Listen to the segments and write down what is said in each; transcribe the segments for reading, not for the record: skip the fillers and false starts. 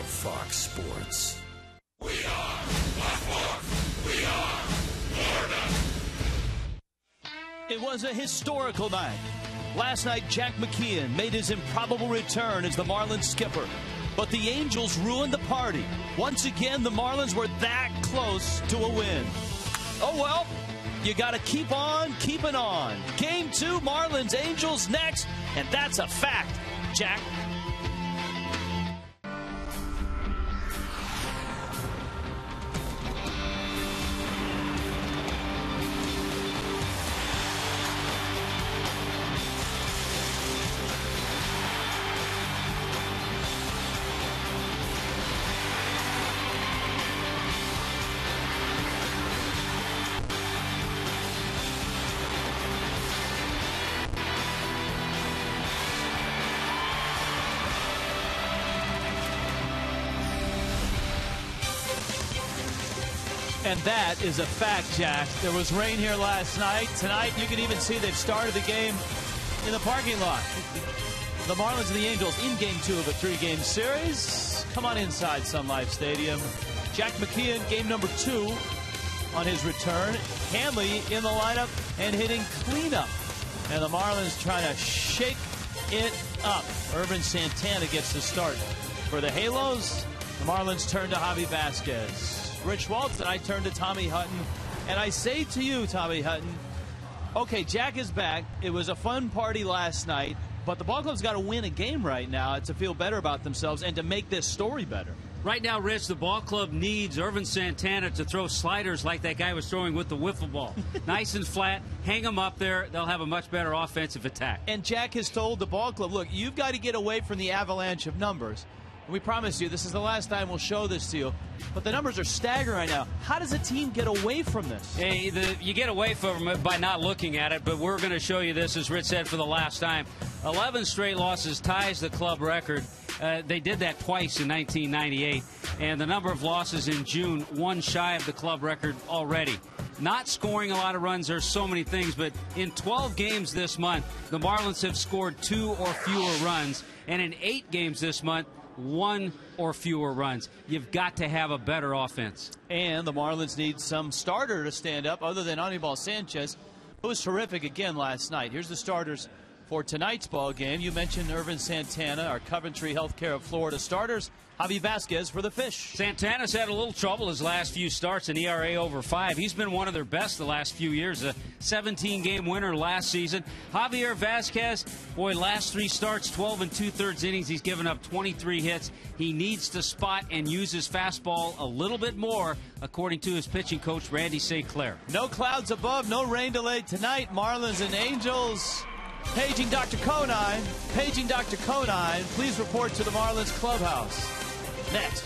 Fox Sports. We are Black. We are Florida. It was a historical night. Last night, Jack McKeon made his improbable return as the Marlins skipper. But the Angels ruined the party. Once again, the Marlins were that close to a win. Oh, well, you got to keep on keeping on. Game 2, Marlins Angels next, and that's a fact, Jack. And that is a fact, Jack. There was rain here last night. Tonight, you can even see they've started the game in the parking lot. The Marlins and the Angels in Game 2 of a 3-game series. Come on inside Sun Life Stadium. Jack McKeon, game number 2 on his return. Hanley in the lineup and hitting cleanup. And the Marlins trying to shake it up. Irvin Santana gets the start. For the Halos, the Marlins turn to Javi Vasquez. Rich Waltz, and I turn to Tommy Hutton. And I say to you, Tommy Hutton, okay, Jack is back. It was a fun party last night, but the ball club's got to win a game right now to feel better about themselves and to make this story better. Right now, Rich, the ball club needs Irvin Santana to throw sliders like that guy was throwing with the wiffle ball. Nice and flat. Hang them up there. They'll have a much better offensive attack. And Jack has told the ball club, look, you've got to get away from the avalanche of numbers. We promise you, this is the last time we'll show this to you. But the numbers are staggering right now. How does a team get away from this? Hey, you get away from it by not looking at it, but we're going to show you this, as Rich said, for the last time. 11 straight losses ties the club record. They did that twice in 1998. And the number of losses in June, one shy of the club record already. Not scoring a lot of runs, there's so many things, but in 12 games this month, the Marlins have scored 2 or fewer runs. And in 8 games this month, 1 or fewer runs. You've got to have a better offense. And the Marlins need some starter to stand up other than Anibal Sanchez, who was terrific again last night. Here's the starters for tonight's ball game. You mentioned Irvin Santana, our Coventry Healthcare of Florida starters. Javi Vasquez for the Fish. Santana's had a little trouble his last few starts, an ERA over 5. He's been one of their best the last few years, a 17-game winner last season. Javier Vasquez, boy, last 3 starts, 12 and 2/3 innings. He's given up 23 hits. He needs to spot and use his fastball a little bit more, according to his pitching coach, Randy St. Clair. No clouds above, no rain delayed tonight. Marlins and Angels. Paging Dr. Conine. Paging Dr. Conine. Please report to the Marlins clubhouse. Next.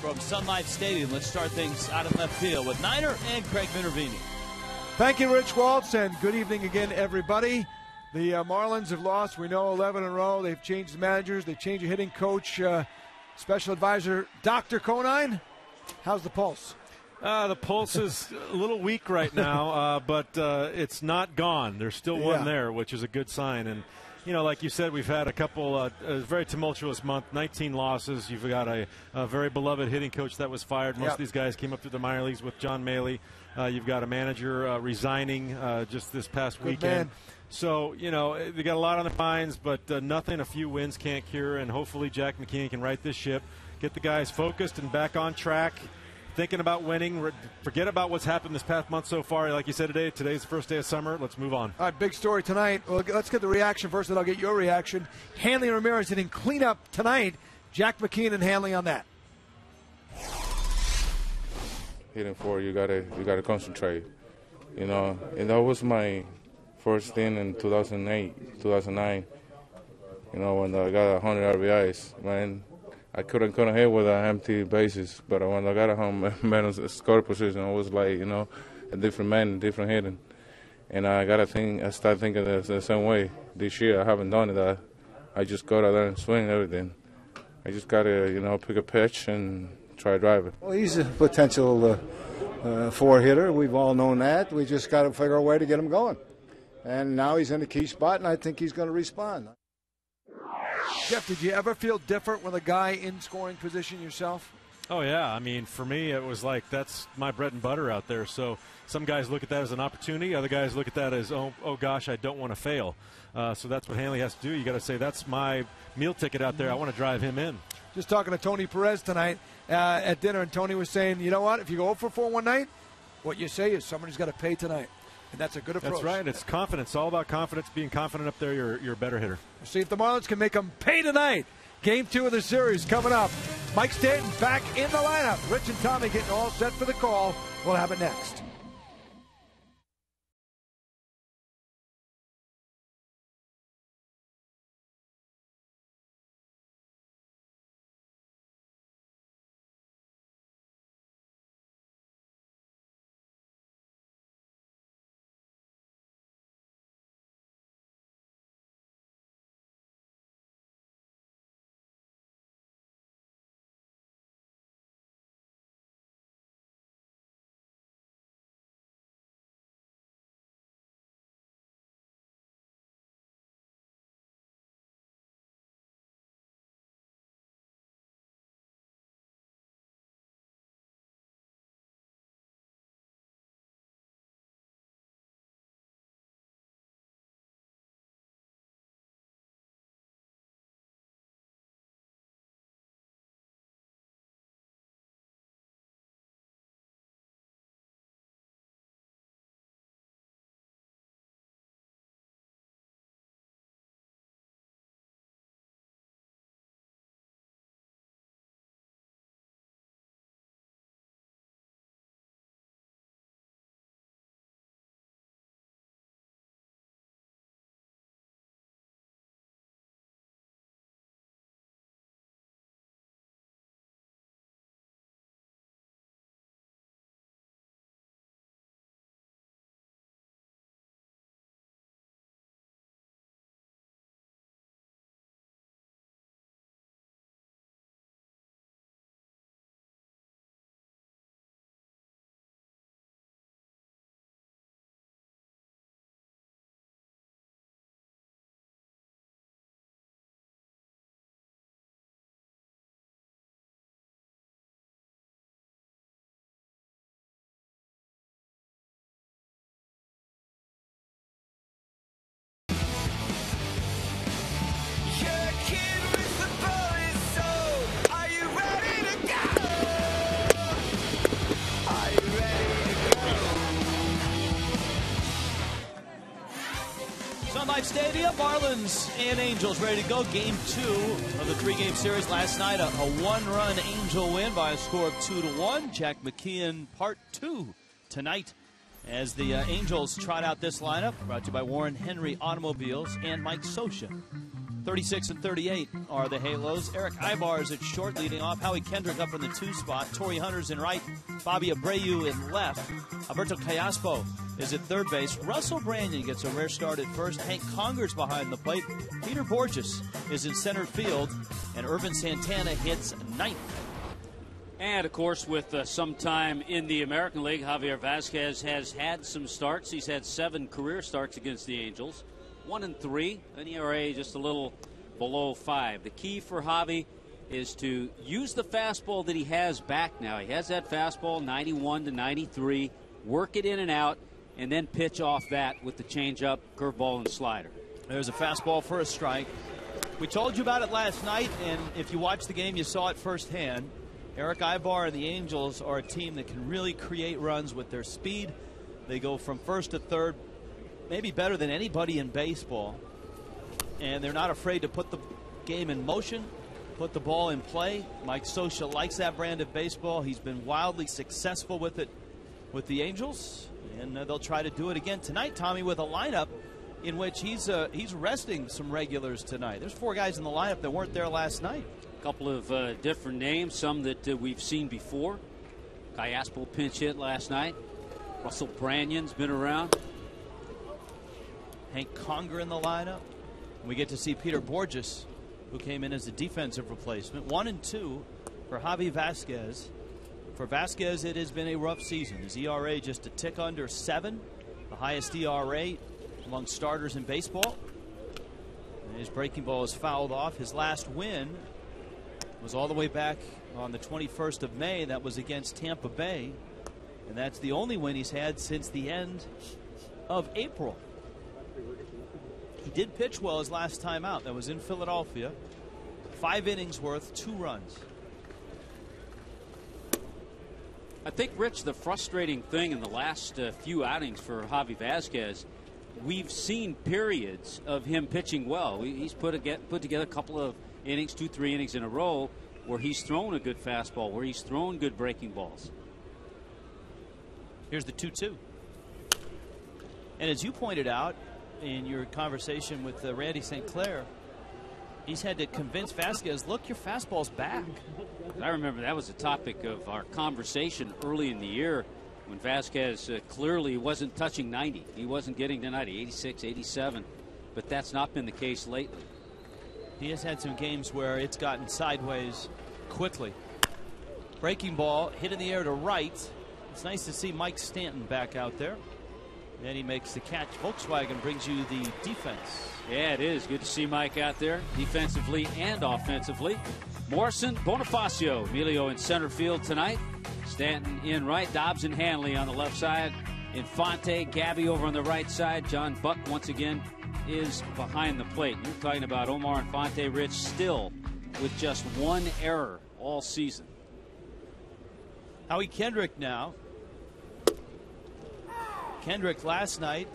from Sun Life Stadium. Let's start things out in left field with Niner and Craig Minervini. Thank you, Rich Waltz, and good evening again, everybody. The Marlins have lost, we know, 11 in a row. They've changed the managers. They've changed the hitting coach. Special advisor, Dr. Conine, how's the pulse? The pulse is a little weak right now, but it's not gone. There's still one there, which is a good sign. And, you know, like you said, we've had a couple, a very tumultuous month, 19 losses. You've got a very beloved hitting coach that was fired. Most of these guys came up through the minor leagues with John Maley. You've got a manager resigning just this past weekend. Man. So, you know, they got a lot on their minds, but nothing a few wins can't cure. And hopefully Jack McKeon can right this ship, get the guys focused and back on track, thinking about winning. Forget about what's happened this past month so far. Like you said today's the first day of summer. Let's move on. All right, big story tonight. Well, let's get the reaction first, then I'll get your reaction. Hanley and Ramirez hitting cleanup tonight. Jack McKeon and Hanley on that. Hitting four, you gotta concentrate, you know. And that was my first thing in 2009. You know, when I got 100 RBIs, man, I couldn't hit with empty bases. But when I got a home man on score position, it was like, you know, a different man, different hitting. And I started thinking the same way. This year I haven't done it. I just go out there and swing everything. I just gotta, you know, pick a pitch and try to drive it. Well, he's a potential four hitter. We've all known that. We just got to figure a way to get him going. And now he's in a key spot, and I think he's going to respond. Jeff, did you ever feel different with a guy in scoring position yourself? Oh, yeah. I mean, for me, it was like that's my bread and butter out there. So some guys look at that as an opportunity. Other guys look at that as, oh gosh, I don't want to fail. So that's what Hanley has to do. You got to say, that's my meal ticket out there. I want to drive him in. Just talking to Tony Perez tonight at dinner, and Tony was saying, you know what, if you go 0 for 4 one night, what you say is somebody's got to pay tonight. And that's a good approach. That's right. It's confidence. It's all about confidence. Being confident up there, you're a better hitter. We'll see if the Marlins can make them pay tonight. Game 2 of the series coming up. Mike Stanton back in the lineup. Rich and Tommy getting all set for the call. We'll have it next. Sun Life Stadium, Marlins and Angels ready to go. Game 2 of the 3-game series last night. A one-run Angel win by a score of 2-1. Jack McKeon part 2 tonight as the Angels trot out this lineup. Brought to you by Warren Henry Automobiles and Mike Sosha. 36 and 38 are the Halos. Eric Ibar is at short, leading off. Howie Kendrick up in the 2 spot. Torrey Hunter's in right. Bobby Abreu in left. Alberto Callaspo is at third base. Russell Brandon gets a rare start at first. Hank Conger's behind the plate. Peter Borges is in center field. And Irvin Santana hits ninth. And, of course, with some time in the American League, Javier Vazquez has had some starts. He's had 7 career starts against the Angels. 1-3, an ERA just a little below 5. The key for Javi is to use the fastball that he has back now. He has that fastball, 91 to 93, work it in and out, and then pitch off that with the changeup, curveball, and slider. There's a fastball for a strike. We told you about it last night, and if you watched the game, you saw it firsthand. Eric Ibar and the Angels are a team that can really create runs with their speed. They go from first to third, maybe better than anybody in baseball. And they're not afraid to put the game in motion, put the ball in play. Mike Scioscia likes that brand of baseball. He's been wildly successful with it with the Angels, and they'll try to do it again tonight, Tommy, with a lineup in which he's resting some regulars tonight. There's 4 guys in the lineup that weren't there last night. A couple of different names, some that we've seen before. Callaspo pinch hit last night. Russell Brannon's been around. Hank Conger in the lineup. We get to see Peter Borges, who came in as a defensive replacement. 1-2 for Javi Vazquez. For Vazquez, it has been a rough season. His ERA just a tick under 7, the highest ERA among starters in baseball. And his breaking ball is fouled off. His last win was all the way back on the 21st of May. That was against Tampa Bay. And that's the only win he's had since the end of April. He did pitch well his last time out. That was in Philadelphia. 5 innings worth, 2 runs. I think, Rich, the frustrating thing in the last few outings for Javi Vazquez, we've seen periods of him pitching well. He's put together a couple of innings, 2-3 innings in a row, where he's thrown a good fastball, where he's thrown good breaking balls. Here's the 2-2. And as you pointed out in your conversation with Randy St. Clair, he's had to convince Vazquez, look, your fastball's back. I remember that was a topic of our conversation early in the year when Vazquez clearly wasn't touching 90. He wasn't getting to 90, 86, 87, but that's not been the case lately. He has had some games where it's gotten sideways quickly. Breaking ball hit in the air to right. It's nice to see Mike Stanton back out there. And he makes the catch. Volkswagen brings you the defense. Yeah, it is. Good to see Mike out there, defensively and offensively. Morrison, Bonifacio, Emilio in center field tonight. Stanton in right, Dobbs and Hanley on the left side. Infante, Gabby over on the right side. John Buck once again is behind the plate. You're talking about Omar Infante, Rich, still with just 1 error all season. Howie Kendrick now. Kendrick last night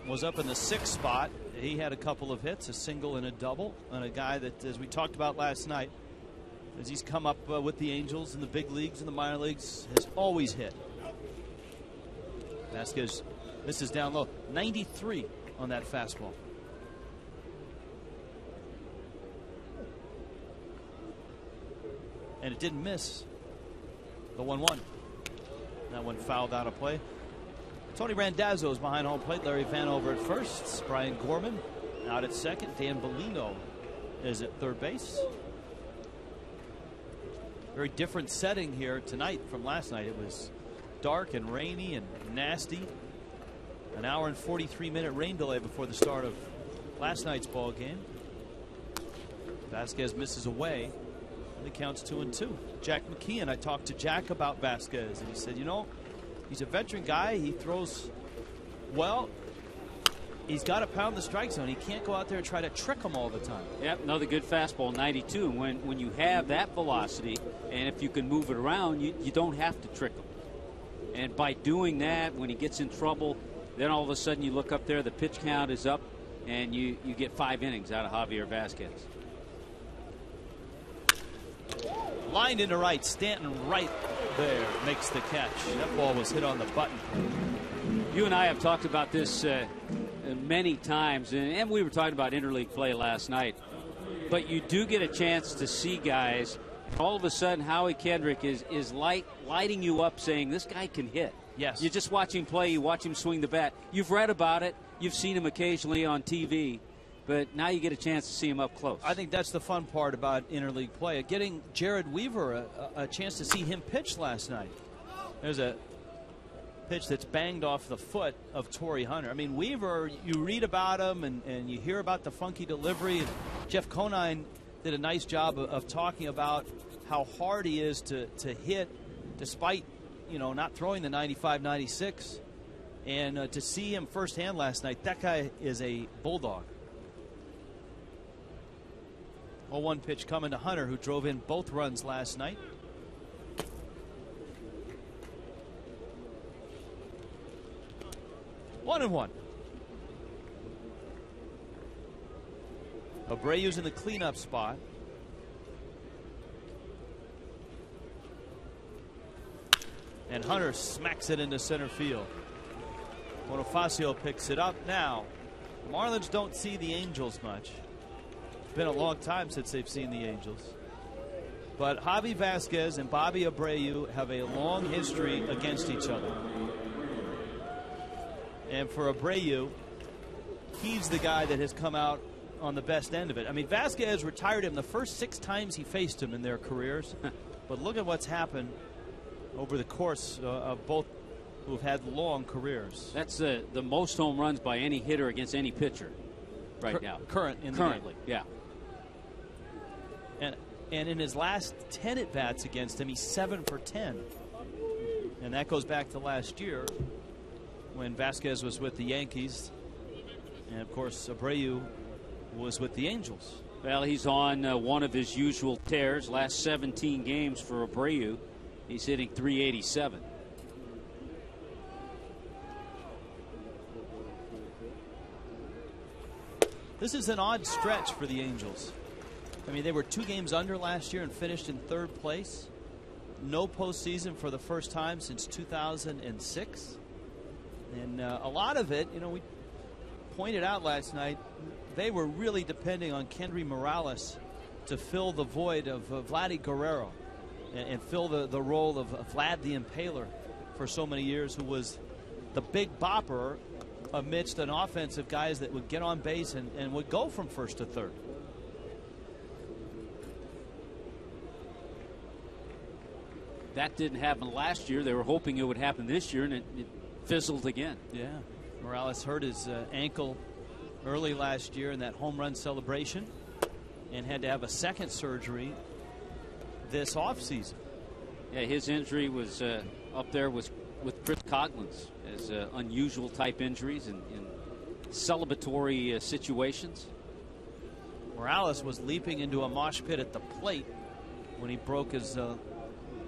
was up in the 6th spot. He had a couple of hits, a single and a double, and a guy that, as we talked about last night, as he's come up with the Angels in the big leagues and the minor leagues, has always hit. Vazquez, this is down low, 93 on that fastball. And it didn't miss. The 1-1. That one fouled out of play. Tony Randazzo is behind home plate. Larry Vanover at first. Brian Gorman out at second. Dan Bellino is at third base. Very different setting here tonight from last night. It was dark and rainy and nasty. An hour and 43-minute rain delay before the start of last night's ball game. Vazquez misses away. And it counts 2-2. Jack McKeon, I talked to Jack about Vazquez, and he said, you know, he's a veteran guy. He throws well. He's got to pound the strike zone. He can't go out there and try to trick him all the time. Yep, another good fastball, 92. And when you have that velocity, and if you can move it around, you don't have to trick him. And by doing that, when he gets in trouble, then all of a sudden you look up there, the pitch count is up, and you get 5 innings out of Javier Vazquez. Lined into right. Stanton right there makes the catch. That ball was hit on the button. You and I have talked about this many times, and we were talking about interleague play last night, but you do get a chance to see guys. All of a sudden, Howie Kendrick is lighting you up, saying this guy can hit. Yes. You just watch him play. You watch him swing the bat. You've read about it. You've seen him occasionally on TV. But now you get a chance to see him up close. I think that's the fun part about interleague play. Getting Jared Weaver a chance to see him pitch last night. There's a pitch that's banged off the foot of Torrey Hunter. I mean, Weaver, you read about him and you hear about the funky delivery. Jeff Conine did a nice job of talking about how hard he is to hit despite, not throwing the 95-96. And to see him firsthand last night, that guy is a bulldog. 0-1 pitch coming to Hunter, who drove in both runs last night. One and one. Abreu's in the cleanup spot. And Hunter smacks it into center field. Bonifacio picks it up. Now, the Marlins don't see the Angels much. It's been a long time since they've seen the Angels. But Javi Vasquez and Bobby Abreu have a long history against each other. And for Abreu, he's the guy that has come out on the best end of it. I mean, Vasquez retired him the first 6 times he faced him in their careers. But look at what's happened over the course of both who have had long careers. That's the most home runs by any hitter against any pitcher right now. Currently, yeah. And in his last 10 at-bats against him, he's 7 for 10. And that goes back to last year when Vasquez was with the Yankees. And, of course, Abreu was with the Angels. Well, he's on one of his usual tears. Last 17 games for Abreu, he's hitting .387. This is an odd stretch for the Angels. I mean, they were 2 games under last year and finished in 3rd place. No postseason for the first time since 2006. And a lot of it, we pointed out last night, they were really depending on Kendry Morales to fill the void of Vladdy Guerrero and fill the role of Vlad the Impaler for so many years, who was the big bopper amidst an offense of guys that would get on base and would go from first to third. That didn't happen last year. They were hoping it would happen this year, and it fizzled again. Yeah. Morales hurt his ankle early last year in that home run celebration and had to have a second surgery this offseason. Yeah, his injury was up there with Chris Coughlin's as unusual type injuries in celebratory situations. Morales was leaping into a mosh pit at the plate when he broke his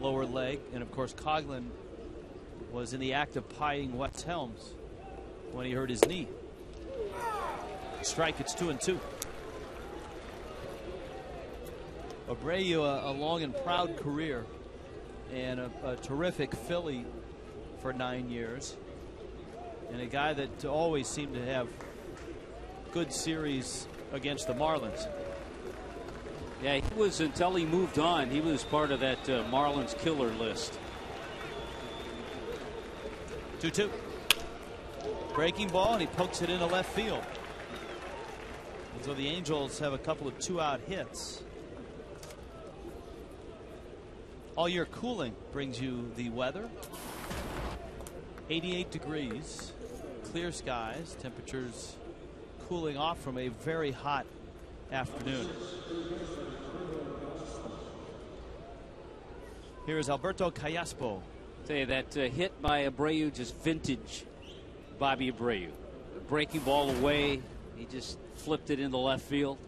lower leg, and of course Coughlin was in the act of pieing Wes Helms when he hurt his knee. Strike, it's 2-2. Abreu, a long and proud career and a terrific Philly for 9 years, and a guy that always seemed to have good series against the Marlins. Yeah, he was, until he moved on, he was part of that Marlins killer list. 2-2. Breaking ball, and he pokes it into left field. And so the Angels have a couple of 2-out hits. All year cooling brings you the weather. 88 degrees, clear skies, temperatures cooling off from a very hot afternoon. Here is Alberto Callaspo. Tell you that hit by Abreu, just vintage Bobby Abreu. Breaking ball away, he just flipped it into left field.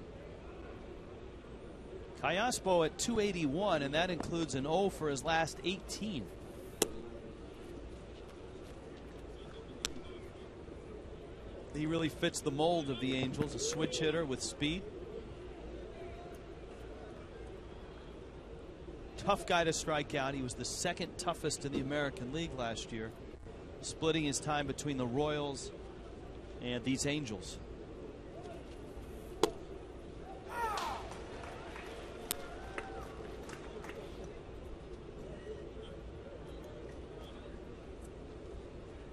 Callaspo at 281, and that includes an 0 for his last 18. He really fits the mold of the Angels, a switch hitter with speed. Tough guy to strike out. He was the 2nd toughest in the American League last year, splitting his time between the Royals and these Angels.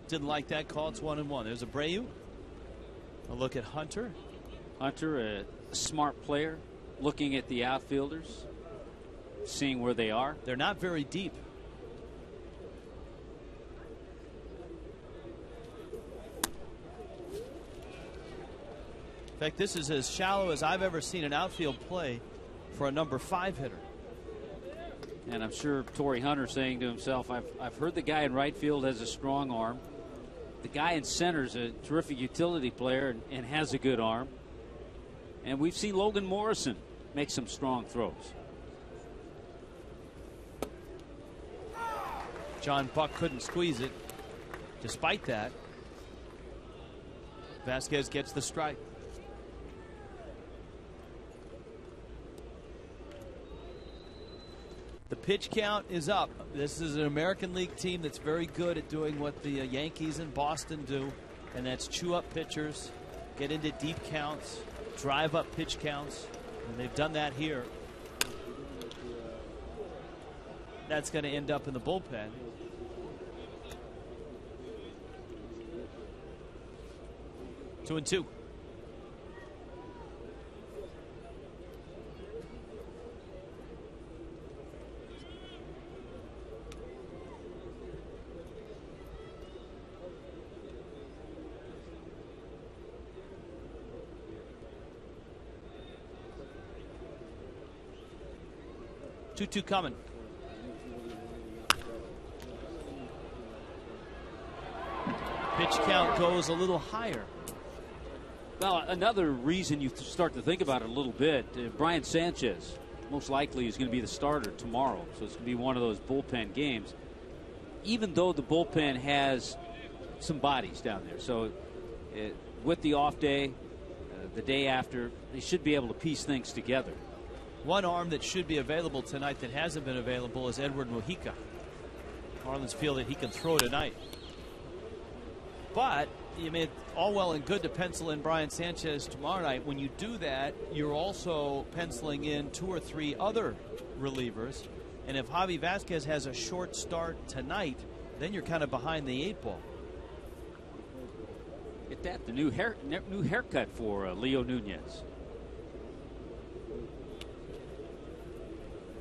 Didn't like that call. It's 1-1. There's Abreu. A look at Hunter. Hunter, a smart player, looking at the outfielders, seeing where they are. They're not very deep. In fact, this is as shallow as I've ever seen an outfield play for a number 5 hitter. And I'm sure Torrey Hunter saying to himself, I've heard the guy in right field has a strong arm. The guy in center is a terrific utility player and has a good arm. And we've seen Logan Morrison make some strong throws. John Buck couldn't squeeze it. Despite that, Vasquez gets the strike. The pitch count is up. This is an American League team that's very good at doing what the Yankees and Boston do, and that's chew up pitchers, get into deep counts, drive up pitch counts, and they've done that here. That's going to end up in the bullpen. Two and two. Two coming. Pitch count goes a little higher. Well, another reason you start to think about it a little bit, Brian Sanchez most likely is going to be the starter tomorrow. So it's going to be one of those bullpen games. Even though the bullpen has some bodies down there. So with the off day, the day after, they should be able to piece things together. One arm that should be available tonight that hasn't been available is Edward Mujica. Marlins feel that he can throw tonight. But you made all well and good to pencil in Brian Sanchez tomorrow night. When you do that, you're also penciling in 2 or 3 other relievers. And if Javi Vasquez has a short start tonight, then you're kind of behind the 8 ball. Get that, the new haircut for Leo Nunez.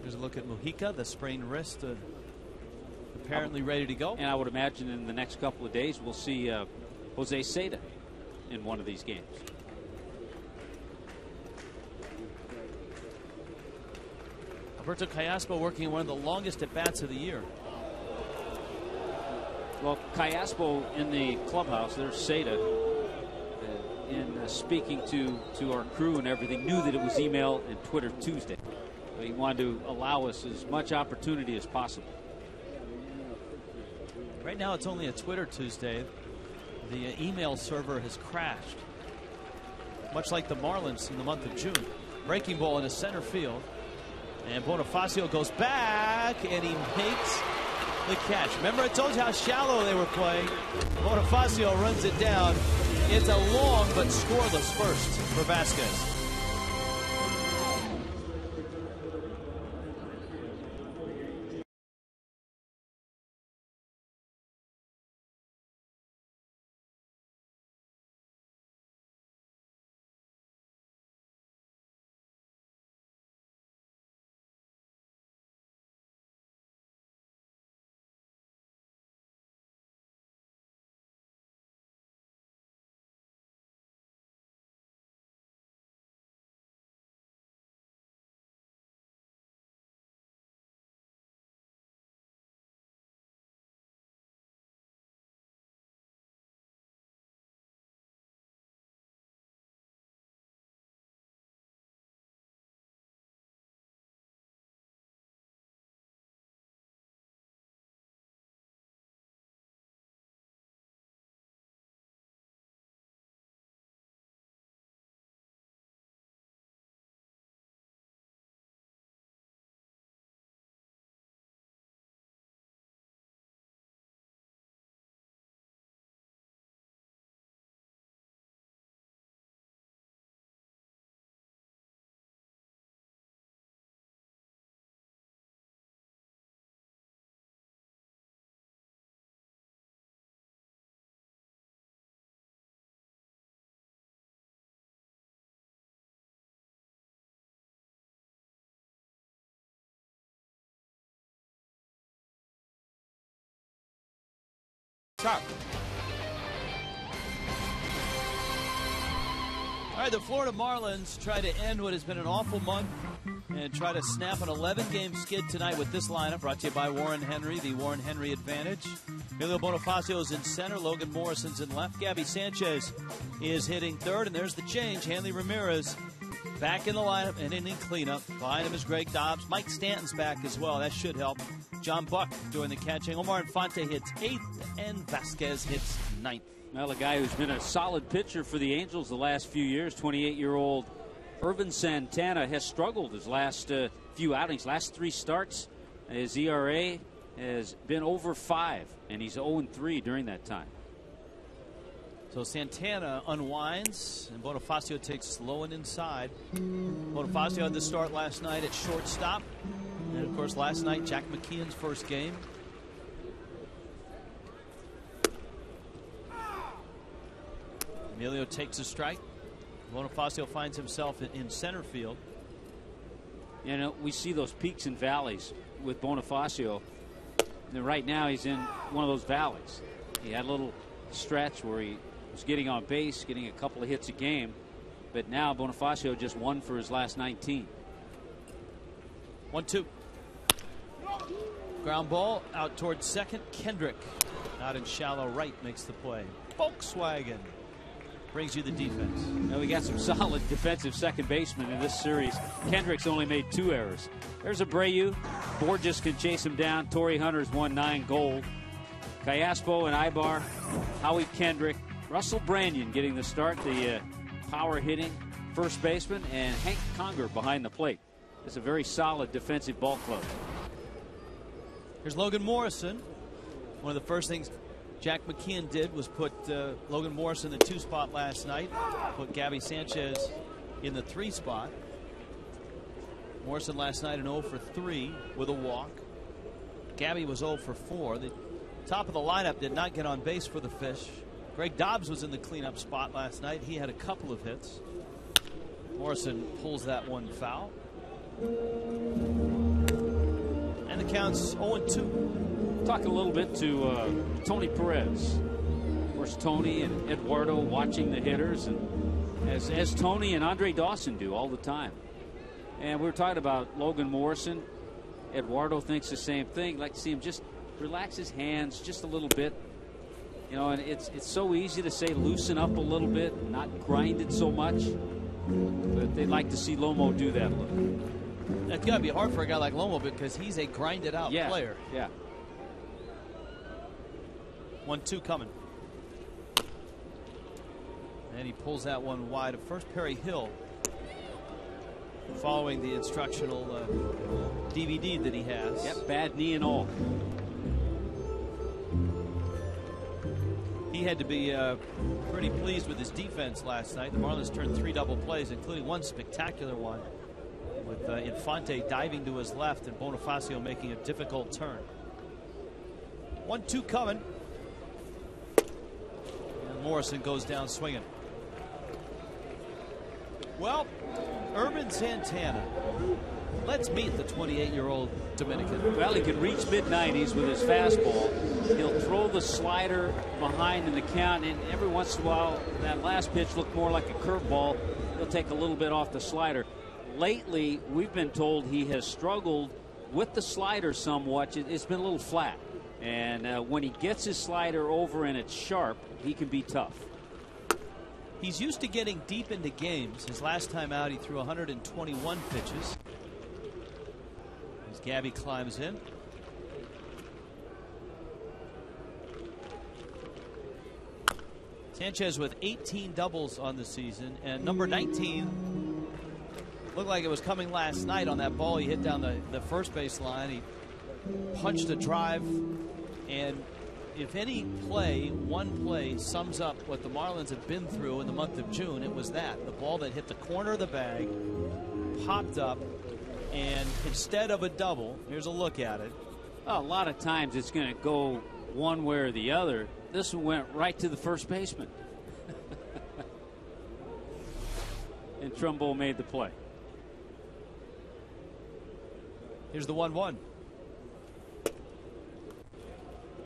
Here's a look at Mujica, the sprained wrist, apparently ready to go. And I would imagine in the next couple of days we'll see Jose Seda in one of these games. Alberto Callaspo working one of the longest at-bats of the year. Well, Callaspo in the clubhouse, there's Seda, in speaking to our crew and everything, knew that it was email and Twitter Tuesday. He wanted to allow us as much opportunity as possible. Right now it's only a Twitter Tuesday. The email server has crashed, much like the Marlins in the month of June. Breaking ball into center field, and Bonifacio goes back and he makes the catch. Remember, I told you how shallow they were playing. Bonifacio runs it down. It's a long but scoreless first for Vasquez. Top. All right, the Florida Marlins try to end what has been an awful month and try to snap an 11-game skid tonight with this lineup, brought to you by Warren Henry, the Warren Henry advantage. Emilio Bonifacio is in center. Logan Morrison's in left. Gabby Sanchez is hitting third, and there's the change. Hanley Ramirez back in the lineup and in cleanup. Behind him is Greg Dobbs. Mike Stanton's back as well. That should help. John Buck doing the catching. Omar Infante hits 8th, and Vasquez hits 9th. Well, a guy who's been a solid pitcher for the Angels the last few years, 28-year-old Irvin Santana, has struggled his last few outings, last 3 starts. His ERA has been over 5, and he's 0-3 during that time. So Santana unwinds, and Bonifacio takes slow and inside. Bonifacio had the start last night at shortstop. And, of course, last night, Jack McKeon's first game. Emilio takes a strike. Bonifacio finds himself in center field. You know, we see those peaks and valleys with Bonifacio. And right now he's in one of those valleys. He had a little stretch where he was getting on base, getting a couple of hits a game. But now Bonifacio just 1 for his last 19. 1-2. Ground ball out towards second. Kendrick out in shallow right makes the play. Volkswagen brings you the defense. Now we got some solid defensive second basemen in this series. Kendrick's only made 2 errors. There's Abreu. Borges can chase him down. Torrey Hunter's won 9 gold. Callaspo and Ibar. Howie Kendrick. Russell Branyan getting the start, the power hitting first baseman, and Hank Conger behind the plate. It's a very solid defensive ball club. Here's Logan Morrison. One of the first things Jack McKeon did was put Logan Morrison in the 2 spot last night. Put Gabby Sanchez in the 3 spot. Morrison last night an 0 for 3 with a walk. Gabby was 0 for 4. The top of the lineup did not get on base for the Fish. Greg Dobbs was in the cleanup spot last night. He had a couple of hits. Morrison pulls that one foul. And the count's 0-2. Talk a little bit to Tony Perez. Of course, Tony and Eduardo watching the hitters, and as Tony and Andre Dawson do all the time. And we were talking about Logan Morrison. Eduardo thinks the same thing. Like to see him just relax his hands just a little bit. You know, and it's so easy to say loosen up a little bit, not grind it so much. But they'd like to see Lomo do that a little. That's got to be hard for a guy like Lomo because he's a grinded out player. Yeah. 1-2 coming. And he pulls that one wide. At first, Perry Hill, following the instructional DVD that he has. Yep, bad knee and all. He had to be pretty pleased with his defense last night. The Marlins turned 3 double plays, including one spectacular one with Infante diving to his left and Bonifacio making a difficult turn. 1-2 coming. And Morrison goes down swinging. Well, Urban Santana. Let's meet the 28-year-old Dominican. Well, he can reach mid-90s with his fastball. He'll throw the slider behind in the count, and every once in a while, that last pitch looked more like a curveball. He'll take a little bit off the slider. Lately, we've been told he has struggled with the slider somewhat. It's been a little flat. And when he gets his slider over and it's sharp, he can be tough. He's used to getting deep into games. His last time out, he threw 121 pitches. As Gabby climbs in. Sanchez with 18 doubles on the season, and number 19 looked like it was coming last night on that ball he hit down the first base line. He punched a drive, and if any play, one play sums up what the Marlins have been through in the month of June, it was that. The ball that hit the corner of the bag, popped up, and instead of a double, here's a look at it. A lot of times it's going to go one way or the other. This one went right to the first baseman. And Trumbo made the play. Here's the 1-1.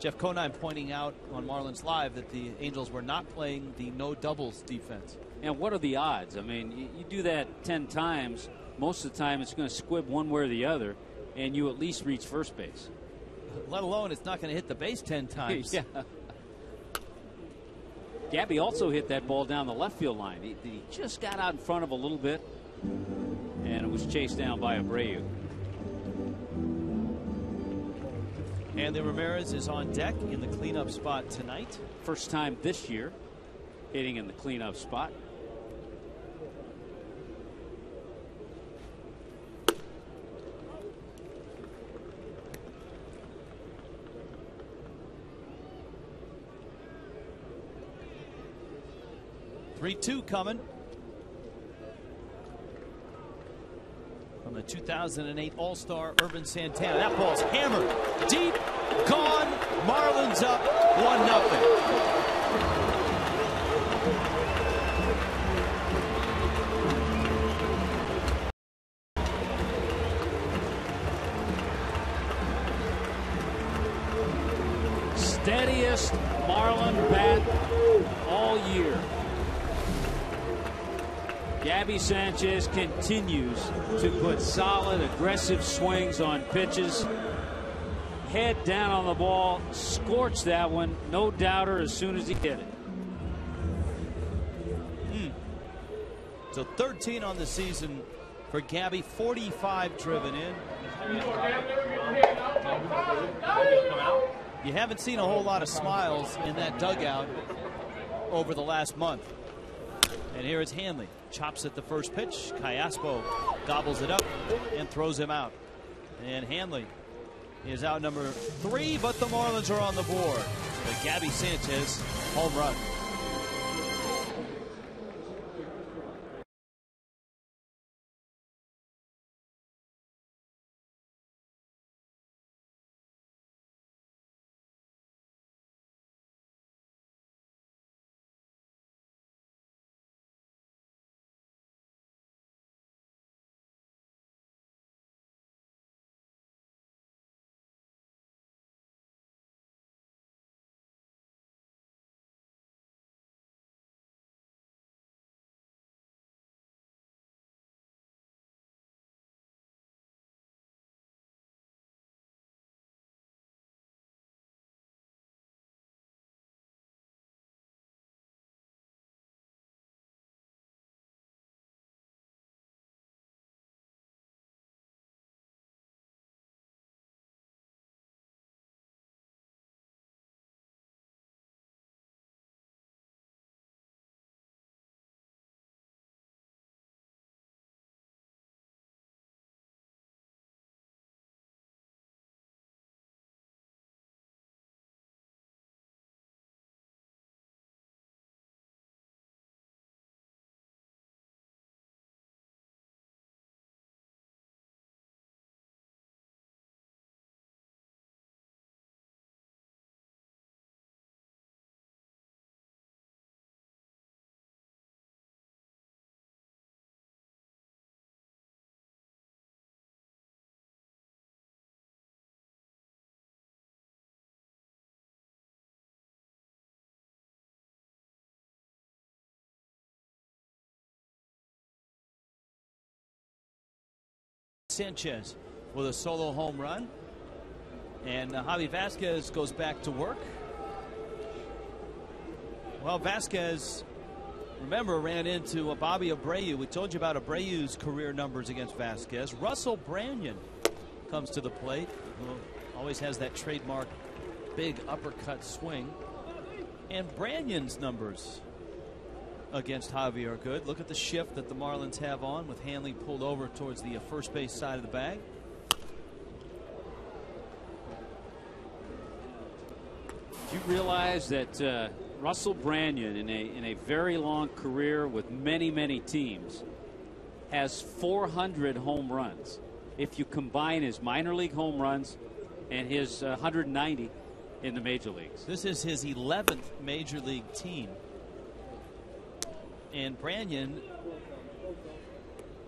Jeff Conine pointing out on Marlins Live that the Angels were not playing the no doubles defense. And what are the odds? I mean, you do that 10 times, most of the time it's going to squib one way or the other, and you at least reach first base. Let alone it's not going to hit the base 10 times. Yeah. Gabby also hit that ball down the left field line. He just got out in front of a little bit, and it was chased down by Abreu. Andy Ramirez is on deck in the cleanup spot tonight. First time this year hitting in the cleanup spot. (3-2) coming from the 2008 All-Star Urban Santana. That ball's hammered deep, gone. Marlins up 1-0. Steadiest Marlin bat all year. Gabby Sanchez continues to put solid, aggressive swings on pitches. Head down on the ball, scorched that one, no doubter as soon as he hit it. So 13 on the season for Gabby, 45 driven in. You haven't seen a whole lot of smiles in that dugout over the last month. And here is Hanley. Chops at the first pitch. Callaspo gobbles it up and throws him out. And Hanley is out number 3, but the Marlins are on the board. The Gabby Sanchez home run. Sanchez with a solo home run, and Javi Vasquez goes back to work. Well, Vasquez, remember, ran into Bobby Abreu. We told you about Abreu's career numbers against Vasquez. Russell Branyan comes to the plate, who always has that trademark big uppercut swing, and Branyan's numbers against Javi are good. Look at the shift that the Marlins have on with Hanley pulled over towards the first base side of the bag. Do you realize that Russell Branyan, in a very long career with many teams, has 400 home runs? If you combine his minor league home runs and his 190 in the major leagues. This is his 11th major league team. And Branyan,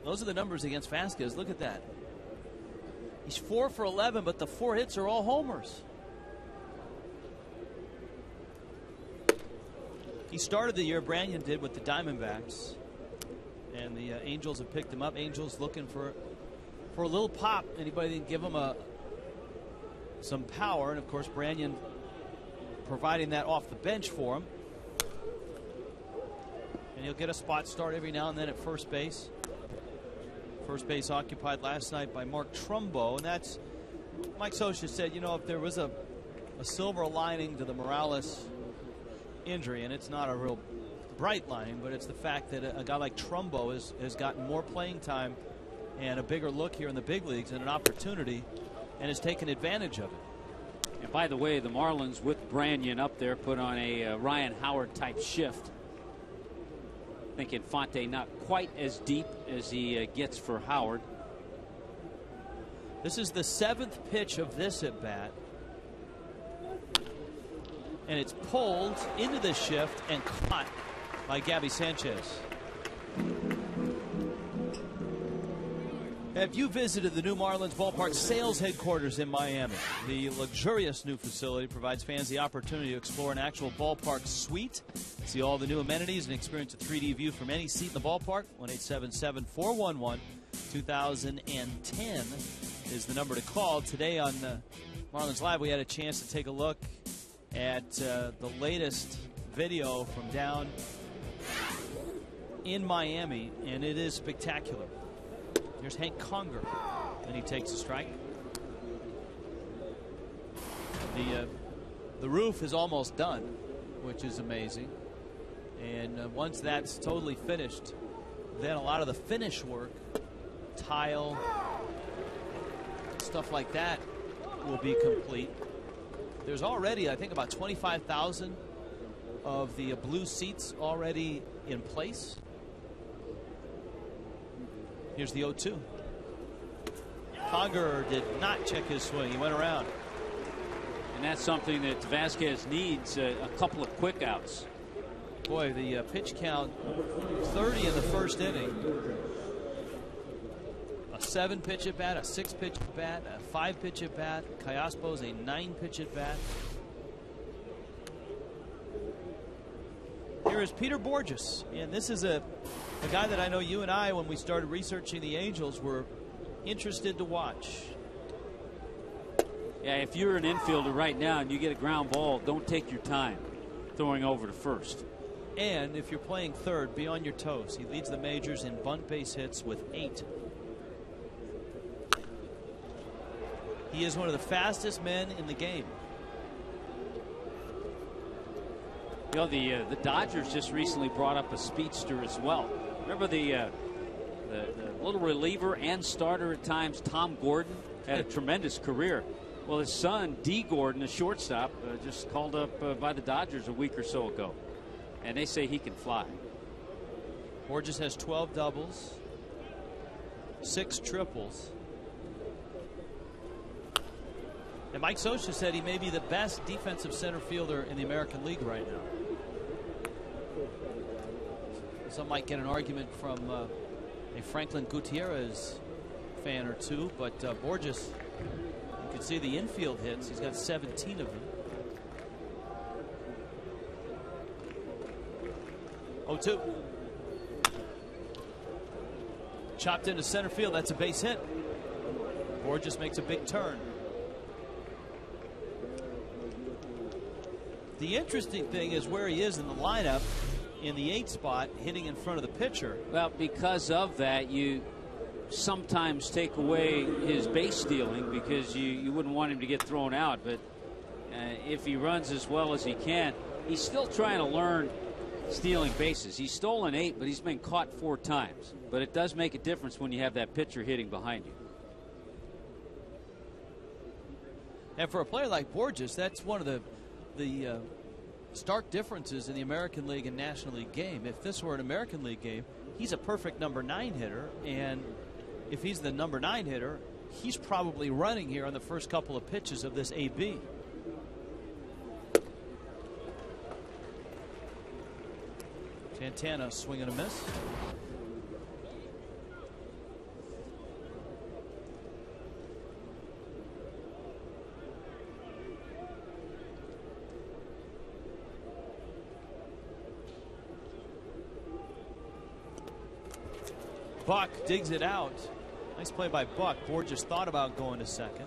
those are the numbers against Vasquez. Look at that. He's 4 for 11, but the 4 hits are all homers. He started the year, Branyan did, with the Diamondbacks. And the Angels have picked him up. Angels looking for a little pop. Anybody that can give him some power. And, of course, Branyan providing that off the bench for him. And he'll get a spot start every now and then at first base. First base occupied last night by Mark Trumbo. And that's, Mike Scioscia said, you know, if there was a silver lining to the Morales injury, and it's not a real bright lining, but it's the fact that a guy like Trumbo has gotten more playing time and a bigger look here in the big leagues and an opportunity, and has taken advantage of it. And by the way, the Marlins with Branyan up there put on a Ryan Howard type shift. I think Infante not quite as deep as he gets for Howard. This is the 7th pitch of this at bat. And it's pulled into the shift and caught by Gabby Sanchez. Have you visited the new Marlins ballpark sales headquarters in Miami? The luxurious new facility provides fans the opportunity to explore an actual ballpark suite, see all the new amenities, and experience a 3D view from any seat in the ballpark. 1-877-411-2010 is the number to call. Today on Marlins Live, we had a chance to take a look at the latest video from down in Miami, and it is spectacular. Here's Hank Conger, and he takes a strike. The roof is almost done, which is amazing. And once that's totally finished, then a lot of the finish work, tile, stuff like that, will be complete. There's already, I think, about 25,000 of the blue seats already in place. Here's the 0-2. Conger did not check his swing. He went around. And that's something that Vasquez needs, a couple of quick outs. Boy, the pitch count 30 in the first inning. A 7-pitch at bat, a 6-pitch at bat, a 5-pitch at bat. Callaspo's a 9-pitch at bat. Here is Peter Borges, and this is a guy that I know you and I, when we started researching the Angels, were interested to watch. Yeah, if you're an infielder right now and you get a ground ball, don't take your time throwing over to first. And if you're playing third, be on your toes. He leads the majors in bunt base hits with 8. He is one of the fastest men in the game. You know, the Dodgers just recently brought up a speedster as well. Remember the little reliever and starter at times, Tom Gordon, had a tremendous career. Well, his son, D. Gordon, a shortstop, just called up by the Dodgers a week or so ago. And they say he can fly. Borges has 12 doubles, 6 triples. And Mike Scioscia said he may be the best defensive center fielder in the American League right now. Some might get an argument from a Franklin Gutierrez fan or two, but Borges, you can see the infield hits. He's got 17 of them. 0-2. Chopped into center field. That's a base hit. Borges makes a big turn. The interesting thing is where he is in the lineup in the 8 spot, hitting in front of the pitcher. Well, because of that, you sometimes take away his base stealing because you wouldn't want him to get thrown out. But if he runs as well as he can, he's still trying to learn stealing bases. He's stolen 8, but he's been caught 4 times. But it does make a difference when you have that pitcher hitting behind you. And for a player like Borges, that's one of the stark differences in the American League and National League game. If this were an American League game, he's a perfect number 9 hitter, and if he's the number 9 hitter, he's probably running here on the first couple of pitches of this AB. Santana swing and a miss. Buck digs it out. Nice play by Buck. Borges thought about going to second.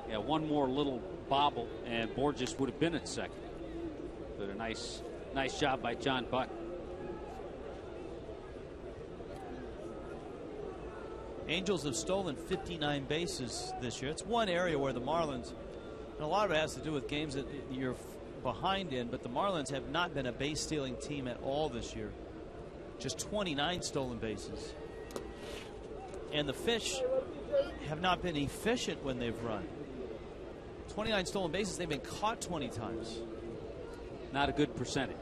Yeah, one more little bobble, and Borges would have been at second. But a nice job by John Buck. Angels have stolen 59 bases this year. It's one area where the Marlins, and a lot of it has to do with games that you're behind in, but the Marlins have not been a base stealing team at all this year. Just 29 stolen bases. And the Fish have not been efficient when they've run. 29 stolen bases, they've been caught 20 times. Not a good percentage.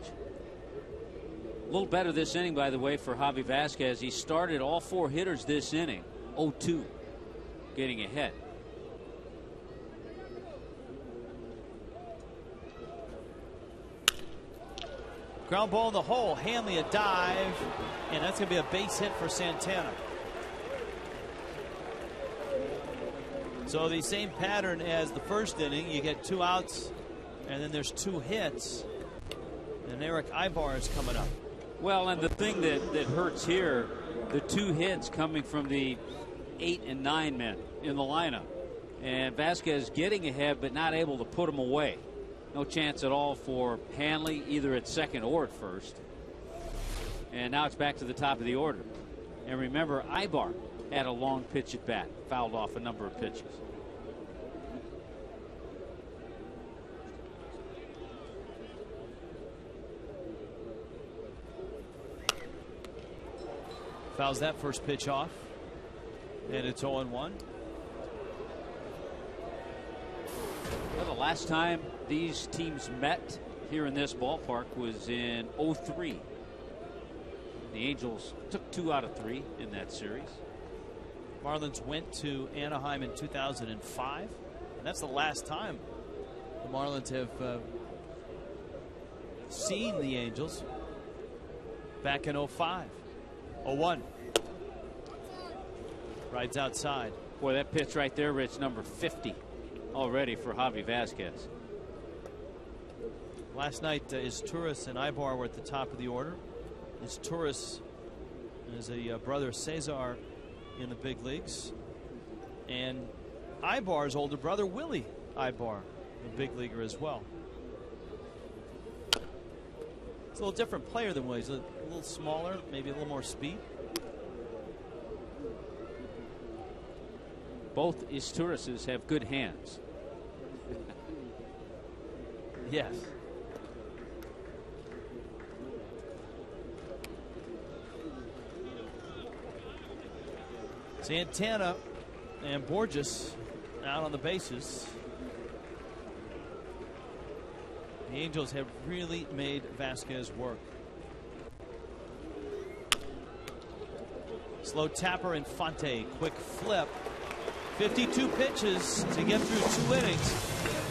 A little better this inning, by the way, for Javi Vasquez. He started all 4 hitters this inning, 0-2, getting ahead. Ground ball in the hole. Hanley a dive, and that's going to be a base hit for Santana. So the same pattern as the first inning. You get 2 outs, and then there's 2 hits. And Eric Ibar is coming up. Well, and the thing that hurts here, the 2 hits coming from the 8 and 9 men in the lineup. And Vasquez getting ahead, but not able to put them away. No chance at all for Hanley, either at second or at first. And now it's back to the top of the order. And remember, Ibar had a long pitch at bat, fouled off a number of pitches. Fouls that first pitch off, and it's 0-1. Well, the last time these teams met here in this ballpark was in 03. The Angels took 2 out of 3 in that series. Marlins went to Anaheim in 2005, and that's the last time the Marlins have seen the Angels. Back in 05. 0-1. Rides outside. Boy, that pitch right there, Rich, number 50 already for Javi Vasquez. Last night, Izturis and Ibar were at the top of the order. Izturis is a brother Cesar in the big leagues, and Ibar's older brother Willie Ibar, a big leaguer as well. It's a little different player than Willie. He's a little smaller, maybe a little more speed. Both Izturises have good hands. Yes. Santana and Borges out on the bases. The Angels have really made Vasquez work. Slow tapper Infante, quick flip. 52 pitches to get through 2 innings,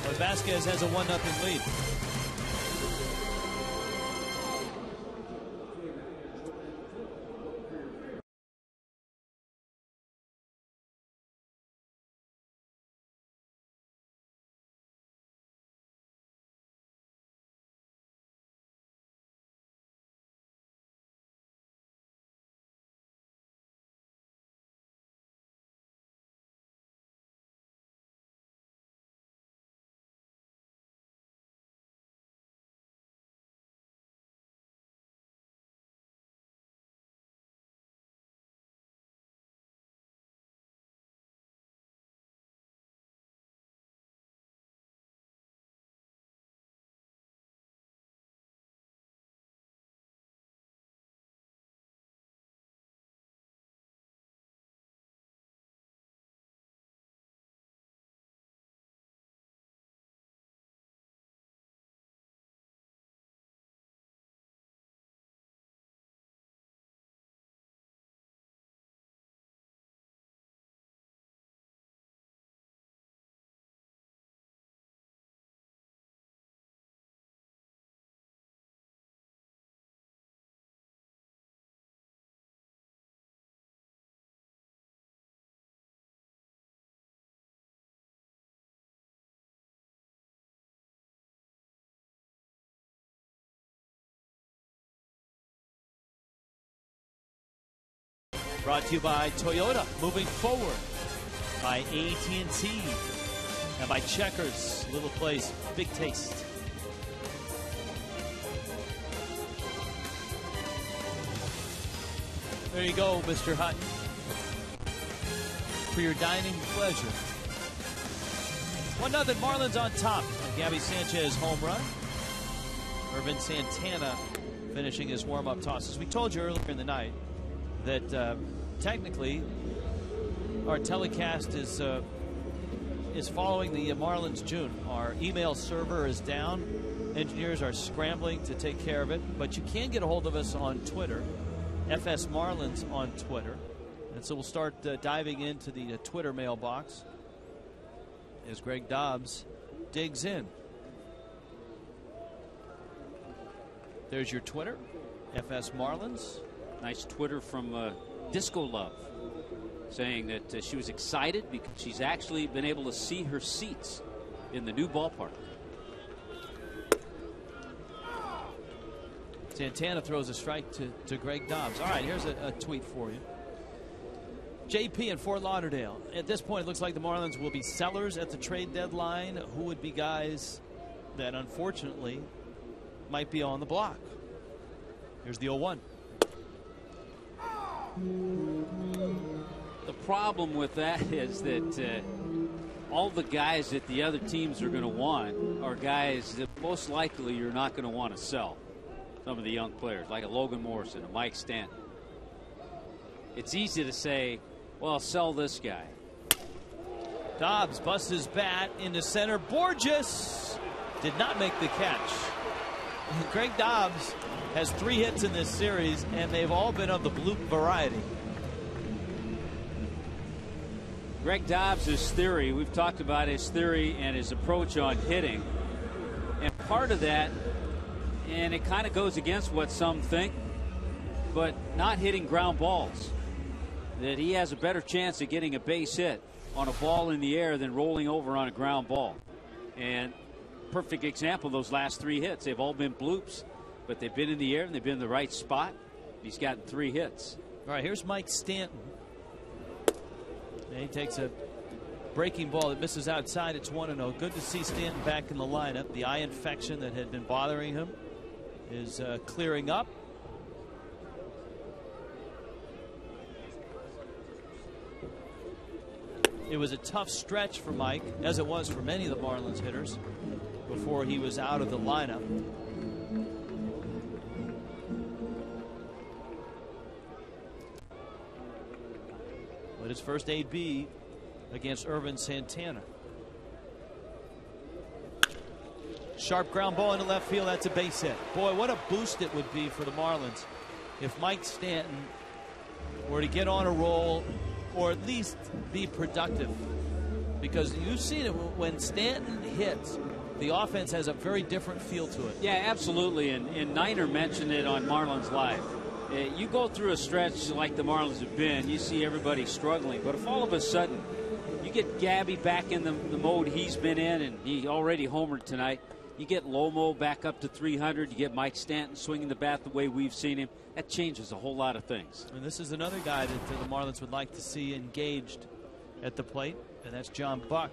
but Vasquez has a 1-0 lead. Brought to you by Toyota, moving forward, by AT&T, and by Checkers, little place, big taste. There you go, Mr. Hutton, for your dining pleasure. 1-0 Marlins on top. Gabby Sanchez home run. Irvin Santana finishing his warm-up tosses. We told you earlier in the night that technically our telecast is following the Marlins June. Our email server is down. Engineers are scrambling to take care of it, but you can get a hold of us on Twitter, FS Marlins on Twitter. And so we'll start diving into the Twitter mailbox as Greg Dobbs digs in. There's your Twitter, FS Marlins. Nice Twitter from Disco Love, saying that she was excited because she's actually been able to see her seats in the new ballpark. Santana throws a strike to Greg Dobbs. All right, here's a tweet for you. JP in Fort Lauderdale. At this point, it looks like the Marlins will be sellers at the trade deadline. Who would be guys that unfortunately might be on the block? Here's the 0-1. The problem with that is that all the guys that the other teams are going to want are guys that most likely you're not going to want to sell. Some of the young players, like a Logan Morrison, a Mike Stanton. It's easy to say, well, sell this guy. Dobbs busts his bat into center. Borges did not make the catch. Greg Dobbs has 3 hits in this series, and they've all been of the bloop variety. Greg Dobbs' theory, we've talked about his theory and his approach on hitting. And part of that, and it kind of goes against what some think, but not hitting ground balls. That he has a better chance of getting a base hit on a ball in the air than rolling over on a ground ball. And perfect example, those last 3 hits. They've all been bloops, but they've been in the air and they've been in the right spot. He's gotten 3 hits. All right, here's Mike Stanton. And he takes a breaking ball that misses outside. It's 1-0. Good to see Stanton back in the lineup. The eye infection that had been bothering him is clearing up. It was a tough stretch for Mike, as it was for many of the Marlins hitters, before he was out of the lineup. But his first AB against Irvin Santana. Sharp ground ball into left field. That's a base hit. Boy, what a boost it would be for the Marlins if Mike Stanton were to get on a roll, or at least be productive, because you've seen it when Stanton hits, the offense has a very different feel to it. Yeah, absolutely. And Niner mentioned it on Marlins Live. You go through a stretch like the Marlins have been, you see everybody struggling, but if all of a sudden you get Gabby back in the mode he's been in, and he already homered tonight, you get Lomo back up to 300, you get Mike Stanton swinging the bat the way we've seen him, that changes a whole lot of things. And this is another guy that the Marlins would like to see engaged at the plate, and that's John Buck.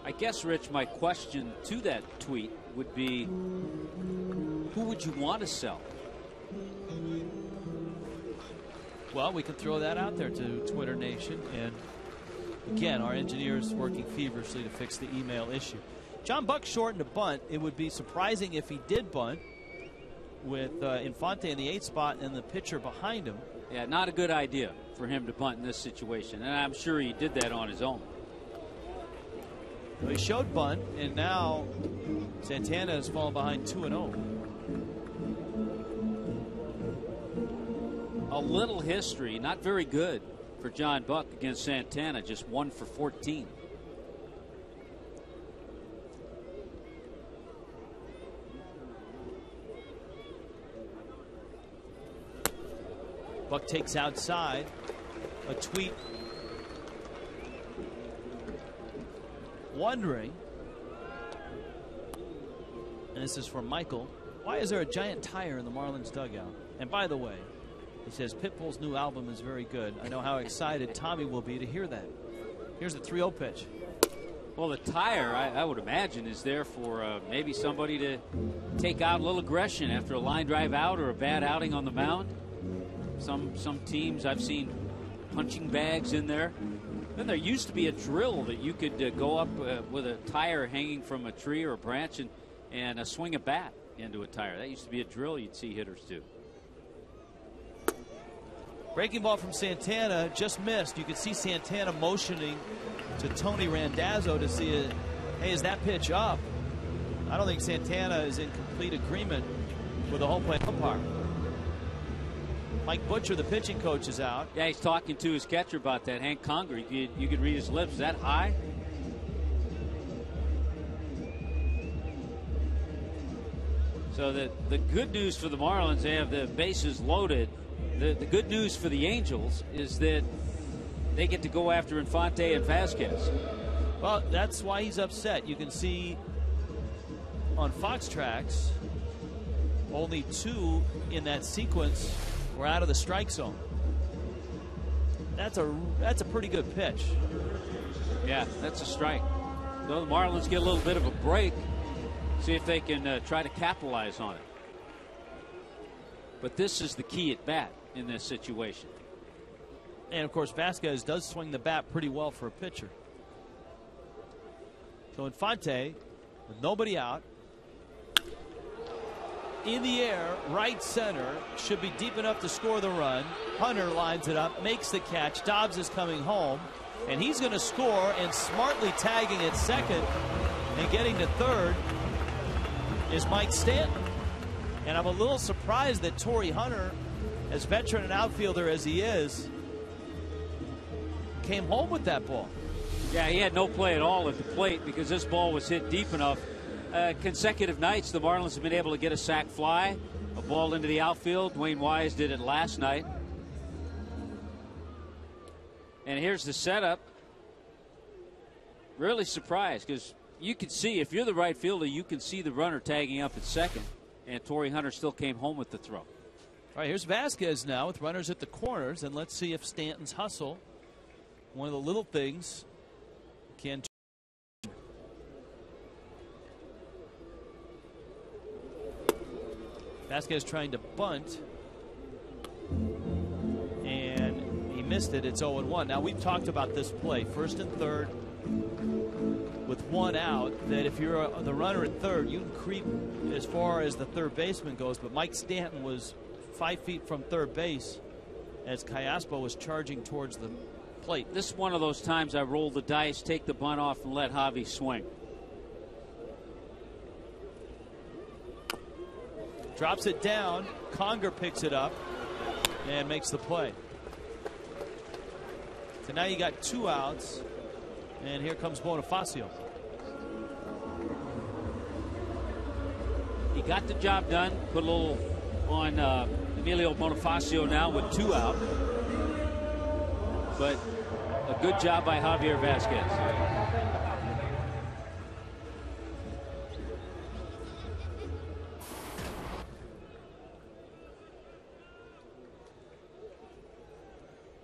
I guess, Rich, my question to that tweet would be, who would you want to sell? Well, we can throw that out there to Twitter Nation, and again, our engineers working feverishly to fix the email issue. John Buck shortened a bunt. It would be surprising if he did bunt with Infante in the 8th spot and the pitcher behind him. Yeah, not a good idea for him to bunt in this situation, and I'm sure he did that on his own. Well, he showed bunt, and now Santana has fallen behind 2-0. A little history, not very good for John Buck against Santana, just 1 for 14. Buck takes outside. A tweet wondering, and this is from Michael, Why is there a giant tire in the Marlins dugout? And by the way, he says Pitbull's new album is very good. I know how excited Tommy will be to hear that. Here's the 3-0 pitch. Well, the tire, I would imagine, is there for maybe somebody to take out a little aggression after a line drive out or a bad outing on the mound. Some teams I've seen punching bags in there. Then there used to be a drill that you could go up with a tire hanging from a tree or a branch and swing a bat into a tire. That used to be a drill you'd see hitters do. Breaking ball from Santana, just missed. You could see Santana motioning to Tony Randazzo to see, hey, is that pitch up? I don't think Santana is in complete agreement with the home plate umpire. Mike Butcher, the pitching coach, is out. Yeah, he's talking to his catcher about that. Hank Conger, you could read his lips. Is that high? So the good news for the Marlins, they have the bases loaded. The good news for the Angels is that they get to go after Infante and Vasquez. Well, that's why he's upset. You can see on Fox Tracks, only 2 in that sequence were out of the strike zone. That's a pretty good pitch. Yeah, that's a strike. So the Marlins get a little bit of a break. See if they can try to capitalize on it. But this is the key at bat in this situation. And of course, Vasquez does swing the bat pretty well for a pitcher. So Infante, with nobody out, in the air, right center, should be deep enough to score the run. Hunter lines it up, makes the catch. Dobbs is coming home, and he's going to score, and smartly tagging at second and getting to third is Mike Stanton. And I'm a little surprised that Torrey Hunter, as veteran and outfielder as he is, came home with that ball. Yeah, he had no play at all at the plate because this ball was hit deep enough. Consecutive nights, the Marlins have been able to get a sac fly, a ball into the outfield. Dwayne Wise did it last night. And here's the setup. Really surprised because you can see, if you're the right fielder, you can see the runner tagging up at second. And Torrey Hunter still came home with the throw. All right, here's Vasquez now with runners at the corners, and let's see if Stanton's hustle, one of the little things, can. Vasquez trying to bunt, and he missed it. It's 0-1. Now, we've talked about this play, first and third with 1 out, that if you're the runner at third, you can creep as far as the third baseman goes. But Mike Stanton was 5 feet from third base as Callaspo was charging towards the plate. This is one of those times I roll the dice, take the bunt off, and let Javi swing. Drops it down. Conger picks it up and makes the play. So now you got 2 outs, and here comes Bonifacio. He got the job done. Put a little on Emilio Bonifacio now with 2 out. But a good job by Javier Vasquez.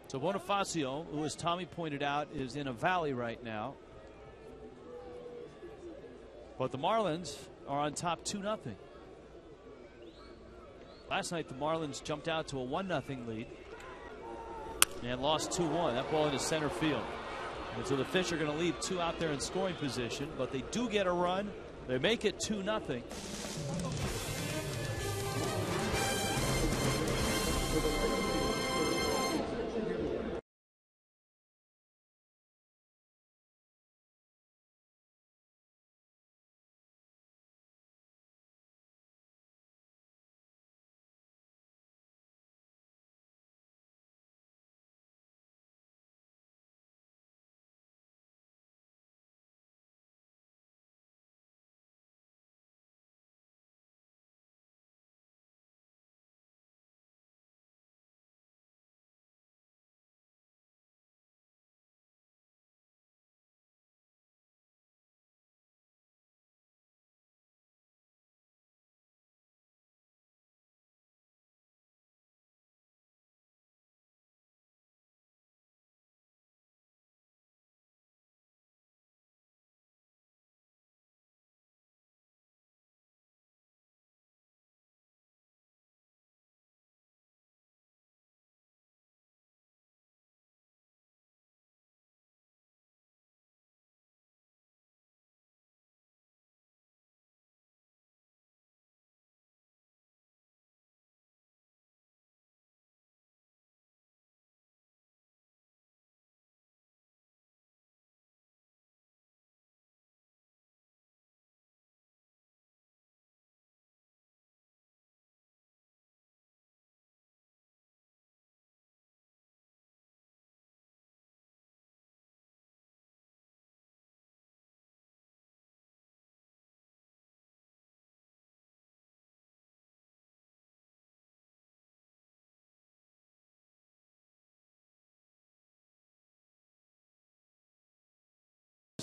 So Bonifacio, who, as Tommy pointed out, is in a valley right now. But the Marlins are on top 2-0. Last night the Marlins jumped out to a 1-0 lead and lost 2-1. That ball into center field. And so the Fish are going to leave 2 out there in scoring position, but they do get a run. They make it 2-0.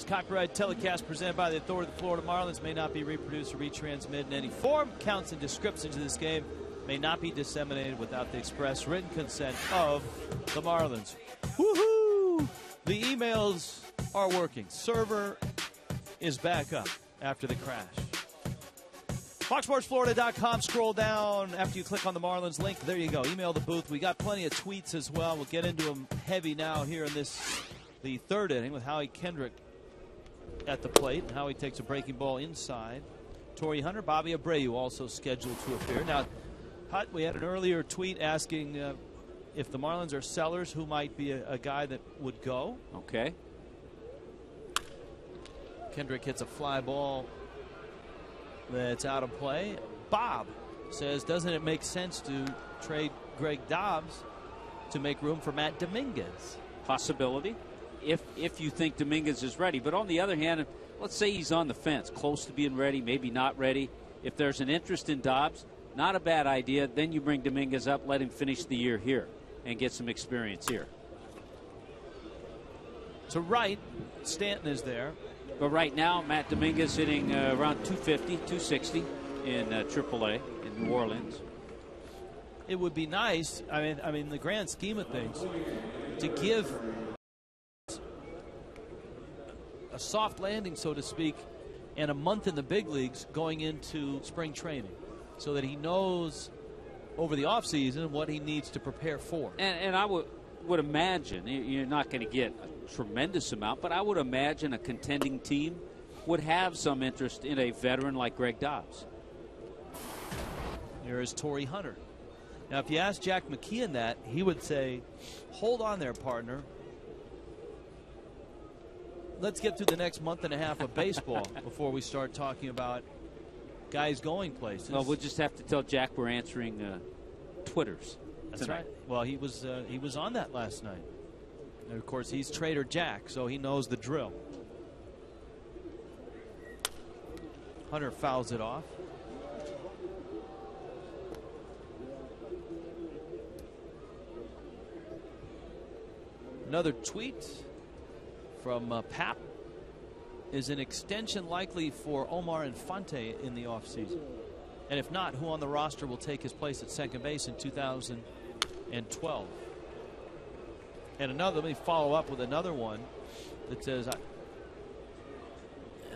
copyright telecast presented by the authority of the Florida Marlins may not be reproduced or retransmitted in any form. Counts and descriptions of this game may not be disseminated without the express written consent of the Marlins. Woohoo! The emails are working. Server is back up after the crash. FoxSportsFlorida.com. Scroll down after you click on the Marlins link. There you go. Email the booth. We got plenty of tweets as well. We'll get into them heavy now here in the third inning with Howie Kendrick at the plate. And Howie takes a breaking ball inside. Torrey Hunter, Bobby Abreu also scheduled to appear. Now, Hut, we had an earlier tweet asking if the Marlins are sellers, who might be a guy that would go. Okay. Kendrick hits a fly ball that's out of play. Bob says, doesn't it make sense to trade Greg Dobbs to make room for Matt Dominguez? Possibility, if you think Dominguez is ready. But on the other hand, let's say he's on the fence, close to being ready, maybe not ready. If there's an interest in Dobbs, not a bad idea. Then you bring Dominguez up, let him finish the year here and get some experience here. To right, Stanton is there. But right now, Matt Dominguez hitting around 250, 260 in AAA in New Orleans. It would be nice, I mean, the grand scheme of things, to give a soft landing, so to speak, and a month in the big leagues going into spring training, so that he knows over the offseason what he needs to prepare for. And I would imagine, you're not going to get a tremendous amount, but I would imagine a contending team would have some interest in a veteran like Greg Dobbs. Here is Torrey Hunter. Now, if you ask Jack McKeon that, he would say, hold on there, partner. Let's get through the next month and a half of baseball before we start talking about guys going places. Well, we'll just have to tell Jack we're answering Twitters. That's tonight. Right. Well, he was on that last night. And of course, he's Trader Jack, so he knows the drill. Hunter fouls it off. Another tweet from Pap. Is an extension likely for Omar Infante in the offseason? And if not, who on the roster will take his place at second base in 2012? And another, let me follow up with another one that says, and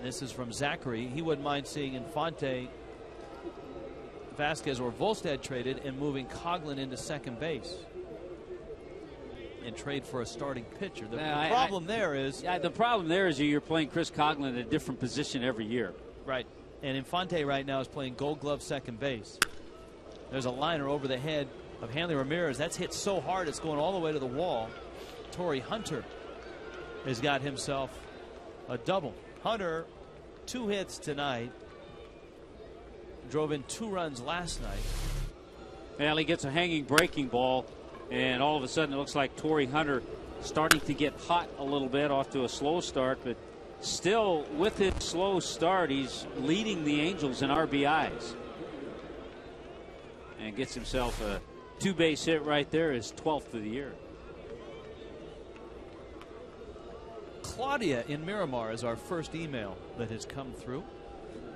this is from Zachary, he wouldn't mind seeing Infante, Vasquez, or Volstad traded and moving Coughlin into second base and trade for a starting pitcher. The problem there is you're playing Chris Coughlin in a different position every year. Right. And Infante right now is playing Gold Glove second base. There's a liner over the head of Hanley Ramirez. That's hit so hard it's going all the way to the wall. Torrey Hunter has got himself a double. Hunter, 2 hits tonight. Drove in 2 runs last night. Well, he gets a hanging breaking ball, and all of a sudden it looks like Torrey Hunter starting to get hot a little bit, off to a slow start, but still with his slow start he's leading the Angels in RBIs and gets himself a 2-base hit right there, his 12th of the year. Claudia in Miramar is our first email that has come through.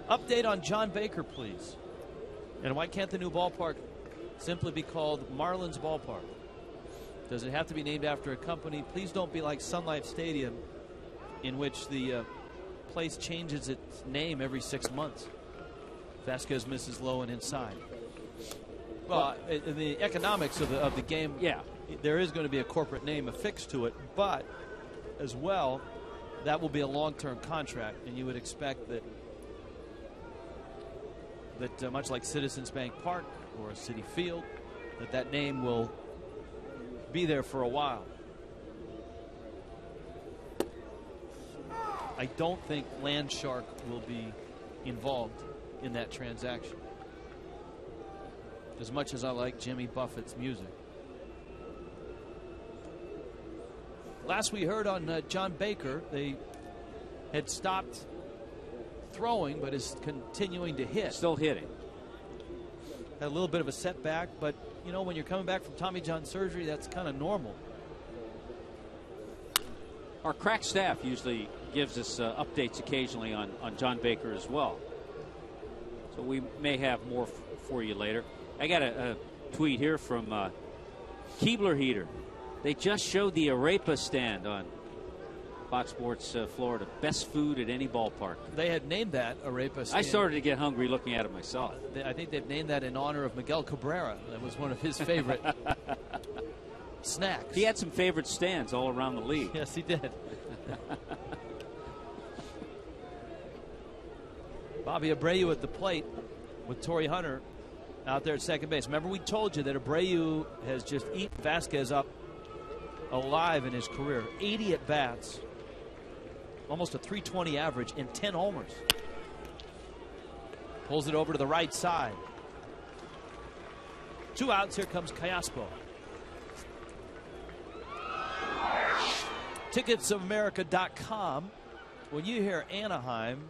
Update on John Baker, please. And why can't the new ballpark simply be called Marlins Ballpark? Does it have to be named after a company? Please don't be like Sun Life Stadium, in which the place changes its name every 6 months. Vasquez misses low and inside. Well, in the economics of the game, yeah, there is going to be a corporate name affixed to it, but as well, that will be a long-term contract, and you would expect that much like Citizens Bank Park or Citi Field, that name will be there for a while. I don't think Landshark will be involved in that transaction, as much as I like Jimmy Buffett's music. Last we heard on John Baker, they had stopped throwing but is continuing to hit. Still hitting. Had a little bit of a setback, but you know, when you're coming back from Tommy John surgery, that's kind of normal. Our crack staff usually gives us updates occasionally on John Baker as well. So we may have more for you later. I got a tweet here from Keebler Heater. They just showed the arepa stand on Fox Sports Florida. Best food at any ballpark. They had named that arepa stand. I started to get hungry looking at it myself. I think they've named that in honor of Miguel Cabrera. That was one of his favorite snacks. He had some favorite stands all around the league. Yes, he did. Bobby Abreu at the plate with Torrey Hunter out there at second base. Remember, we told you that Abreu has just eaten Vasquez up alive in his career. 80 at bats, almost a .320 average, and 10 homers. Pulls it over to the right side. 2 outs. Here comes Callaspo. Ticketsofamerica.com. When you hear Anaheim,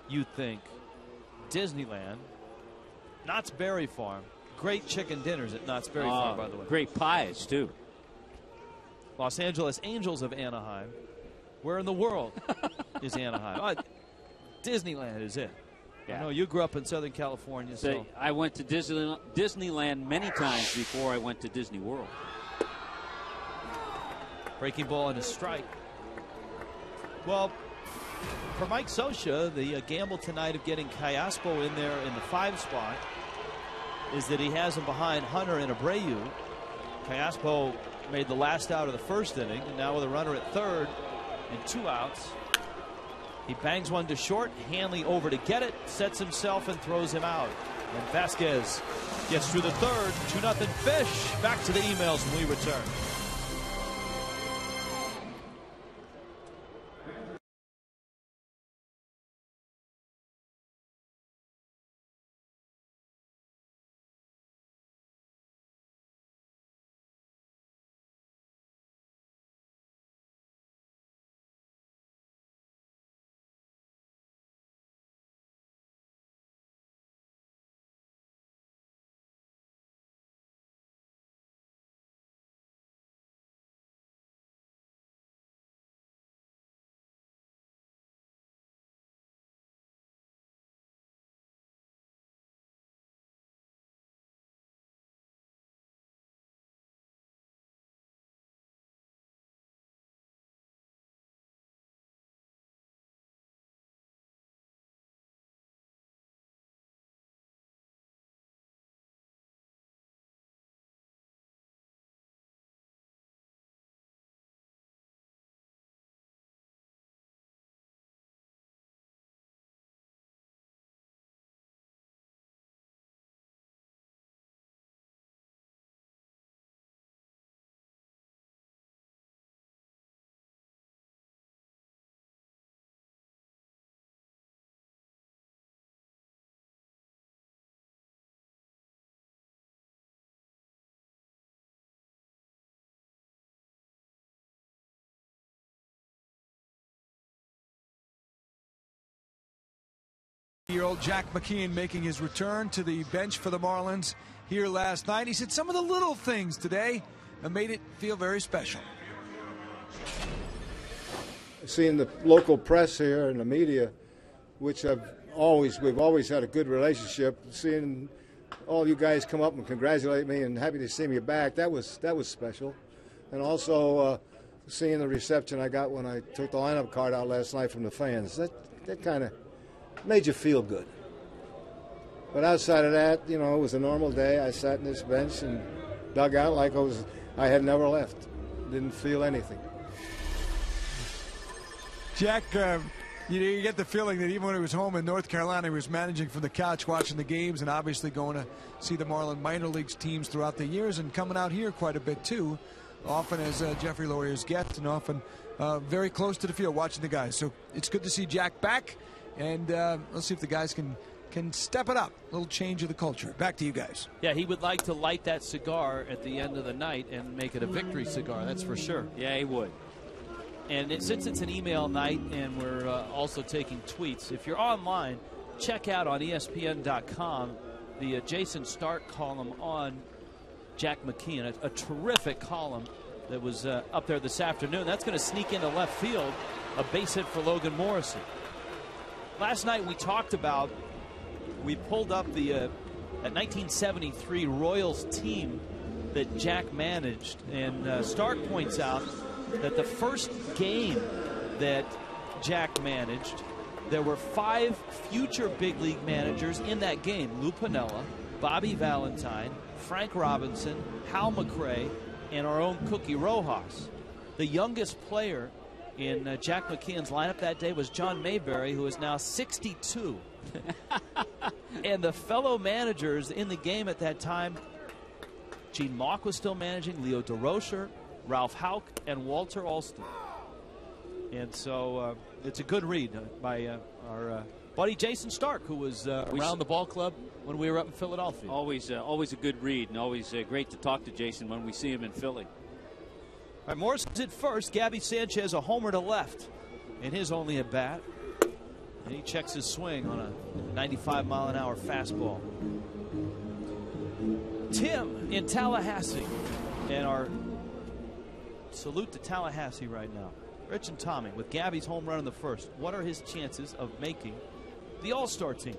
you think Disneyland, Knott's Berry Farm. Great chicken dinners at Knott's Berry Farm, by the way. Great pies, too. Los Angeles Angels of Anaheim. Where in the world is Anaheim? Disneyland is it. Yeah. I know you grew up in Southern California. So I went to Disneyland many times before I went to Disney World. Breaking ball and a strike. Well, for Mike Scioscia, the gamble tonight of getting Callaspo in there in the 5 spot is that he has him behind Hunter and Abreu. Callaspo made the last out of the first inning, and now with a runner at third and 2 outs, he bangs one to short. Hanley over to get it, sets himself and throws him out. And Vasquez gets through the third. 2-0 Fish. Back to the emails when we return. Year-old Jack McKeon making his return to the bench for the Marlins here last night. He said some of the little things today made it feel very special. Seeing the local press here and the media, which we've always had a good relationship, seeing all you guys come up and congratulate me and happy to see me back, that was special. And also seeing the reception I got when I took the lineup card out last night from the fans, that kind of made you feel good. But outside of that, it was a normal day. I sat in this bench and dug out like I had never left. Didn't feel anything. Jack, you get the feeling that even when he was home in North Carolina, he was managing from the couch, watching the games, and obviously going to see the Marlin minor leagues teams throughout the years, and coming out here quite a bit too, often as Jeffrey Laurier's guest, and often very close to the field watching the guys. So it's good to see Jack back. And let's see if the guys can step it up. A little change of the culture. Back to you guys. Yeah, he would like to light that cigar at the end of the night and make it a victory cigar. That's for sure. Yeah, he would. And since it's an email night and we're also taking tweets, if you're online, check out on ESPN.com the Jason Stark column on Jack McKeon. A terrific column that was up there this afternoon. That's going to sneak into left field. A base hit for Logan Morrison. Last night we talked about, we pulled up the that 1973 Royals team that Jack managed, and Stark points out that the first game that Jack managed, there were 5 future big league managers in that game. Lou Piniella, Bobby Valentine, Frank Robinson, Hal McRae, and our own Cookie Rojas. The youngest player in Jack McKeon's lineup that day was John Mayberry, who is now 62. And the fellow managers in the game at that time, Gene Mauch was still managing, Leo DeRocher, Ralph Houck, and Walter Alston. And so it's a good read by our buddy Jason Stark, who was around the ball club when we were up in Philadelphia. Always a good read, and always great to talk to Jason when we see him in Philly. All right, Morrison's at first. Gabby Sanchez a homer to left in his only at bat. And he checks his swing on a 95-mile-an-hour fastball. Tim in Tallahassee. And our salute to Tallahassee right now. Rich and Tommy with Gabby's home run in the first. What are his chances of making the All-Star team?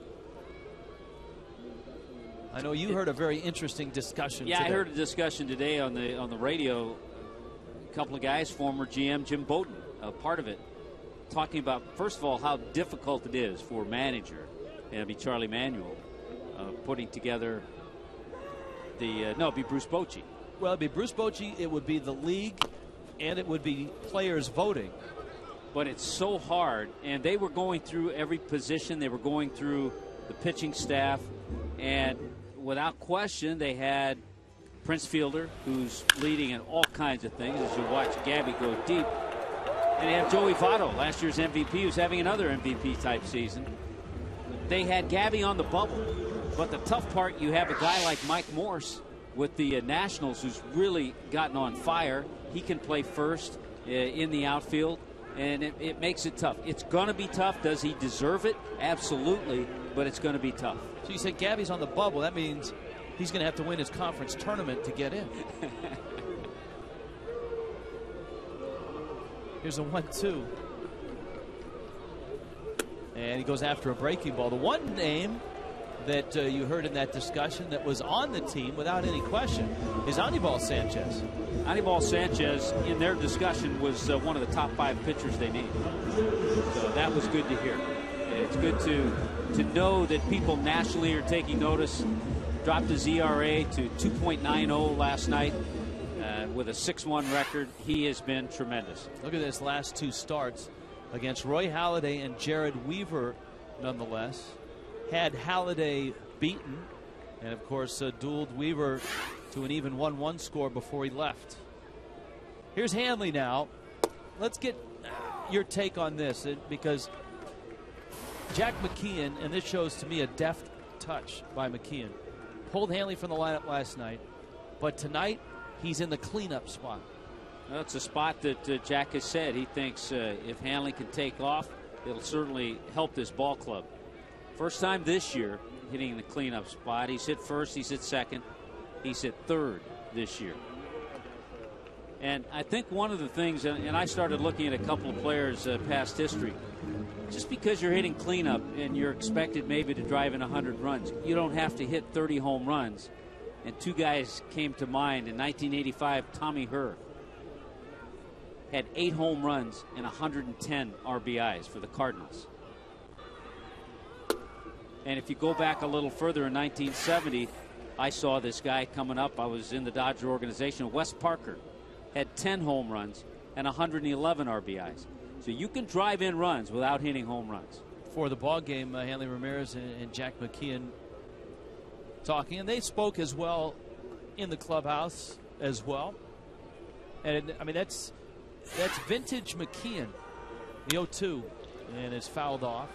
I know you heard a very interesting discussion today. I heard a discussion today on the radio. A couple of guys, former GM Jim Bowden, part of it, talking about, first of all, how difficult it is for a manager, and it'd be Charlie Manuel, putting together it'd be Bruce Bochy. Well, it'd be Bruce Bochy, it would be the league, and it would be players voting. But it's so hard, and they were going through every position. They were going through the pitching staff, and without question, they had Prince Fielder, who's leading in all kinds of things, as you watch Gabby go deep. And they have Joey Votto, last year's MVP, who's having another MVP-type season. They had Gabby on the bubble. But the tough part, you have a guy like Mike Morse with the Nationals who's really gotten on fire. He can play first in the outfield, and it makes it tough. It's going to be tough. Does he deserve it? Absolutely, but it's going to be tough. So you said Gabby's on the bubble. That means he's going to have to win his conference tournament to get in. Here's a 1-2. And he goes after a breaking ball. The one name that you heard in that discussion that was on the team without any question is Anibal Sanchez. Anibal Sanchez, in their discussion, was one of the top 5 pitchers they named. So that was good to hear. It's good to know that people nationally are taking notice. Dropped his ERA to 2.90 last night with a 6-1 record. He has been tremendous. Look at his last 2 starts against Roy Halladay and Jared Weaver, nonetheless. Had Halladay beaten, and of course dueled Weaver to an even 1-1 score before he left. Here's Hanley now. Let's get your take on this, because Jack McKeon, and this shows to me a deft touch by McKeon, pulled Hanley from the lineup last night, but tonight he's in the cleanup spot. Well, it's a spot that Jack has said he thinks if Hanley can take off, it'll certainly help this ball club. First time this year hitting the cleanup spot. He's hit first, he's hit second, he's hit third this year. And I think one of the things, and I started looking at a couple of players' past history, just because you're hitting cleanup and you're expected maybe to drive in 100 runs, you don't have to hit 30 home runs. And 2 guys came to mind. In 1985, Tommy Herr had 8 home runs and 110 RBIs for the Cardinals. And if you go back a little further, in 1970, I saw this guy coming up. I was in the Dodger organization. Wes Parker had 10 home runs and 111 RBIs. So you can drive in runs without hitting home runs. For the ball game, Hanley Ramirez and Jack McKeon talking, and they spoke as well in the clubhouse as well. And I mean, that's vintage McKeon, the 0-2, and is fouled off,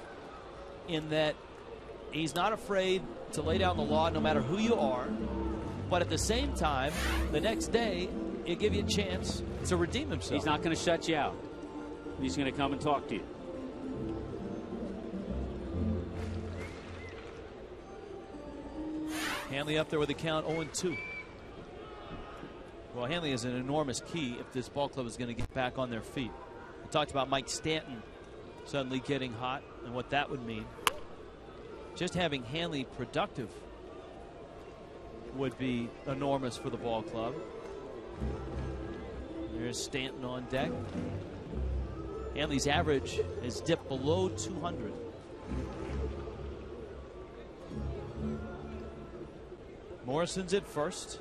in that he's not afraid to lay down the law no matter who you are, but at the same time, the next day, he'll give you a chance to redeem himself. He's not going to shut you out. He's going to come and talk to you. Hanley up there with the count 0-2. Well, Hanley is an enormous key if this ball club is going to get back on their feet. We talked about Mike Stanton suddenly getting hot and what that would mean. Just having Hanley productive would be enormous for the ball club. There's Stanton on deck. Hanley's average has dipped below 200. Morrison's at first.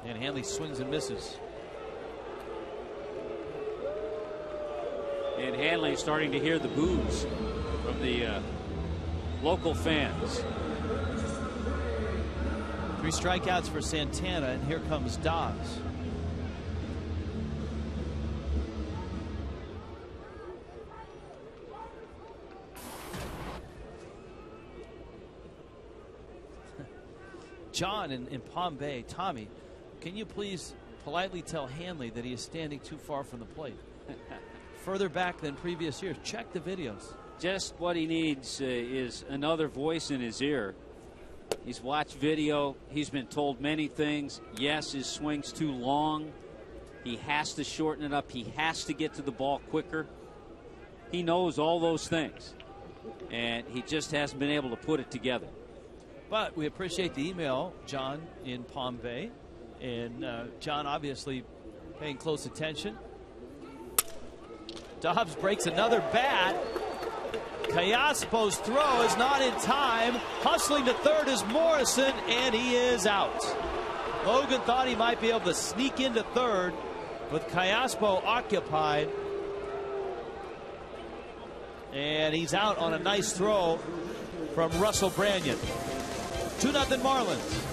And Hanley swings and misses. And Hanley starting to hear the boos from the local fans. 3 strikeouts for Santana, and here comes Dobbs. John in Palm Bay. Tommy, can you please politely tell Hanley that he is standing too far from the plate? Further back than previous years. Check the videos. Just what he needs is another voice in his ear. He's watched video. He's been told many things. Yes, his swing's too long. He has to shorten it up. He has to get to the ball quicker. He knows all those things. And he just hasn't been able to put it together. But we appreciate the email, John in Palm Bay. And John obviously paying close attention. Dobbs breaks another bat. Callaspo's throw is not in time. Hustling to third is Morrison, and he is out. Logan thought he might be able to sneak into third with Callaspo occupied. And he's out on a nice throw from Russell Branyan. 2-0 Marlins.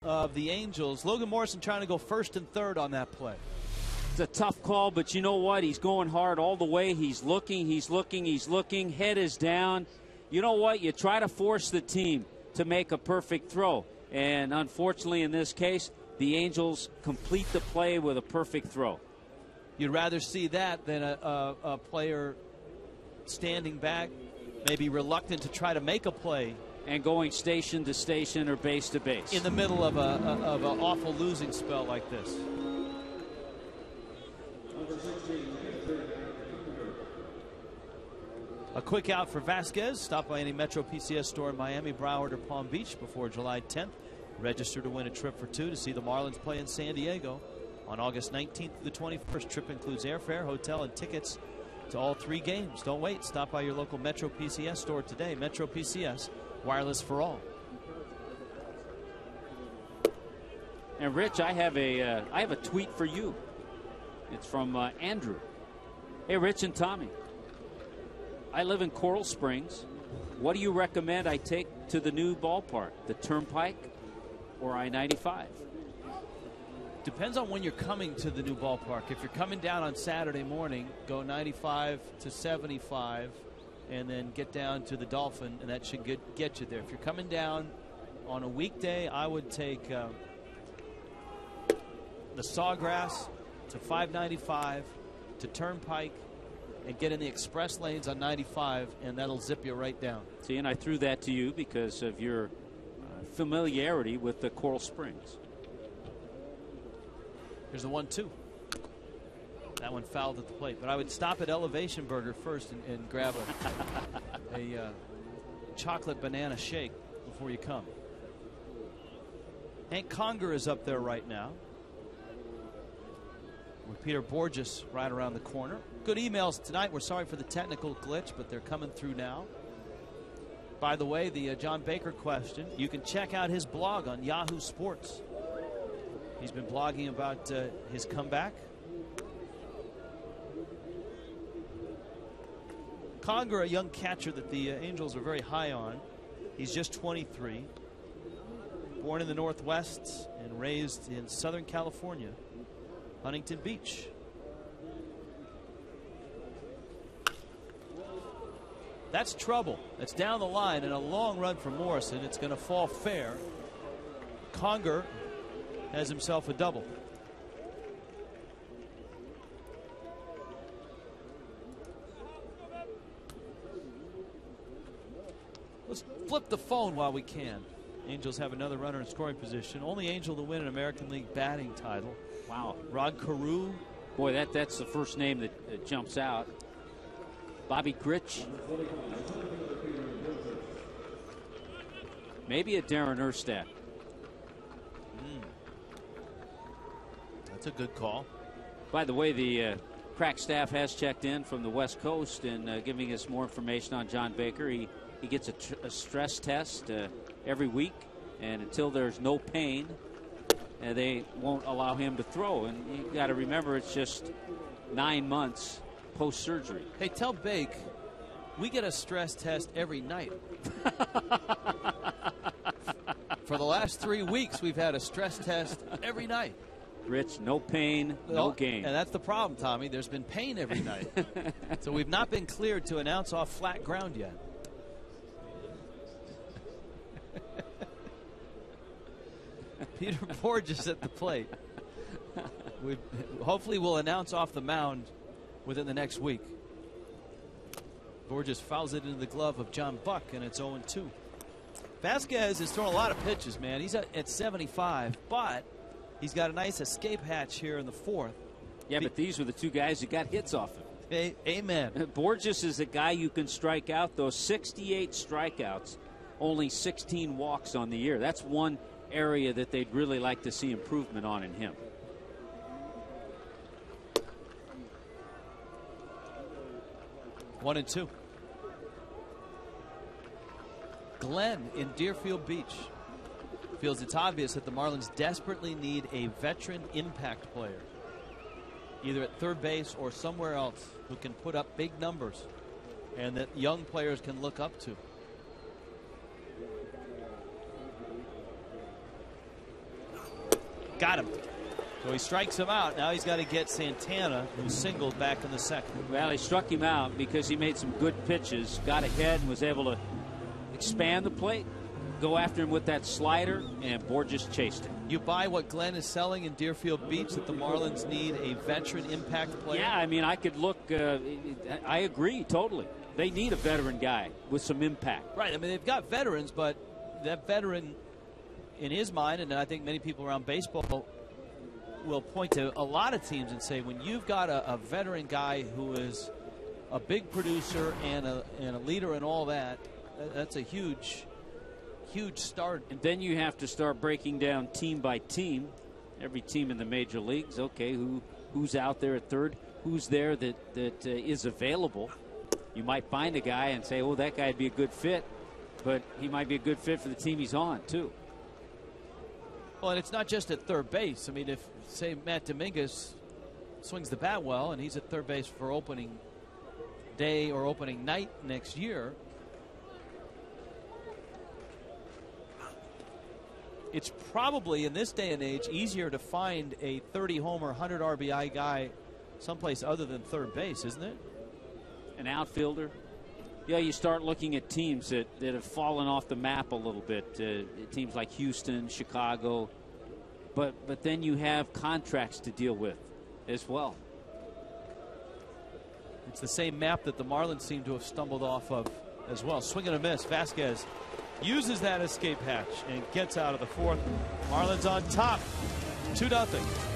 Of the Angels, Logan Morrison trying to go first and third on that play. It's a tough call, but you know what? He's going hard all the way. He's looking, he's looking, he's looking. Head is down. You know what? You try to force the team to make a perfect throw. And unfortunately, in this case, the Angels complete the play with a perfect throw. You'd rather see that than a player standing back, maybe reluctant to try to make a play. And going station to station or base to base. In the middle of an awful losing spell like this. A quick out for Vasquez. Stop by any Metro PCS store in Miami, Broward, or Palm Beach before July 10th. Register to win a trip for 2 to see the Marlins play in San Diego on August 19th to the 21st. Trip includes airfare, hotel, and tickets to all 3 games. Don't wait. Stop by your local Metro PCS store today. Metro PCS. Wireless for all. And Rich, I have a tweet for you. It's from Andrew. Hey, Rich and Tommy. I live in Coral Springs. What do you recommend I take to the new ballpark? The Turnpike or I-95? Depends on when you're coming to the new ballpark. If you're coming down on Saturday morning, go 95 to 75 and then get down to the Dolphin, and that should get you there. If you're coming down on a weekday, I would take the Sawgrass to 595 to Turnpike and get in the express lanes on 95, and that'll zip you right down. See, and I threw that to you because of your familiarity with the Coral Springs. Here's the 1-2. That one fouled at the plate, but I would stop at Elevation Burger first and grab a chocolate banana shake before you come. Hank Conger is up there right now with Peter Borges right around the corner. Good emails tonight. We're sorry for the technical glitch, but they're coming through now. By the way, the John Baker question, you can check out his blog on Yahoo Sports. He's been blogging about his comeback. Conger, a young catcher that the Angels are very high on. He's just 23. Born in the Northwest and raised in Southern California, Huntington Beach. That's trouble. That's down the line and a long run for Morrison. It's going to fall fair. Conger has himself a double. Let's flip the phone while we can. Angels have another runner in scoring position. Only Angel to win an American League batting title. Wow. Rod Carew. Boy, that's the first name that jumps out. Bobby Grich. Maybe a Darren Erstad. That's a good call. By the way, the crack staff has checked in from the West Coast and giving us more information on John Baker. He gets a stress test every week, and until there's no pain, they won't allow him to throw. And you got to remember, it's just 9 months post-surgery. Hey, tell Bake we get a stress test every night. For the last 3 weeks, we've had a stress test every night. Rich, no pain, no gain. And that's the problem, Tommy. There's been pain every night. So we've not been cleared to announce off flat ground yet. Peter Borges at the plate. Hopefully we'll announce off the mound within the next week. Borges fouls it into the glove of John Buck, and it's 0-2. Vasquez is throwing a lot of pitches, man. He's at 75, but he's got a nice escape hatch here in the fourth. Yeah, but these were the two guys that got hits off him. Hey, amen. Borges is a guy you can strike out. Those 68 strikeouts, only 16 walks on the year. That's one area that they'd really like to see improvement on in him. One and two. Glenn in Deerfield Beach feels it's obvious that the Marlins desperately need a veteran impact player, either at third base or somewhere else, who can put up big numbers and that young players can look up to. Got him. So he strikes him out. Now he's got to get Santana, who singled back in the second. Well, he struck him out because he made some good pitches, got ahead and was able to expand the plate, go after him with that slider, and Borges chased him. You buy what Glenn is selling in Deerfield Beach, that the Marlins need a veteran impact player? Yeah, I mean, I could look. I agree totally. They need a veteran guy with some impact. Right. I mean, they've got veterans, but that veteran, in his mind, and I think many people around baseball will point to a lot of teams and say, when you've got a veteran guy who is a big producer and a leader and all that, that's a huge start. And then you have to start breaking down team by team. Every team in the major leagues, okay, who's out there at third, who's there that is available. You might find a guy and say, oh, that guy'd be a good fit, but he might be a good fit for the team he's on too. Well, and it's not just at third base. I mean, if, say, Matt Dominguez swings the bat well and he's at third base for opening day or opening night next year, it's probably in this day and age easier to find a 30-homer, 100 RBI guy someplace other than third base, isn't it? An outfielder. Yeah, you start looking at teams that have fallen off the map a little bit. Teams like Houston, Chicago. But then you have contracts to deal with as well. It's the same map that the Marlins seem to have stumbled off of as well. Swing and a miss. Vasquez uses that escape hatch and gets out of the fourth. Marlins on top, 2-0.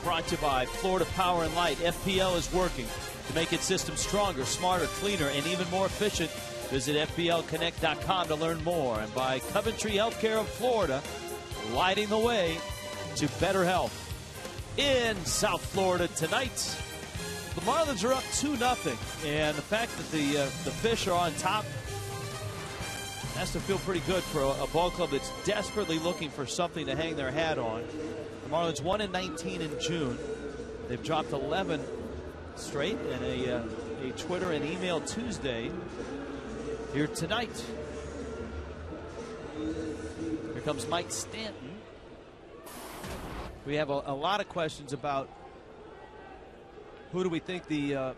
Brought to you by Florida Power and Light. FPL is working to make its system stronger, smarter, cleaner, and even more efficient. Visit FPLConnect.com to learn more. And by Coventry Healthcare of Florida, lighting the way to better health. In South Florida tonight, the Marlins are up 2-0. And the fact that the Fish are on top has to feel pretty good for a ball club that's desperately looking for something to hang their hat on. Marlins 1-19 in June. They've dropped 11 straight, and a Twitter and email Tuesday here tonight. Here comes Mike Stanton. We have a lot of questions about who do we think the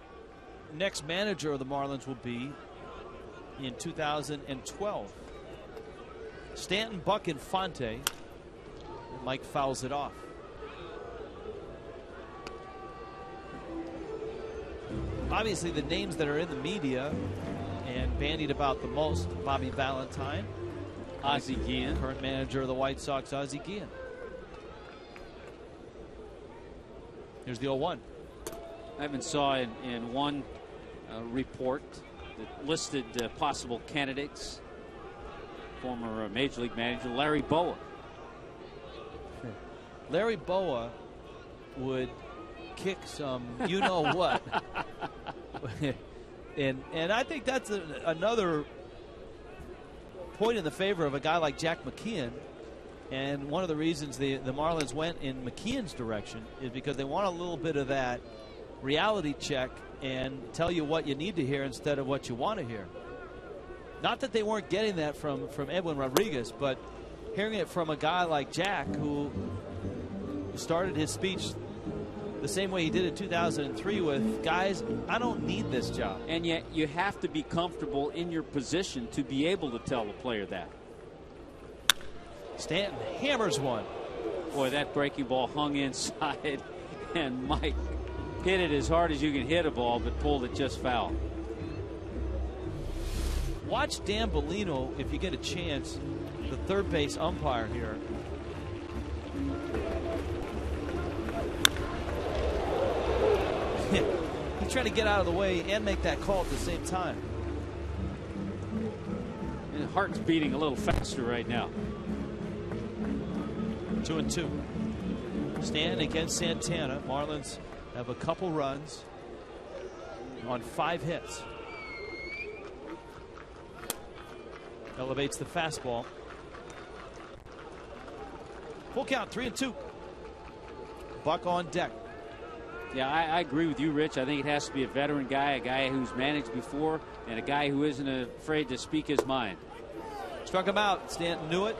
next manager of the Marlins will be in 2012. Stanton, Buck, and Fonte. Mike fouls it off. Obviously, the names that are in the media and bandied about the most: Bobby Valentine, Ozzie Guillen, current manager of the White Sox, Ozzie Guillen. Here's the 0-1. I even saw in one report that listed possible candidates. Former Major League manager Larry Bowa. Larry Bowa would kick some you-know-what. and I think that's another point in the favor of a guy like Jack McKeon. And one of the reasons the Marlins went in McKeon's direction is because they want a little bit of that reality check and tell you what you need to hear instead of what you want to hear. Not that they weren't getting that from Edwin Rodriguez, but hearing it from a guy like Jack, who started his speech the same way he did in 2003 with, guys, I don't need this job. And yet you have to be comfortable in your position to be able to tell the player that. Stanton hammers one. Boy, that breaking ball hung inside, and Mike hit it as hard as you can hit a ball, but pulled it just foul. Watch Dan Bellino, if you get a chance, the third base umpire here. He trying to get out of the way and make that call at the same time. And heart's beating a little faster right now. 2-2. Stanton against Santana. Marlins have a couple runs on 5 hits. Elevates the fastball. Full count, 3-2. Buck on deck. Yeah, I agree with you, Rich. I think it has to be a veteran guy, a guy who's managed before, and a guy who isn't afraid to speak his mind. Struck him out. Stanton knew it.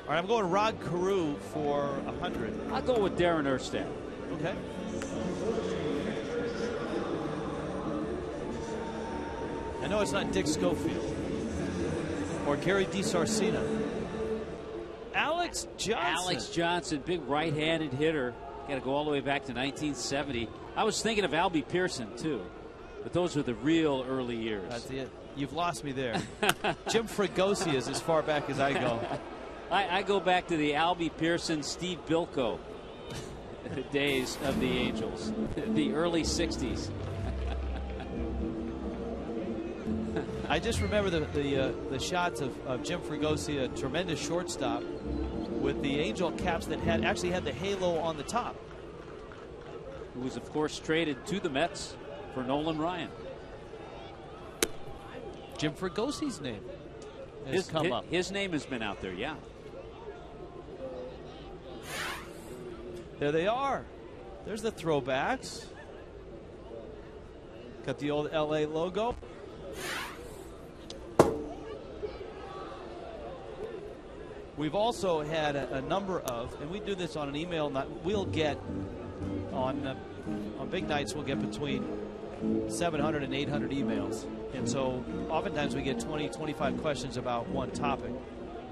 All right, I'm going Rod Carew for 100. I'll go with Darren Erstad. Okay. I know it's not Dick Schofield or Gary DiSarcina. Alex Johnson. Alex Johnson, big right-handed hitter. Got to go all the way back to 1970. I was thinking of Albie Pearson, too. But those were the real early years. That's it. You've lost me there. Jim Fregosi is as far back as I go. I go back to the Albie Pearson, Steve Bilko days of the Angels, the early 60s. I just remember the shots of Jim Fregosi, a tremendous shortstop, with the Angel caps that actually had the halo on the top. Who was, of course, traded to the Mets for Nolan Ryan. Jim Fregosi's name has come up. His name has been out there, yeah. There they are. There's the throwbacks. Got the old LA logo. We've also had a number of, and we do this on an email, we'll get on big nights, we'll get between 700 and 800 emails. And so oftentimes we get 20, 25 questions about one topic.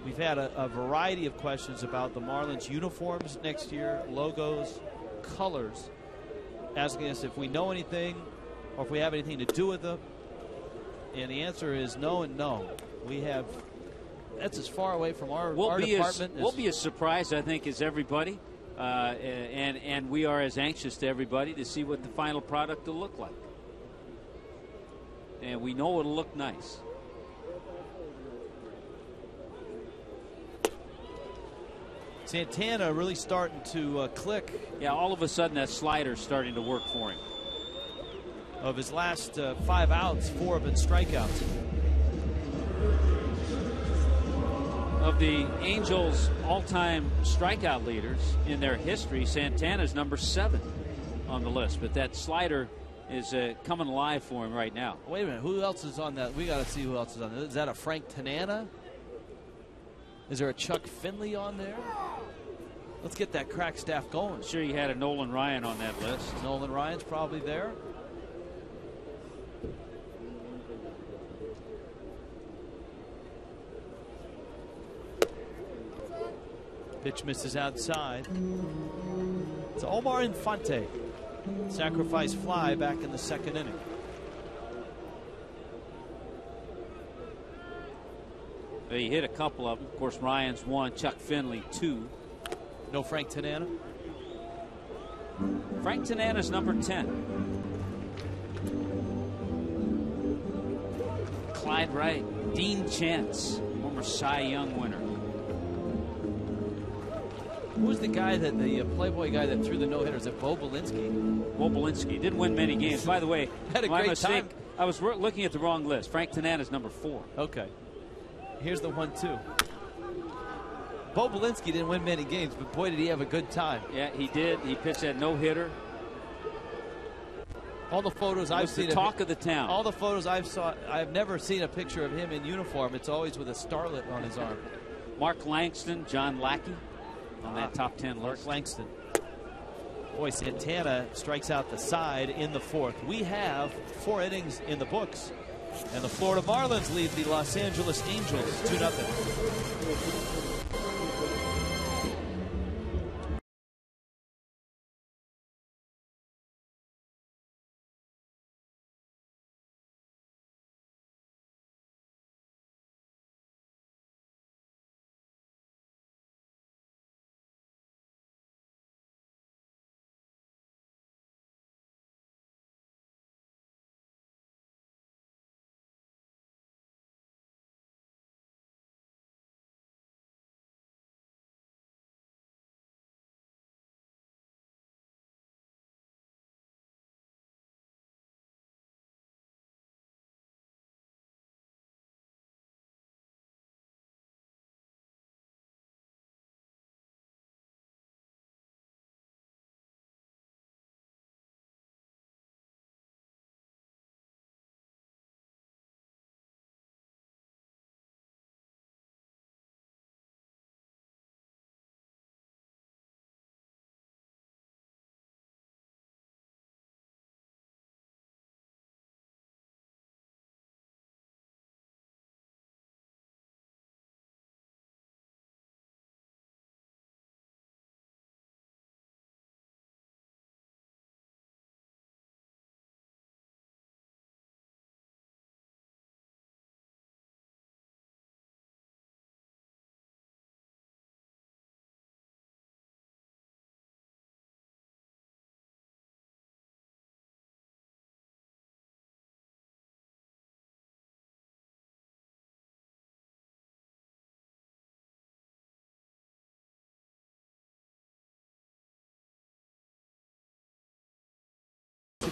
We've had a variety of questions about the Marlins uniforms next year, logos, colors, asking us if we know anything or if we have anything to do with them. And the answer is no and no. We have, that's as far away from our department. We'll be as surprised, I think, as everybody. And we are as anxious to everybody to see what the final product will look like. And we know it'll look nice. Santana really starting to click. Yeah, all of a sudden that slider's starting to work for him. Of his last 5 outs, 4 have been strikeouts. Of the Angels' all-time strikeout leaders in their history, Santana's number 7 on the list. But that slider is coming alive for him right now. Wait a minute, who else is on that? We got to see who else is on that. Is that a Frank Tanana? Is there a Chuck Finley on there? Let's get that crack staff going. Sure, you had a Nolan Ryan on that list. Nolan Ryan's probably there. Pitch misses outside. It's Omar Infante. Sacrifice fly back in the 2nd inning. He hit a couple of them. Of course, Ryan's 1, Chuck Finley 2. No Frank Tanana. Frank Tanana's number 10. Clyde Wright, Dean Chance, former Cy Young winner. Who was the guy that the Playboy guy that threw the no-hitter? Is it Bo Belinsky? Bo Belinsky didn't win many games. By the way, had a my great mistake. time. I was looking at the wrong list. Frank Tanana's number 4. Okay. Here's the 1-2. Bo Belinsky didn't win many games, but boy, did he have a good time. Yeah, he did. He pitched that no-hitter. All the photos I've seen, the talk of the town. All the photos I've never seen a picture of him in uniform. It's always with a starlet on his arm. Mark Langston, John Lackey on that top 10 list. Mark Langston. Boy, Santana strikes out the side in the 4th. We have 4 innings in the books, and the Florida Marlins lead the Los Angeles Angels 2-0.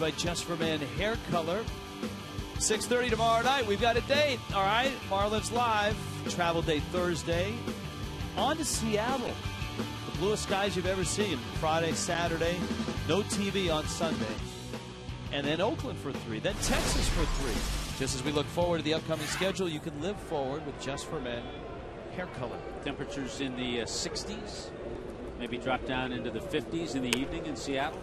by Just for Men Hair Color. 6:30 tomorrow night. We've got a date. All right. Marlins Live. Travel day Thursday. On to Seattle. The bluest skies you've ever seen. Friday, Saturday. No TV on Sunday. And then Oakland for 3. Then Texas for 3. Just as we look forward to the upcoming schedule, you can live forward with Just for Men Hair Color. Temperatures in the 60s. Maybe drop down into the 50s in the evening in Seattle.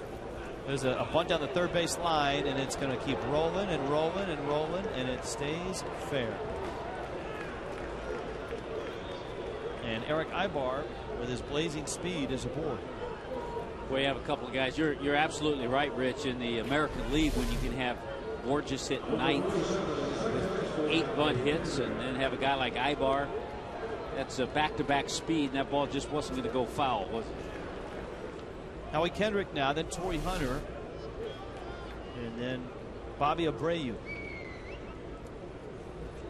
There's a bunt down the third base line, and it's going to keep rolling and rolling and rolling, and it stays fair. And Eric Ibar, with his blazing speed, is aboard. Well, you have a couple of guys. You're absolutely right, Rich. In the American League, when you can have Borges hit ninth with 8 bunt hits, and then have a guy like Ibar, that's a back-to-back speed, and that ball just wasn't going to go foul, was it? Howie Kendrick now, then Torrey Hunter, and then Bobby Abreu.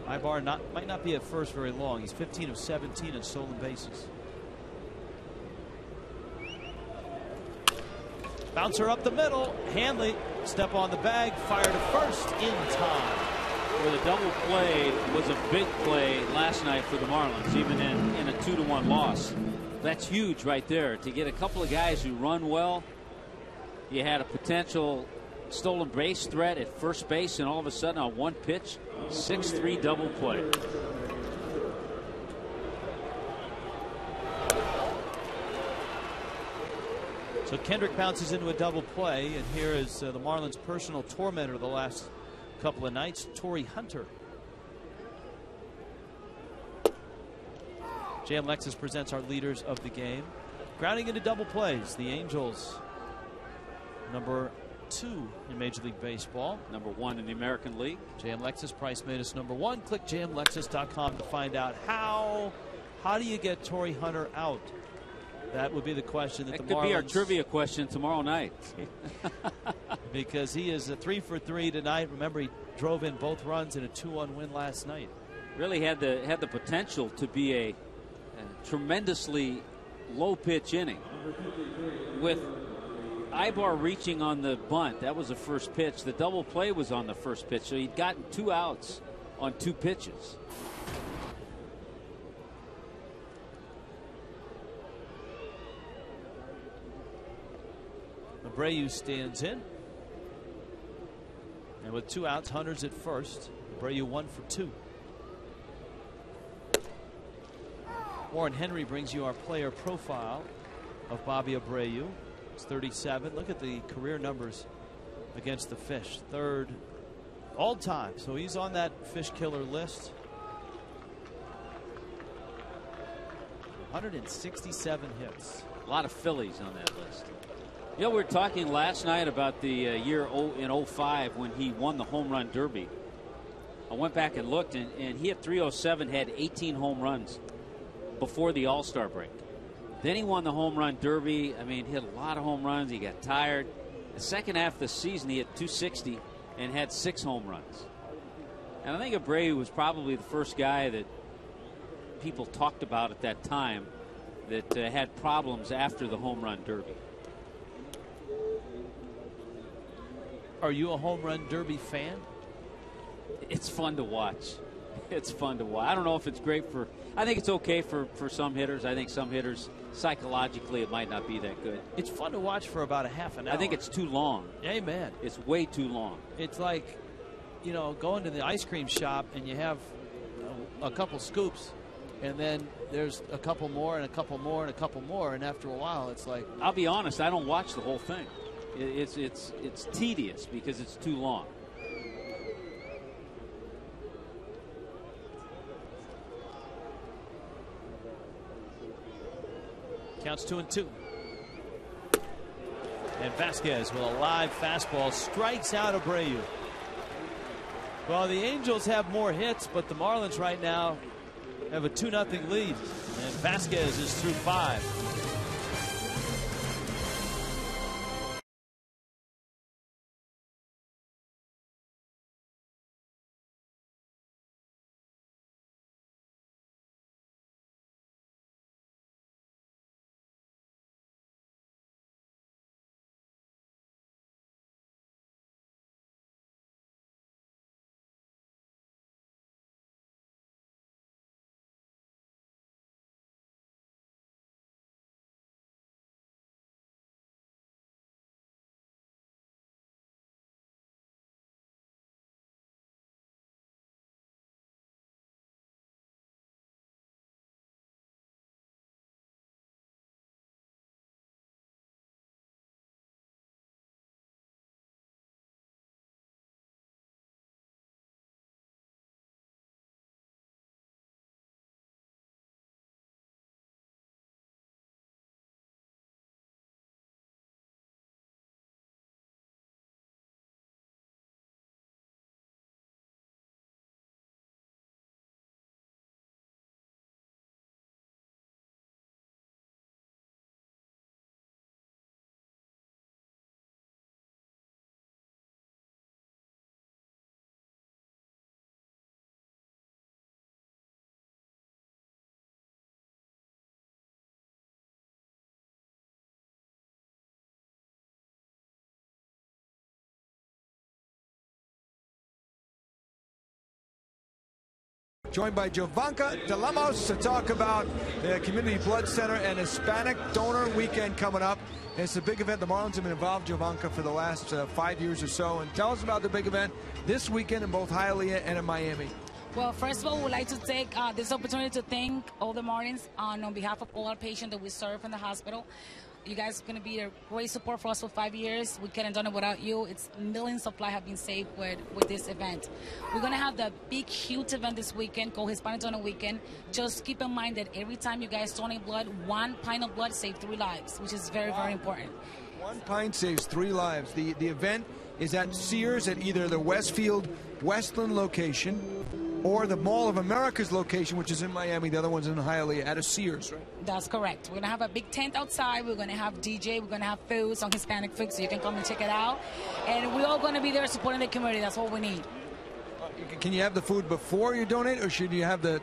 Ibar might not be at first very long. He's 15 of 17 in stolen bases. Bouncer up the middle. Hanley, step on the bag, fire to first in time. Well, the double play was a big play last night for the Marlins, even in a 2-1 loss. That's huge right there. To get a couple of guys who run well, you had a potential stolen base threat at first base, and all of a sudden on one pitch, 6-3 double play. So Kendrick bounces into a double play, and here is the Marlins' personal tormentor the last couple of nights, Torrey Hunter. JM Lexus presents our leaders of the game. Grounding into double plays, the Angels, number 2 in Major League Baseball. Number 1 in the American League. JM Lexus price made us number 1. Click jmlexus.com to find out how do you get Torrey Hunter out? That would be the question that the Marlins... That could be our trivia question tomorrow night. Because he is a 3 for 3 tonight. Remember, he drove in both runs in a 2-1 win last night. Really had the potential to be a tremendously low pitch inning. With Ibar reaching on the bunt, that was the first pitch. The double play was on the first pitch, so he'd gotten 2 outs on 2 pitches. Abreu stands in. And with 2 outs, Hunter's at first. Abreu 1 for 2. Warren Henry brings you our player profile of Bobby Abreu. It's 37. Look at the career numbers against the Fish. 3rd all time. So he's on that Fish killer list. 167 hits. A lot of Phillies on that list. You know, we were talking last night about the year in 05 when he won the home run derby. I went back and looked, and he at 307 had 18 home runs before the All-Star break. Then he won the home run derby. I mean, hit a lot of home runs. He got tired. The second half of the season, he hit 260 and had 6 home runs. And I think Abreu was probably the first guy that people talked about at that time that had problems after the home run derby. Are you a home run derby fan? It's fun to watch. It's fun to watch. I don't know if it's great for... I think it's okay for some hitters. I think some hitters, psychologically, it might not be that good. It's fun to watch for about a half an hour. I think it's too long. Amen. It's way too long. It's like, you know, going to the ice cream shop and you have a couple scoops, and then there's a couple more and a couple more and a couple more, and after a while it's like... I'll be honest, I don't watch the whole thing. It's tedious because it's too long. Counts 2-2. And Vasquez with a live fastball strikes out Abreu. Well, the Angels have more hits, but the Marlins right now have a 2-0 lead. And Vasquez is through 5. joined by Jovanka de Lemos to talk about the Community Blood Center and Hispanic Donor Weekend coming up. It's a big event. The Marlins have been involved, Jovanka, for the last 5 years or so. And tell us about the big event this weekend in both Hialeah and in Miami. Well, first of all, we'd like to take this opportunity to thank all the Marlins on behalf of all our patients that we serve in the hospital. You guys are going to be a great support for us for 5 years. We couldn't have done it without you. It's millions of lives have been saved with this event. We're going to have the big, huge event this weekend called Hispanic Donor Weekend. Just keep in mind that every time you guys donate blood, 1 pint of blood saves 3 lives, which is very, very important. 1 pint saves 3 lives. The event is at Sears at either the Westfield Westland location or the Mall of America's location, which is in Miami. The other one's in Hialeah at a Sears, right? That's correct. We're going to have a big tent outside. We're going to have DJ. We're going to have food, some Hispanic food, so you can come and check it out. And we're all going to be there supporting the community. That's what we need. Can you have the food before you donate, or should you have the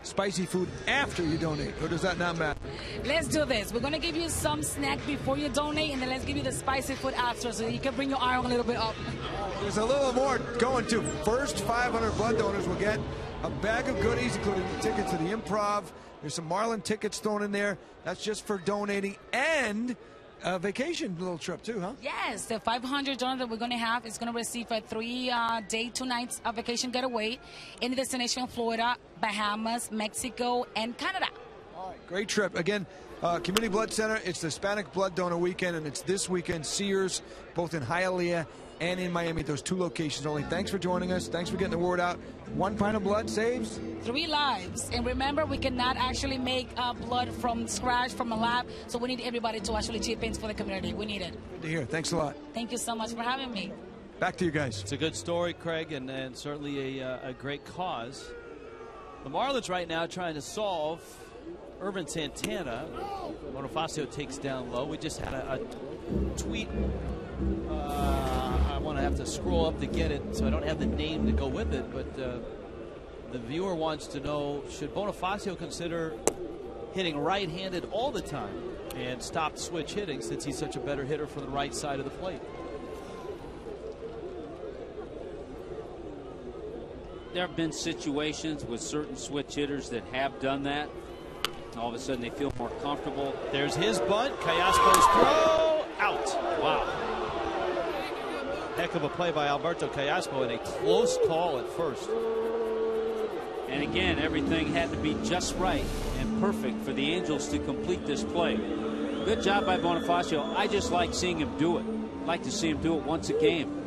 spicy food after you donate, or does that not matter? Let's do this. We're going to give you some snack before you donate, and then let's give you the spicy food after, so you can bring your iron a little bit up. There's a little more going to. First 500 blood donors will get a bag of goodies, including the tickets to the Improv. There's some Marlin tickets thrown in there. That's just for donating, and a vacation little trip too, huh? Yes, the 500 donors that we're going to have is going to receive a 3-day, 2 nights vacation getaway in the destination Florida, Bahamas, Mexico, and Canada. All right, great trip. Again, Community Blood Center, it's the Hispanic Blood Donor Weekend, and it's this weekend, Sears, both in Hialeah and in Miami, those 2 locations only. Thanks for joining us. Thanks for getting the word out. 1 pint of blood saves 3 lives. And remember, we cannot actually make blood from scratch from a lab, so we need everybody to actually chip in for the community. We need it. Good to hear. Thanks a lot. Thank you so much for having me. Back to you guys. It's a good story, Craig, and certainly a great cause. The Marlins right now trying to solve Irvin Santana. Bonifacio takes down low. We just had a tweet. I want to have to scroll up to get it, so I don't have the name to go with it, but the viewer wants to know, should Bonifacio consider hitting right-handed all the time and stop switch hitting, since he's such a better hitter from the right side of the plate? There have been situations with certain switch hitters that have done that. All of a sudden they feel more comfortable. There's his bunt. Callaspo's throw. Out. Wow. Heck of a play by Alberto Callaspo, and a close call at first. And again, everything had to be just right and perfect for the Angels to complete this play. Good job by Bonifacio. I just like seeing him do it. I'd like to see him do it once a game.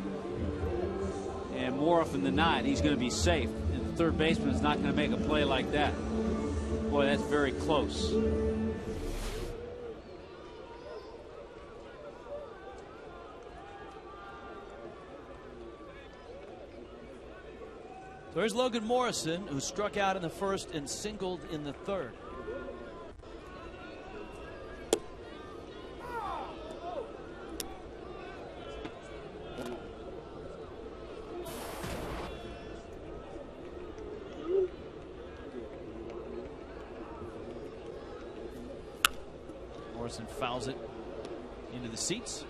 And more often than not, he's going to be safe. And the third baseman is not going to make a play like that. Boy, that's very close. There's Logan Morrison, who struck out in the first and singled in the third. Morrison fouls it into the seats.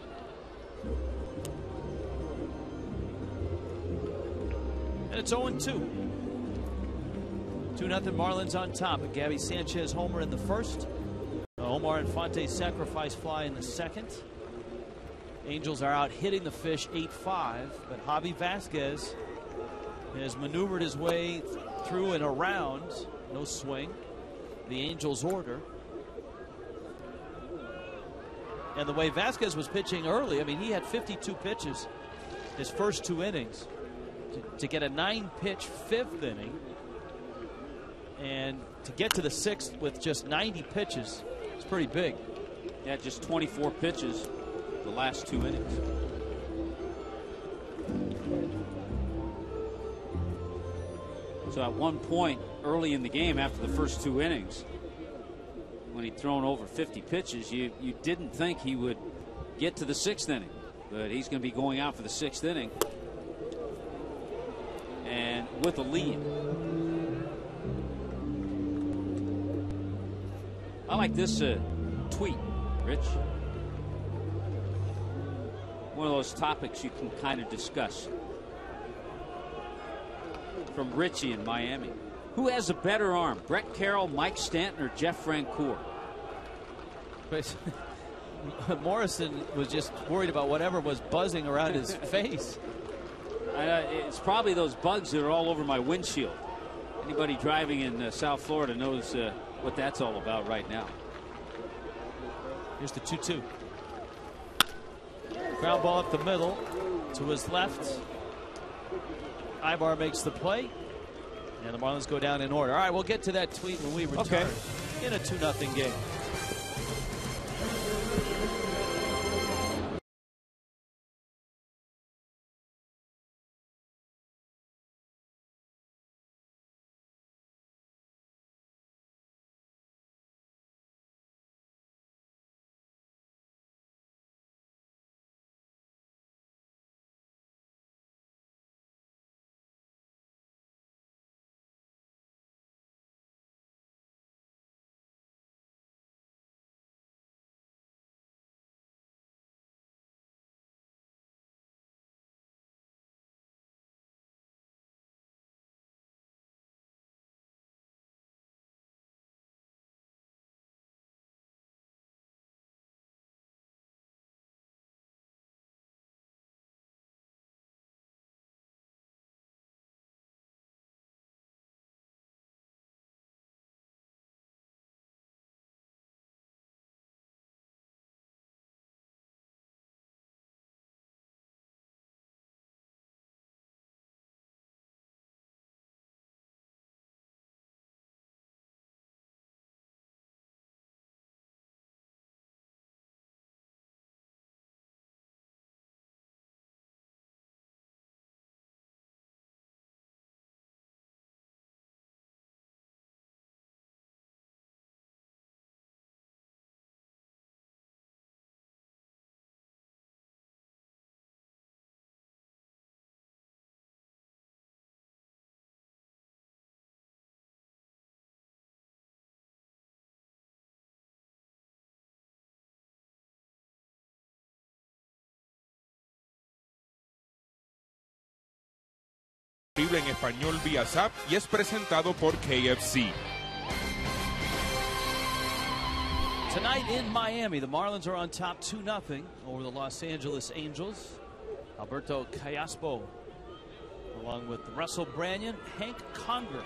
And it's 0-2. 2-0 Marlins on top. A Gabby Sanchez homer in the first. Omar Infante sacrifice fly in the second. Angels are out hitting the fish 8-5, but Javi Vasquez has maneuvered his way through and around. No swing. The Angels order. And the way Vasquez was pitching early, I mean, he had 52 pitches his first 2 innings. To get a 9-pitch 5th inning and to get to the 6th with just 90 pitches, it's pretty big. Yeah, just 24 pitches the last 2 innings. So at one point early in the game, after the first 2 innings, when he'd thrown over 50 pitches, you didn't think he would get to the 6th inning, but he's going to be going out for the 6th inning. And with a lead. I like this tweet, Rich. One of those topics you can kind of discuss. From Richie in Miami. Who has a better arm, Brett Carroll, Mike Stanton, or Jeff Francoeur? Morrison was just worried about whatever was buzzing around his face. It's probably those bugs that are all over my windshield. Anybody driving in South Florida knows what that's all about right now. Here's the 2-2. Ground ball up the middle to his left. Ibar makes the play. And the Marlins go down in order. All right, we'll get to that tweet when we return in a 2-0 game. En español vía SAP y es presentado por KFC. Tonight in Miami, the Marlins are on top 2-0 over the Los Angeles Angels. Alberto Callaspo, along with Russell Branyan, Hank Conger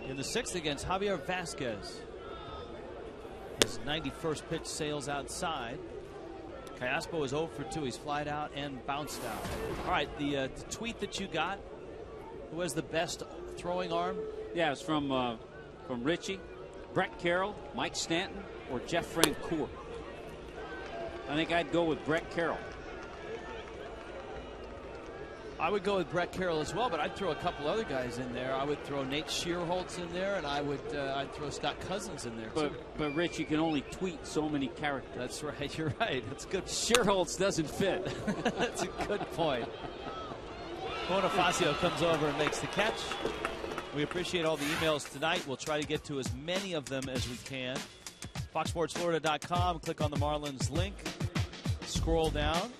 in the 6th against Javier Vasquez. His 91st pitch sails outside. Callaspo is 0 for 2. He's flied out and bounced out. All right, the tweet that you got. Who has the best throwing arm? Yeah, it's from Richie, Brett Carroll, Mike Stanton, or Jeff Francoeur. I think I'd go with Brett Carroll. I would go with Brett Carroll as well, but I'd throw a couple other guys in there. I would throw Nate Shearholtz in there, and I'd throw Scott Cousins in there too. But Rich, you can only tweet so many characters. That's right. You're right. That's good. Shearholtz doesn't fit. That's a good point. Bonifacio comes over and makes the catch. We appreciate all the emails tonight. We'll try to get to as many of them as we can. FoxSportsFlorida.com. Click on the Marlins link. Scroll down.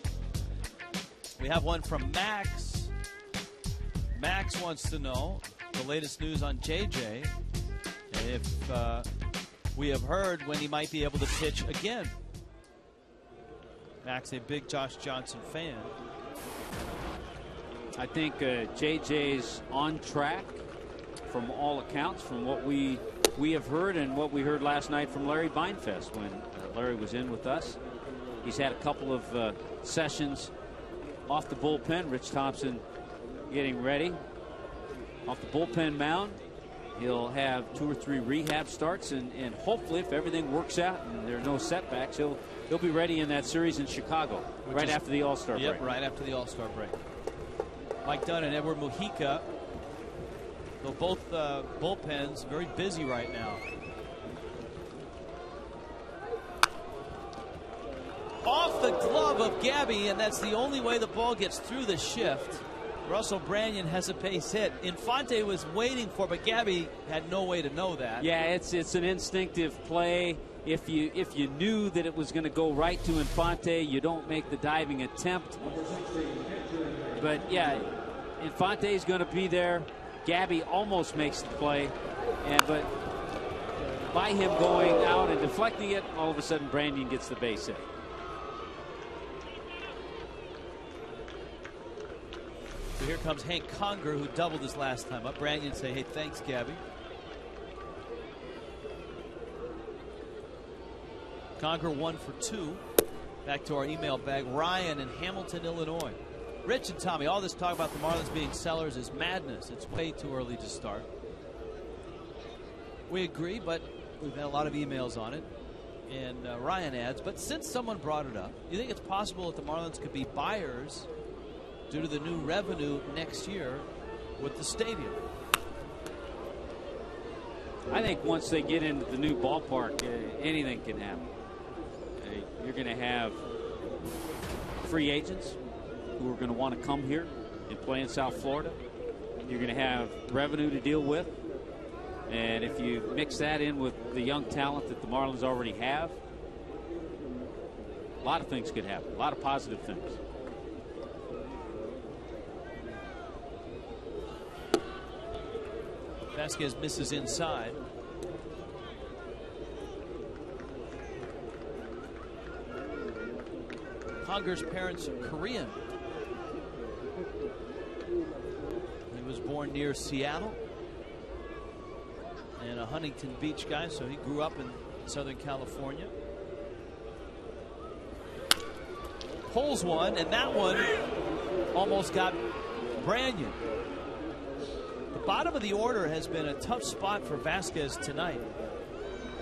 We have one from Max. Max wants to know the latest news on JJ. If we have heard when he might be able to pitch again. Max, a big Josh Johnson fan. I think JJ's on track from all accounts, from what we have heard and what we heard last night from Larry Beinfest when Larry was in with us. He's had a couple of sessions off the bullpen. Rich Thompson getting ready off the bullpen mound. He'll have 2 or 3 rehab starts, and hopefully, if everything works out and there are no setbacks, he'll be ready in that series in Chicago after the All-Star break. Yep, right after the All-Star break. Mike Dunn and Edward Mujica, though both bullpens very busy right now. Off the glove of Gabby, and that's the only way the ball gets through the shift. Russell Branyan has a base hit. Infante was waiting for, but Gabby had no way to know that. Yeah, it's an instinctive play. If you knew that it was going to go right to Infante, you don't make the diving attempt. But yeah, Infante is going to be there. Gabby almost makes the play, but by him going out and deflecting it, all of a sudden Branyan gets the base hit. So here comes Hank Conger, who doubled his last time up. Branyan say, hey, thanks, Gabby. Conger 1 for 2. Back to our email bag. Ryan in Hamilton, Illinois. Rich and Tommy, all this talk about the Marlins being sellers is madness. It's way too early to start. We agree, but we've had a lot of emails on it. And Ryan adds, but since someone brought it up, you think it's possible that the Marlins could be buyers due to the new revenue next year with the stadium? I think once they get into the new ballpark, anything can happen. You're going to have free agents who are going to want to come here and play in South Florida. You're going to have revenue to deal with. And if you mix that in with the young talent that the Marlins already have, a lot of things could happen, a lot of positive things. Vasquez misses inside. Conger's parents are Korean. He was born near Seattle and a Huntington Beach guy, so he grew up in Southern California. Pulls one, and that one almost got Branyan. The bottom of the order has been a tough spot for Vasquez tonight.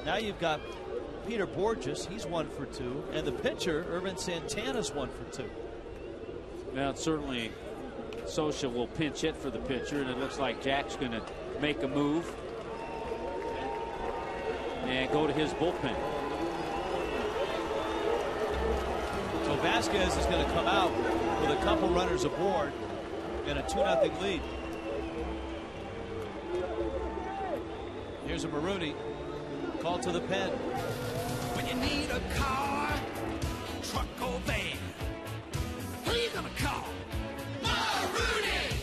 Now you've got Peter Borges, he's 1 for 2, and the pitcher, Irvin Santana's 1 for 2. Well, certainly Socha will pinch hit for the pitcher, and it looks like Jack's going to make a move and go to his bullpen. So Vasquez is going to come out with a couple runners aboard and a 2-0 lead. Here's a Marooney called to the pen. When you need a car, truck or van, who you gonna call? Marooney!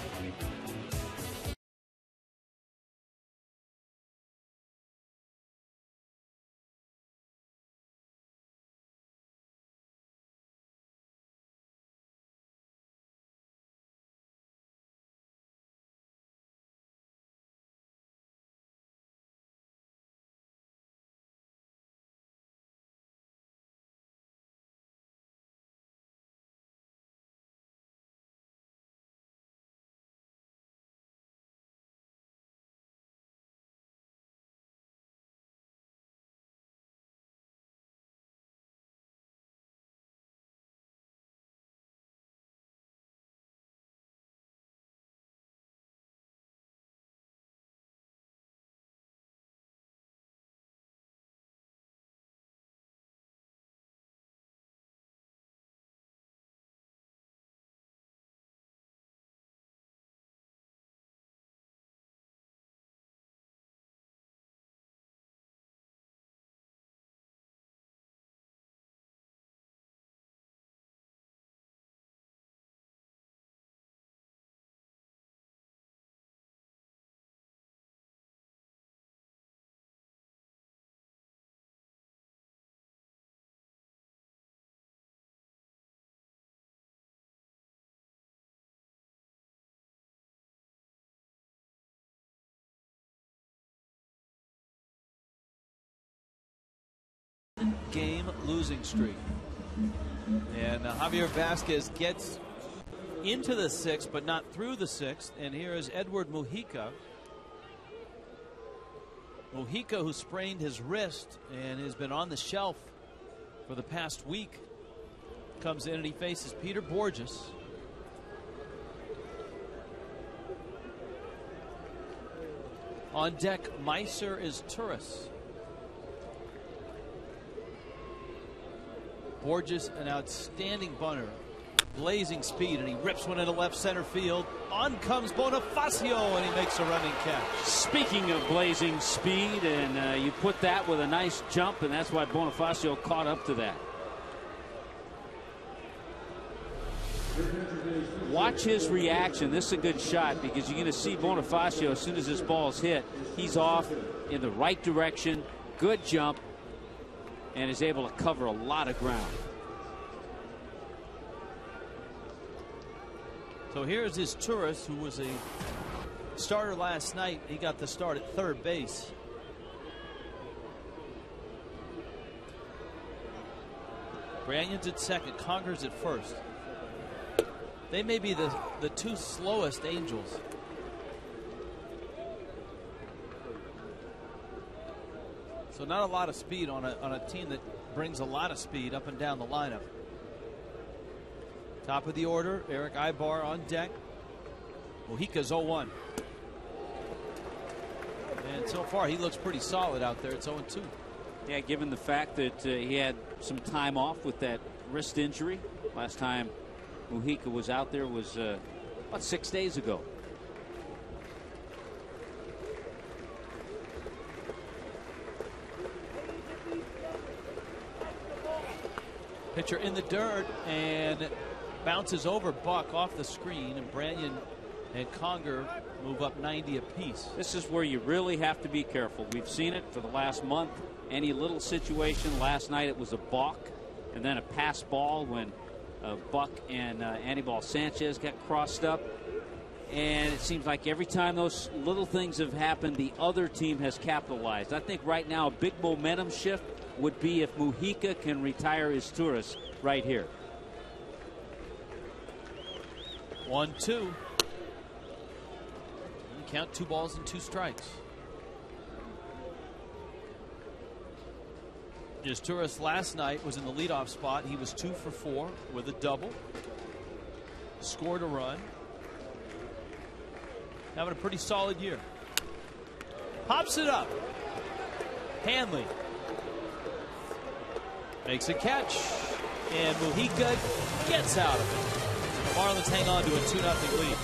Game losing streak. And Javier Vasquez gets into the 6th, but not through the 6th. And here is Edward Mujica. Mujica, who sprained his wrist and has been on the shelf for the past week, comes in and he faces Peter Borges. On deck, Meiser is Turris. Borges, an outstanding bunter, blazing speed, and he rips one into left center field. On comes Bonifacio, and he makes a running catch. Speaking of blazing speed, and you put that with a nice jump, and that's why Bonifacio caught up to that. watch his reaction. This is a good shot because you're going to see Bonifacio, as soon as this ball's hit, he's off in the right direction. Good jump, and is able to cover a lot of ground. So here's his tourist, who was a starter last night. He got the start at third base. Brannon's at second, Conger's at first. They may be the two slowest Angels. So not a lot of speed on a team that brings a lot of speed up and down the lineup. Top of the order, Eric Ibar on deck. Mojica's 0-1. And so far, he looks pretty solid out there. It's 0-2. Yeah, given the fact that he had some time off with that wrist injury. Last time Mojica was out there was about 6 days ago. Pitcher in the dirt and bounces over Buck off the screen, and Branyan and Conger move up 90 apiece. This is where you really have to be careful. We've seen it for the last month. Any little situation. Last night it was a balk and then a pass ball when Buck and Anibal Sanchez got crossed up. And it seems like every time those little things have happened, the other team has capitalized. I think right now a big momentum shift would be if Mojica can retire his tourists right here. 1-2. Count 2 balls and 2 strikes. His tourist last night was in the leadoff spot. He was 2 for 4 with a double. Scored a run. Having a pretty solid year. Pops it up. Hanley makes a catch, and Mojica gets out of it. The Marlins hang on to a 2-0 lead.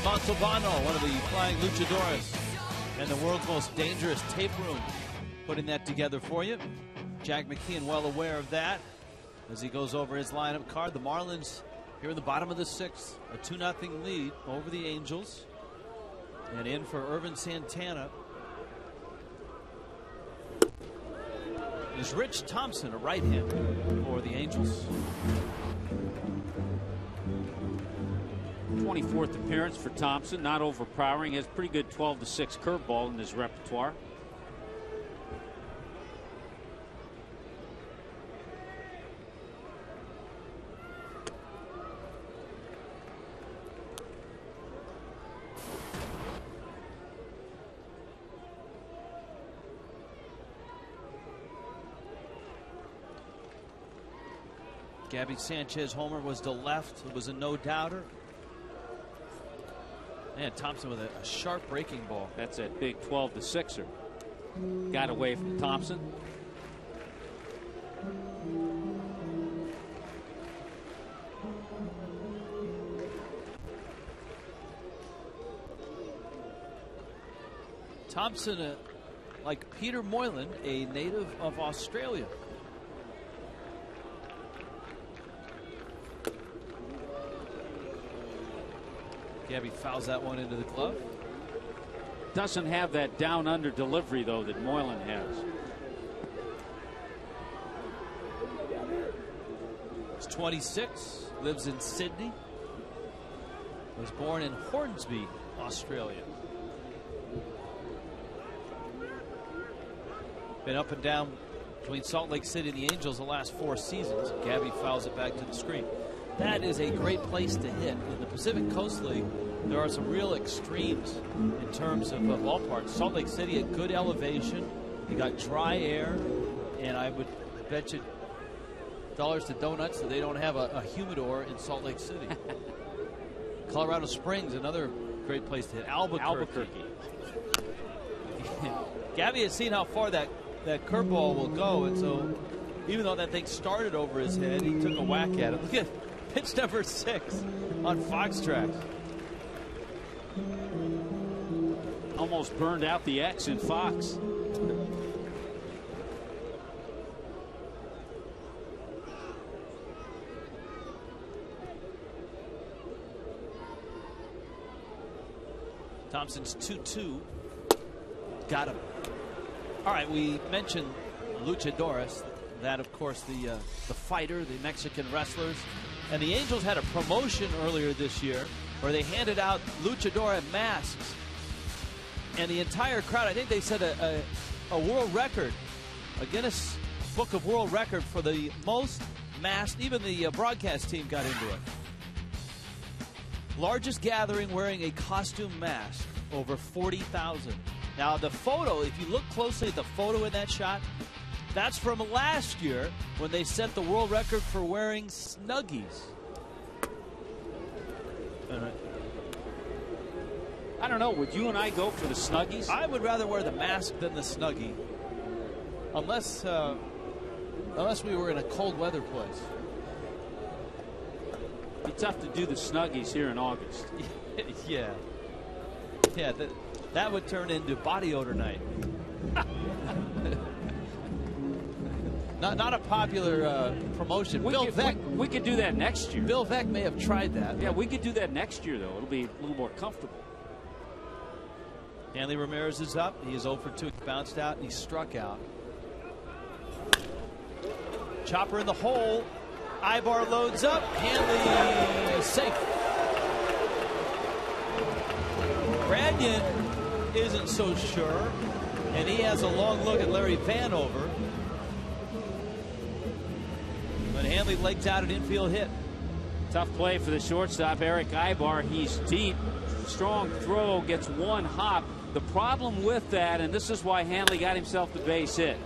Montalbano, one of the flying luchadores and the world's most dangerous tape room, putting that together for you. Jack McKeon well aware of that as he goes over his lineup card. The Marlins here in the bottom of the 6th, a 2-0 lead over the Angels, and in for Irvin Santana is Rich Thompson, a right-hander for the Angels. 24th appearance for Thompson, not overpowering, has pretty good 12-6 curveball in his repertoire. Gabby Sanchez homer was to left. It was a no-doubter. And Thompson with a sharp breaking ball. That's that big 12-6er. Got away from Thompson. Thompson, like Peter Moylan, a native of Australia. Gabby fouls that one into the glove. Doesn't have that down under delivery, though, that Moylan has. He's 26, lives in Sydney. Was born in Hornsby, Australia. Been up and down between Salt Lake City and the Angels the last 4 seasons. Gabby fouls it back to the screen. That is a great place to hit. In the Pacific Coast League, there are some real extremes in terms of ballparks. Salt Lake City at good elevation. You got dry air, and I would bet you dollars to donuts that they don't have a humidor in Salt Lake City. Colorado Springs, another great place to hit. Albuquerque. Gabby has seen how far that curveball will go, and so even though that thing started over his head, he took a whack at it. Look at pitch number 6 on Fox Tracks. Almost burned out the X in Fox. Thompson's 2-2. Got him. All right, we mentioned luchadores. That, of course, the fighter, the Mexican wrestlers. And the Angels had a promotion earlier this year where they handed out luchador masks. And the entire crowd, I think they set a world record, a Guinness Book of World Record for the most masked. Even the broadcast team got into it. Largest gathering wearing a costume mask, over 40,000. Now, the photo, if you look closely at the photo in that shot, that's from last year when they set the world record for wearing Snuggies. I don't know. Would you and I go for the Snuggies? I would rather wear the mask than the Snuggie. Unless we were in a cold weather place. It'd be tough to do the Snuggies here in August. Yeah. Yeah, that would turn into body odor night. Not a popular promotion. We could do that next year. Bill Veeck may have tried that. Yeah, we could do that next year, though. It'll be a little more comfortable. Hanley Ramirez is up. He is 0 for 2. He bounced out and he struck out. Chopper in the hole. Ibar loads up. Hanley safe. Branyan isn't so sure, and he has a long look at Larry Vanover. But Hanley legs out an infield hit. Tough play for the shortstop, Eric Ibar. He's deep. Strong throw, gets one hop. The problem with that, and this is why Hanley got himself the base hit,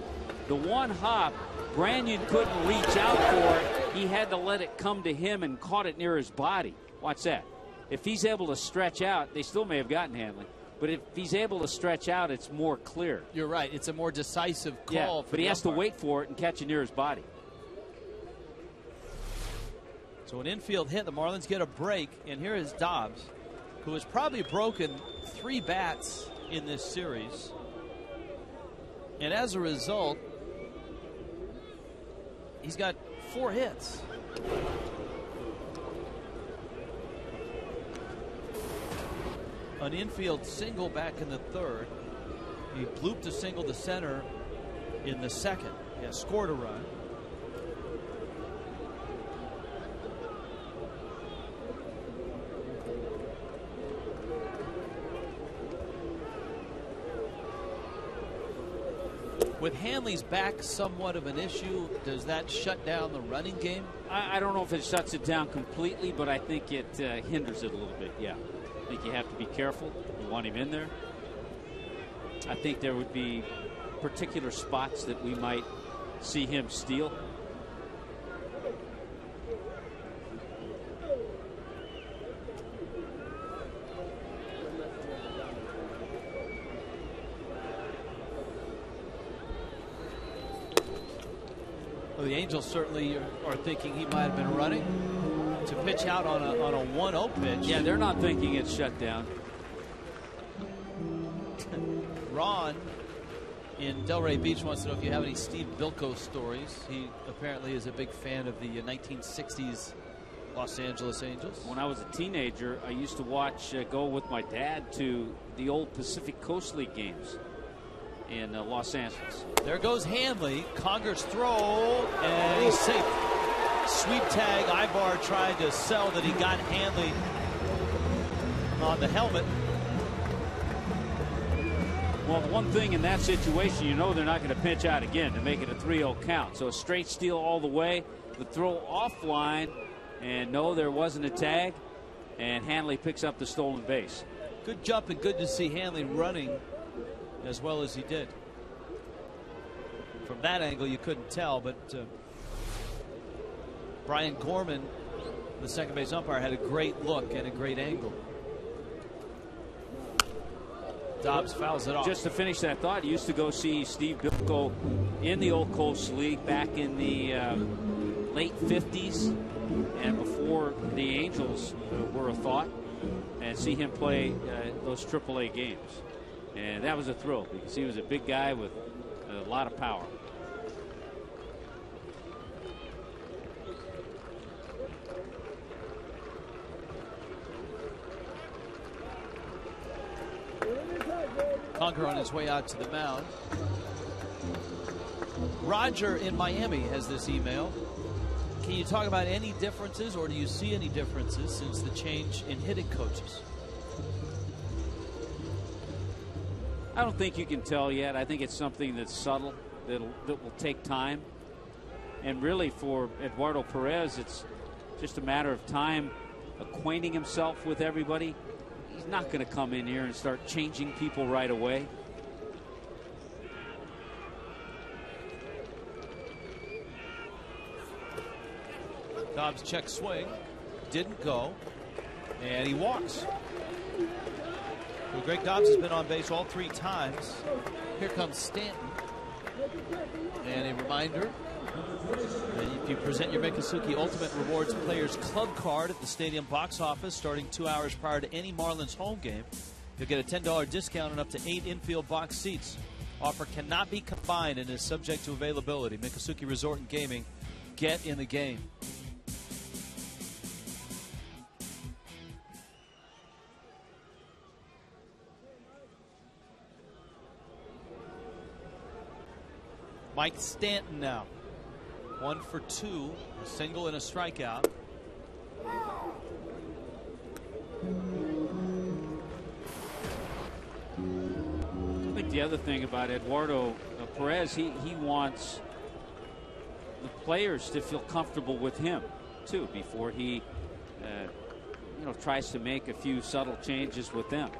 the one hop, Branyan couldn't reach out for it. He had to let it come to him and caught it near his body. Watch that. If he's able to stretch out, they still may have gotten Hanley. But if he's able to stretch out, it's more clear. You're right. It's a more decisive call. Yeah, but he has to wait for it and catch it near his body. So an infield hit. The Marlins get a break. And here is Dobbs, who has probably broken 3 bats in this series. And as a result, he's got 4 hits. An infield single back in the 3rd. He blooped a single to center in the 2nd. He has scored a run. With Hanley's back somewhat of an issue, does that shut down the running game? I don't know if it shuts it down completely, but I think it hinders it a little bit, yeah. I think you have to be careful. You want him in there. I think there would be particular spots that we might see him steal. Well, the Angels certainly are thinking he might have been running to pitch out on a 1-0 pitch. Yeah, they're not thinking it's shut down. Ron in Delray Beach wants to know if you have any Steve Bilko stories. He apparently is a big fan of the 1960s Los Angeles Angels. When I was a teenager, I used to watch, go with my dad to the old Pacific Coast League games in Los Angeles. There goes Hanley. Conger's throw, and he's safe. Sweep tag. Ibar tried to sell that he got Hanley on the helmet. Well, the one thing in that situation, you know they're not going to pinch out again to make it a 3-0 count. So a straight steal all the way. The throw offline, and no, there wasn't a tag. And Hanley picks up the stolen base. Good jump, and good to see Hanley running as well as he did. From that angle, you couldn't tell, but Brian Gorman, the second base umpire, had a great look and a great angle. Dobbs fouls it off. Just to finish that thought, you used to go see Steve Bilko in the old Coast League back in the late 50s and before the Angels were a thought, and see him play those AAA games. And that was a thrill because he was a big guy with a lot of power. Conger on his way out to the mound. Roger in Miami has this email. Can you talk about any differences, or do you see any differences since the change in hitting coaches? I don't think you can tell yet. I think it's something that's subtle, that will take time. And really for Eduardo Perez, it's just a matter of time acquainting himself with everybody. He's not going to come in here and start changing people right away. Dobbs check swing, didn't go, and he walks. Well, Greg Dobbs has been on base all 3 times. Here comes Stanton. And a reminder, if you present your Miccosukee Ultimate Rewards Players Club card at the stadium box office starting 2 hours prior to any Marlins home game, you'll get a $10 discount on up to 8 infield box seats. Offer cannot be combined and is subject to availability. Miccosukee Resort and Gaming. Get in the game. Mike Stanton now. 1 for 2, a single and a strikeout. I think the other thing about Eduardo Perez, he wants the players to feel comfortable with him too before he tries to make a few subtle changes with them.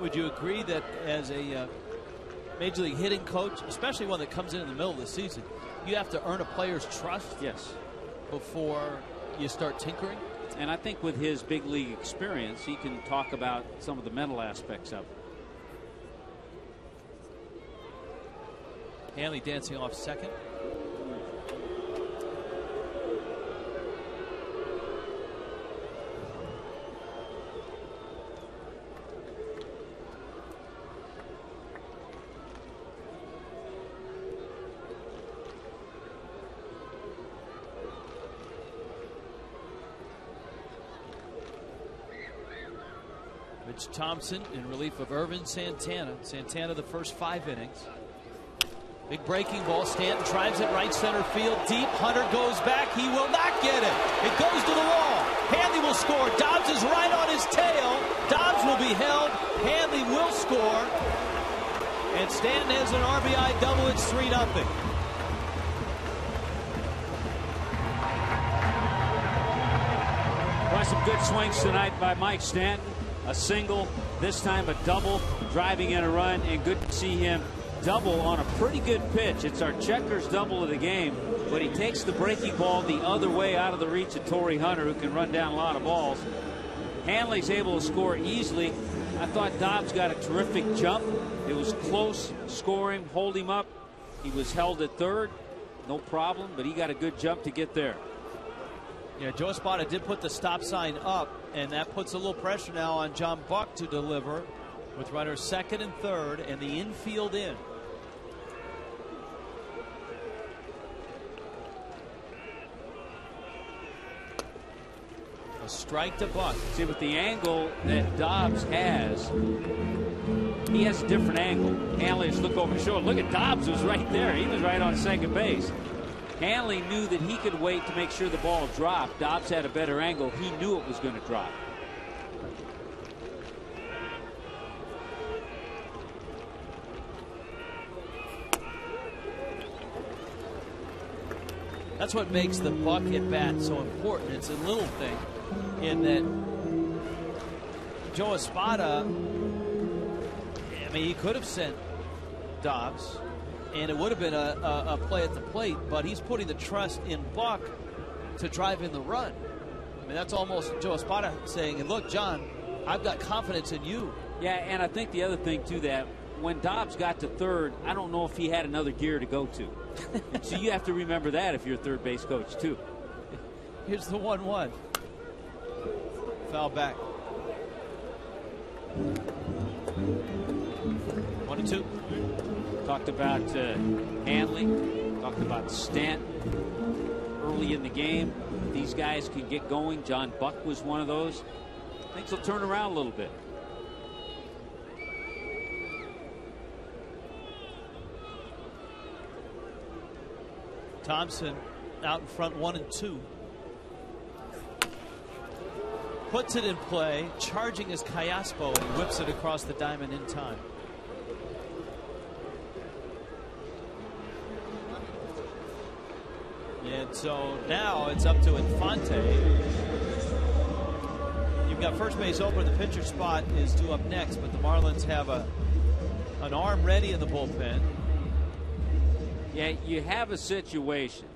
Would you agree that as a major league hitting coach, especially one that comes in the middle of the season, you have to earn a player's trust? Yes. Before you start tinkering? And I think with his big league experience, he can talk about some of the mental aspects of it. Hanley dancing off second. Rich Thompson in relief of Irvin Santana. Santana the first 5 innings. Big breaking ball. Stanton drives it right center field. Deep. Hunter goes back. He will not get it. It goes to the wall. Hanley will score. Dobbs is right on his tail. Dobbs will be held. Hanley will score. And Stanton has an RBI double. It's 3-0. Well, some good swings tonight by Mike Stanton. A single, this time a double, driving in a run, and good to see him double on a pretty good pitch. It's our checkers double of the game, but he takes the breaking ball the other way out of the reach of Torrey Hunter, who can run down a lot of balls. Hanley's able to score easily. I thought Dobbs got a terrific jump. It was close, score him, hold him up. He was held at third, no problem, but he got a good jump to get there. Yeah, Joe Espada did put the stop sign up, and that puts a little pressure now on John Buck to deliver with runners second and third and the infield in. A strike to Buck. See, with the angle that Dobbs has, he has a different angle. Hanley just look over his shoulder. Look at Dobbs was right there. He was right on second base. Hanley knew that he could wait to make sure the ball dropped. Dobbs had a better angle. He knew it was going to drop. That's what makes the Buck at bat so important. It's a little thing in that Joe Espada, I mean, he could have sent Dobbs, and it would have been a play at the plate, but he's putting the trust in Buck to drive in the run. I mean, that's almost Joe Espada saying, and look, John, I've got confidence in you. Yeah, and I think the other thing, too, that when Dobbs got to third, I don't know if he had another gear to go to. So you have to remember that if you're a third base coach, too. Here's the 1-1. Foul back. 1-2. Talked about Hanley. Talked about Stanton early in the game. These guys can get going. John Buck was one of those. Things will turn around a little bit. Thompson out in front, 1-2. Puts it in play. Charging is Callaspo, and he whips it across the diamond in time. And so now it's up to Infante. You've got first base open. The pitcher spot is due up next, but the Marlins have an arm ready in the bullpen. Yeah, you have a situation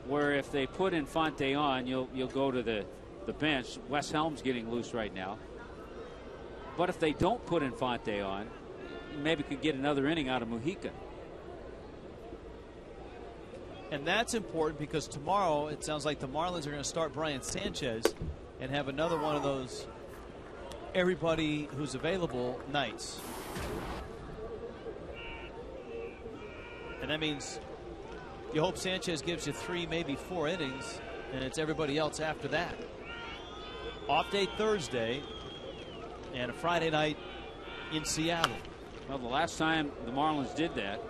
where if they put Infante on, you'll go to the bench. Wes Helms getting loose right now. But if they don't put Infante on, you maybe could get another inning out of Mujica. And that's important because tomorrow it sounds like the Marlins are going to start Brian Sanchez and have another one of those everybody who's available nights. And that means you hope Sanchez gives you 3, maybe 4 innings, and it's everybody else after that. Off day Thursday and a Friday night in Seattle. Well, the last time the Marlins did that,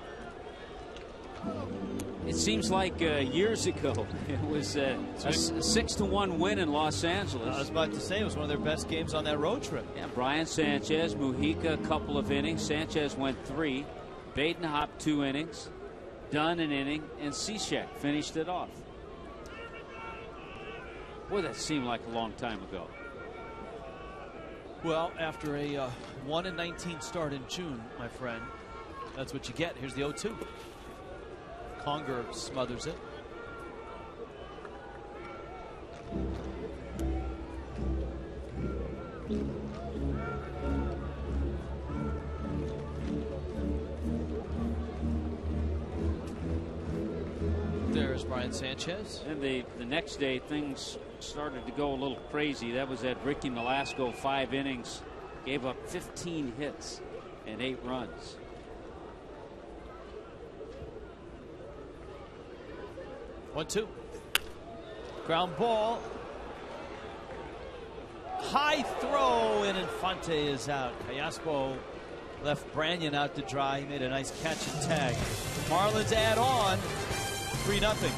it seems like years ago. It was a 6-1 win in Los Angeles. I was about to say it was one of their best games on that road trip. Yeah, Brian Sanchez, Mujica, a couple of innings. Sanchez went 3. Badenhop 2 innings. Dunn an inning, and Cishek finished it off. Boy, that seemed like a long time ago. Well, after a 1-19 start in June, my friend, that's what you get. Here's the 0-2. Conger smothers it. There's Brian Sanchez. And the next day, things started to go a little crazy. That was at Ricky Nolasco, 5 innings, gave up 15 hits and 8 runs. 1-2. Ground ball. High throw, and Infante is out. Callaspo left Branyan out to dry. He made a nice catch and tag. Marlins add on 3-0.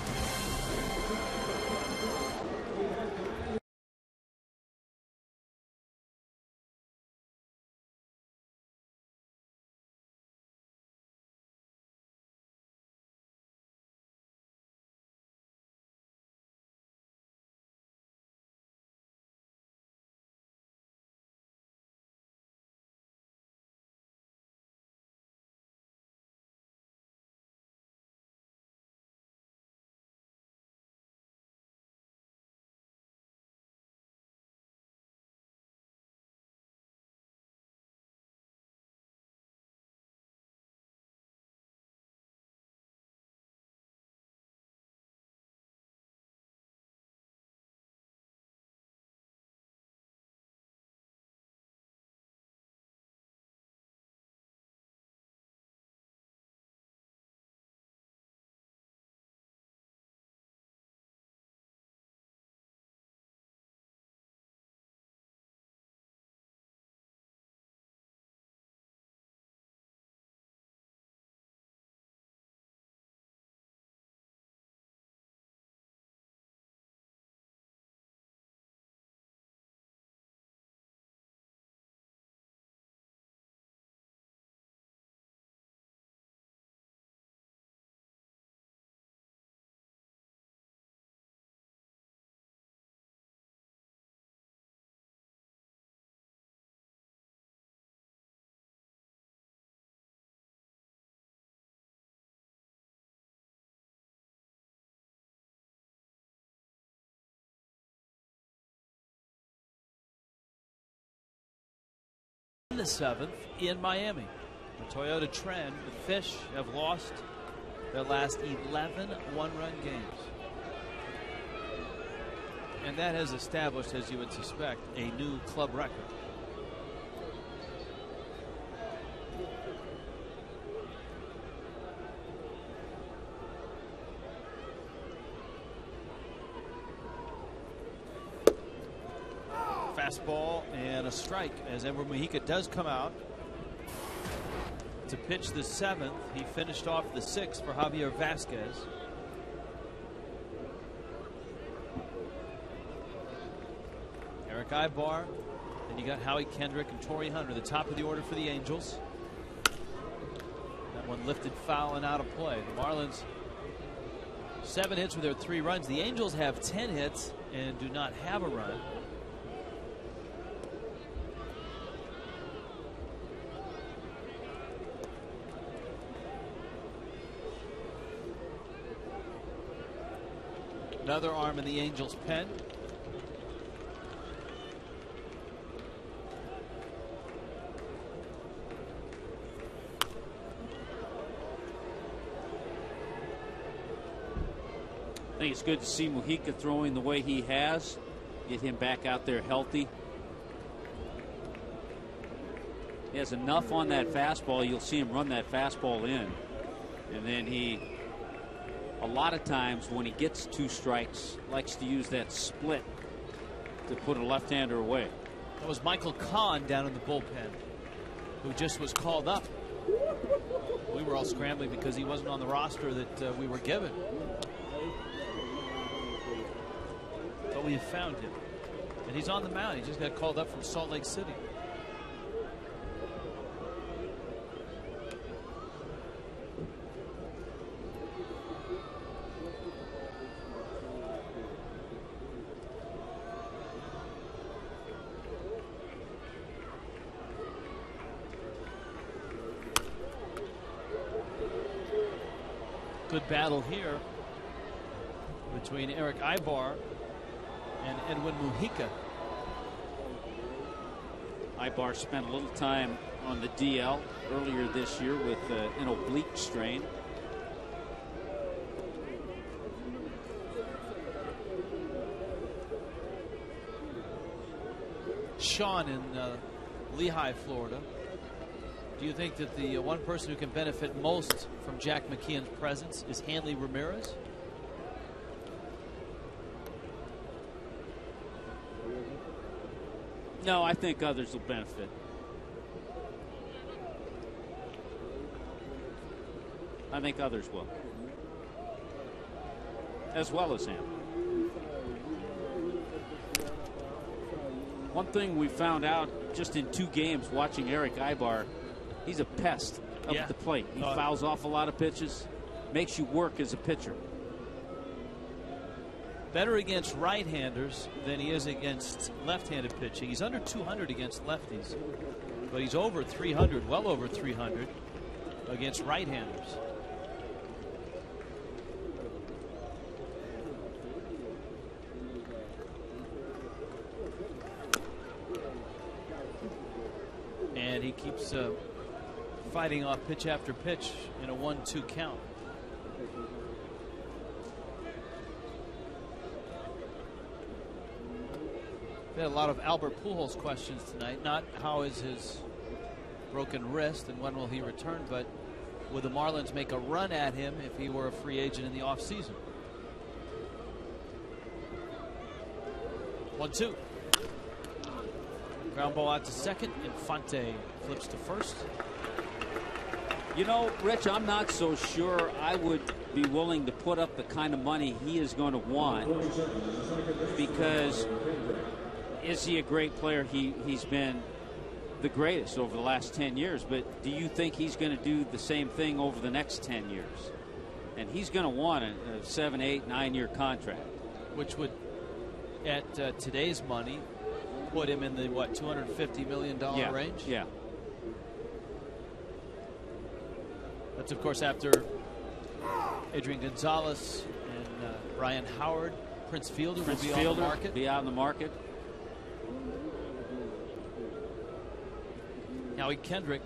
the 7th in Miami. The Toyota Trend, the Fish, have lost their last 11 one-run games. And that has established, as you would suspect, a new club record. Fastball and a strike as Edwin Mujica does come out to pitch the 7th. He finished off the 6th for Javier Vasquez. Eric Ibar, and you got Howie Kendrick and Torrey Hunter, the top of the order for the Angels. That one lifted foul and out of play. The Marlins 7 hits with their 3 runs. The Angels have 10 hits and do not have a run. Another arm in the Angels' pen. I think it's good to see Mujica throwing the way he has. Get him back out there healthy. He has enough on that fastball. You'll see him run that fastball in. And then he, a lot of times when he gets 2 strikes, likes to use that split to put a left-hander away. That was Michael Kahn down in the bullpen, who just was called up. We were all scrambling because he wasn't on the roster that we were given. But we have found him. And he's on the mound. He just got called up from Salt Lake City. Good battle here between Eric Ibar and Edwin Mujica. Ibar spent a little time on the DL earlier this year with an oblique strain. Sean in Lehigh, Florida. Do you think that the one person who can benefit most from Jack McKeon's presence is Hanley Ramirez? No, I think others will benefit. I think others will, as well as him. One thing we found out just in 2 games watching Eric Ibar, he's a pest up at the plate. He fouls off a lot of pitches, makes you work as a pitcher. Better against right-handers than he is against left-handed pitching. He's under 200 against lefties, but he's over 300, well over 300 against right-handers. And he keeps fighting off pitch after pitch in a 1-2 count. We had a lot of Albert Pujols questions tonight. Not how is his broken wrist and when will he return, but would the Marlins make a run at him if he were a free agent in the offseason? 1-2. Ground ball out to second. Infante flips to first. You know, Rich, I'm not so sure I would be willing to put up the kind of money he is going to want, because is he a great player? He's been the greatest over the last 10 years, but do you think he's going to do the same thing over the next 10 years? And he's going to want a 7, 8, 9-year contract. Which would, at today's money, put him in the, what, $250 million range? Yeah. That's, of course, after Adrian Gonzalez and Ryan Howard. Prince Fielder will be on the market. Be out in the market. Howie Kendrick.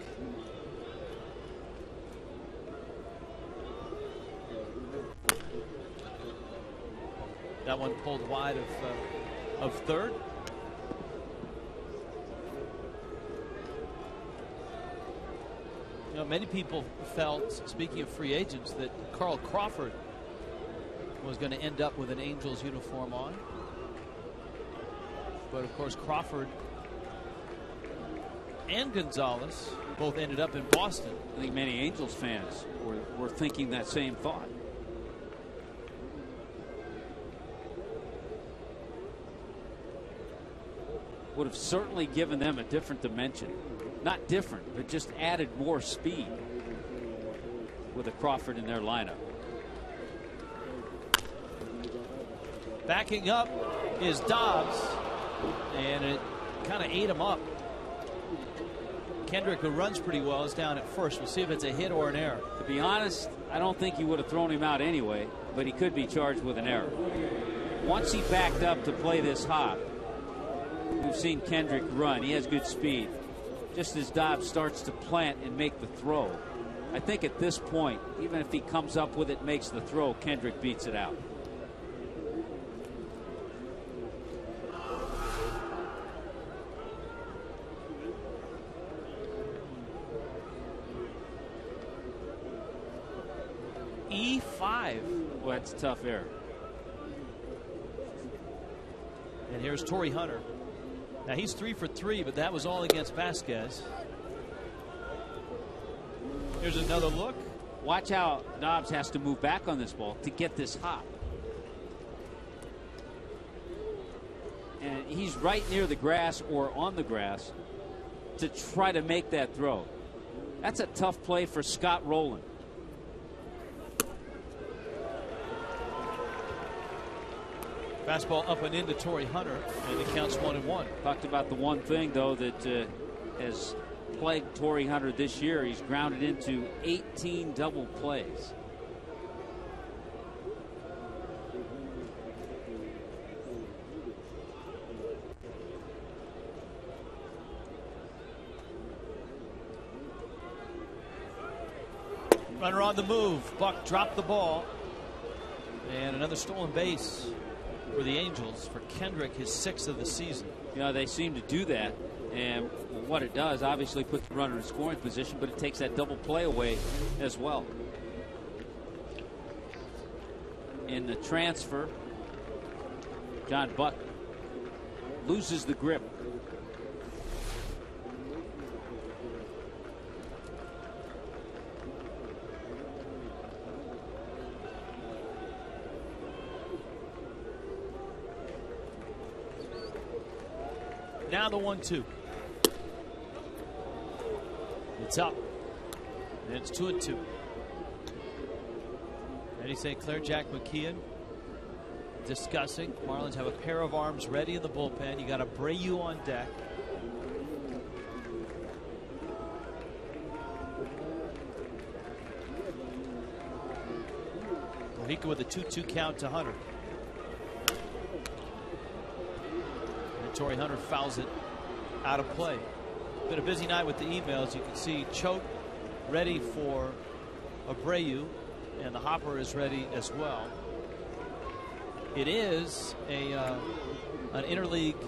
That one pulled wide of third. You know, many people felt, speaking of free agents, that Carl Crawford was going to end up with an Angels uniform on. But of course, Crawford and Gonzalez both ended up in Boston. I think many Angels fans were thinking that same thought. Would have certainly given them a different dimension. Not different, but just added more speed with a Crawford in their lineup. Backing up is Dobbs, and it kind of ate him up. Kendrick, who runs pretty well, is down at first. We'll see if it's a hit or an error. To be honest, I don't think you would have thrown him out anyway, but he could be charged with an error. Once he backed up to play this hop, we've seen Kendrick run. He has good speed. Just as Dobbs starts to plant and make the throw, I think at this point, even if he comes up with it, makes the throw, Kendrick beats it out. E5. Well, that's a tough error. And here's Torrey Hunter. Now he's 3 for 3, but that was all against Vasquez. Here's another look. Watch how Dobbs has to move back on this ball to get this hop. And he's right near the grass or on the grass to try to make that throw. That's a tough play for Scott Rowland. Fastball up and into Torrey Hunter, and it counts 1-1. Talked about the one thing, though, that has plagued Torrey Hunter this year. He's grounded into 18 double plays. Runner on the move. Buck dropped the ball. And another stolen base for the Angels, for Kendrick, his 6th of the season. You know, they seem to do that, and what it does, obviously puts the runner in scoring position, but it takes that double play away as well. In the transfer, John Buck loses the grip. Now the 1-2. It's up. And it's 2-2. Eddie St. Clair, Jack McKeon discussing. Marlins have a pair of arms ready in the bullpen. You got Abreu on deck. Mojica with a 2-2 count to Hunter. Torrey Hunter fouls it out of play. Been a busy night with the emails. You can see Choate ready for Abreu, and the hopper is ready as well. It is an interleague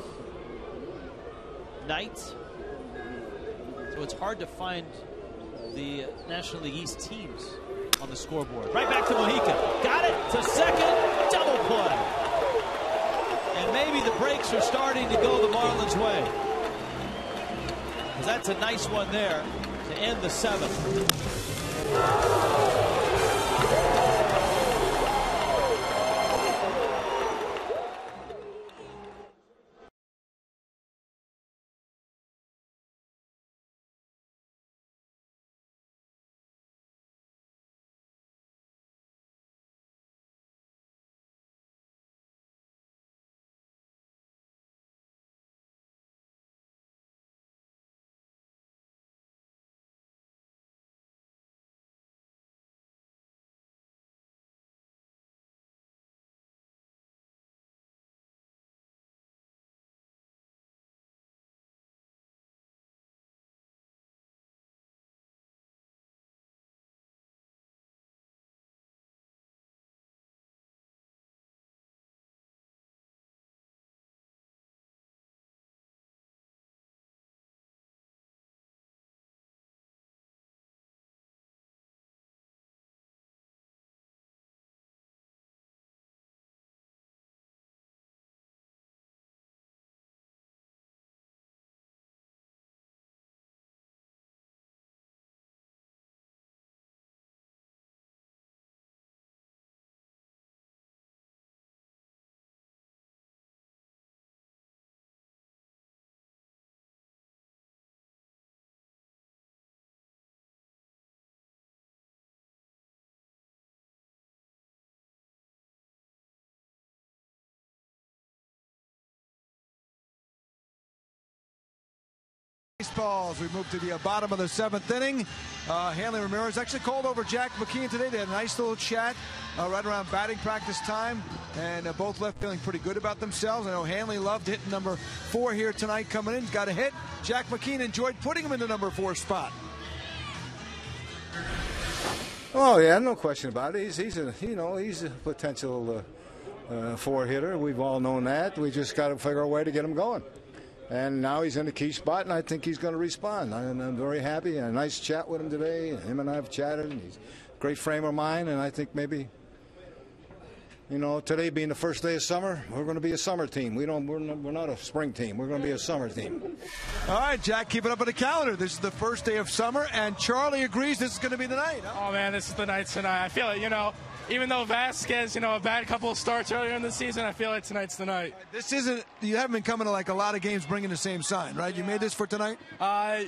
night, so it's hard to find the National League East teams on the scoreboard. Right back to Mojica. Got it to second. Double play. And maybe the breaks are starting to go the Marlins' way. Because that's a nice one there to end the 7th. baseballs. We move to the bottom of the 7th inning. Hanley Ramirez actually called over Jack McKeon today. They had a nice little chat right around batting practice time, and both left feeling pretty good about themselves. I know Hanley loved hitting number 4 here tonight coming in. He's got a hit. Jack McKeon enjoyed putting him in the number 4 spot. Oh yeah, no question about it. He's a potential 4 hitter. We've all known that. We just got to figure a way to get him going. And now he's in a key spot, and I think he's going to respond. I'm very happy. A nice chat with him today. Him and I have chatted, and he's a great frame of mind. And I think maybe, today being the first day of summer, we're going to be a summer team. We're not a spring team. We're going to be a summer team. All right, Jack, keep it up on the calendar. This is the first day of summer, and Charlie agrees this is going to be the night. Huh? Oh, man, this is the night tonight. I feel it, even though Vasquez, a bad couple of starts earlier in the season, I feel like tonight's the night. This isn't, you haven't been coming to like a lot of games bringing the same sign, right? You made this for tonight? I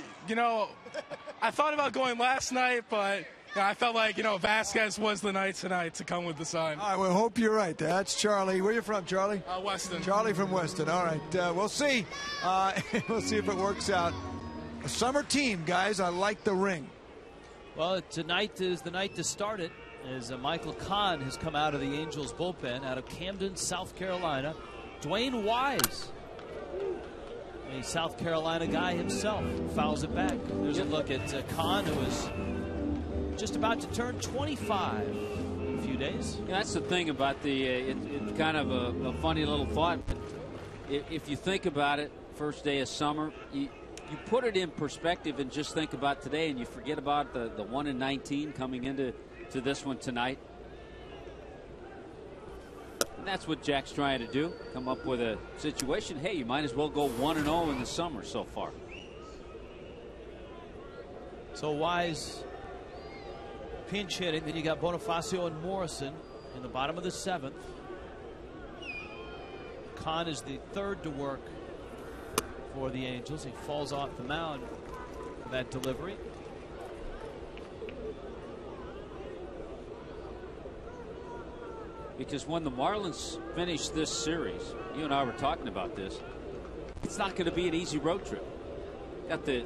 thought about going last night, but I felt like, Vasquez was the night tonight to come with the sign. All right, well, hope you're right. That's Charlie. Where you from, Charlie? Weston. Charlie from Weston. All right, we'll see. We'll see if it works out. A summer team, guys. I like the ring. Well, tonight is the night to start it, as Michael Kahn has come out of the Angels bullpen out of Camden, South Carolina. Dwayne Wise, a South Carolina guy himself, fouls it back. There's a look at Kahn, who is just about to turn 25 in a few days. Yeah, that's the thing about it's kind of a funny little thought. If you think about it, first day of summer, you put it in perspective and just think about today, and you forget about the 1-19 coming into this one tonight. And that's what Jack's trying to do, come up with a situation. Hey, you might as well go 1-0 in the summer so far. So Wise pinch hitting. Then you got Bonifacio and Morrison in the bottom of the 7th. Kahn is the 3rd to work for the Angels. He falls off the mound for that delivery. Because when the Marlins finish this series, you and I were talking about this, it's not going to be an easy road trip. Got the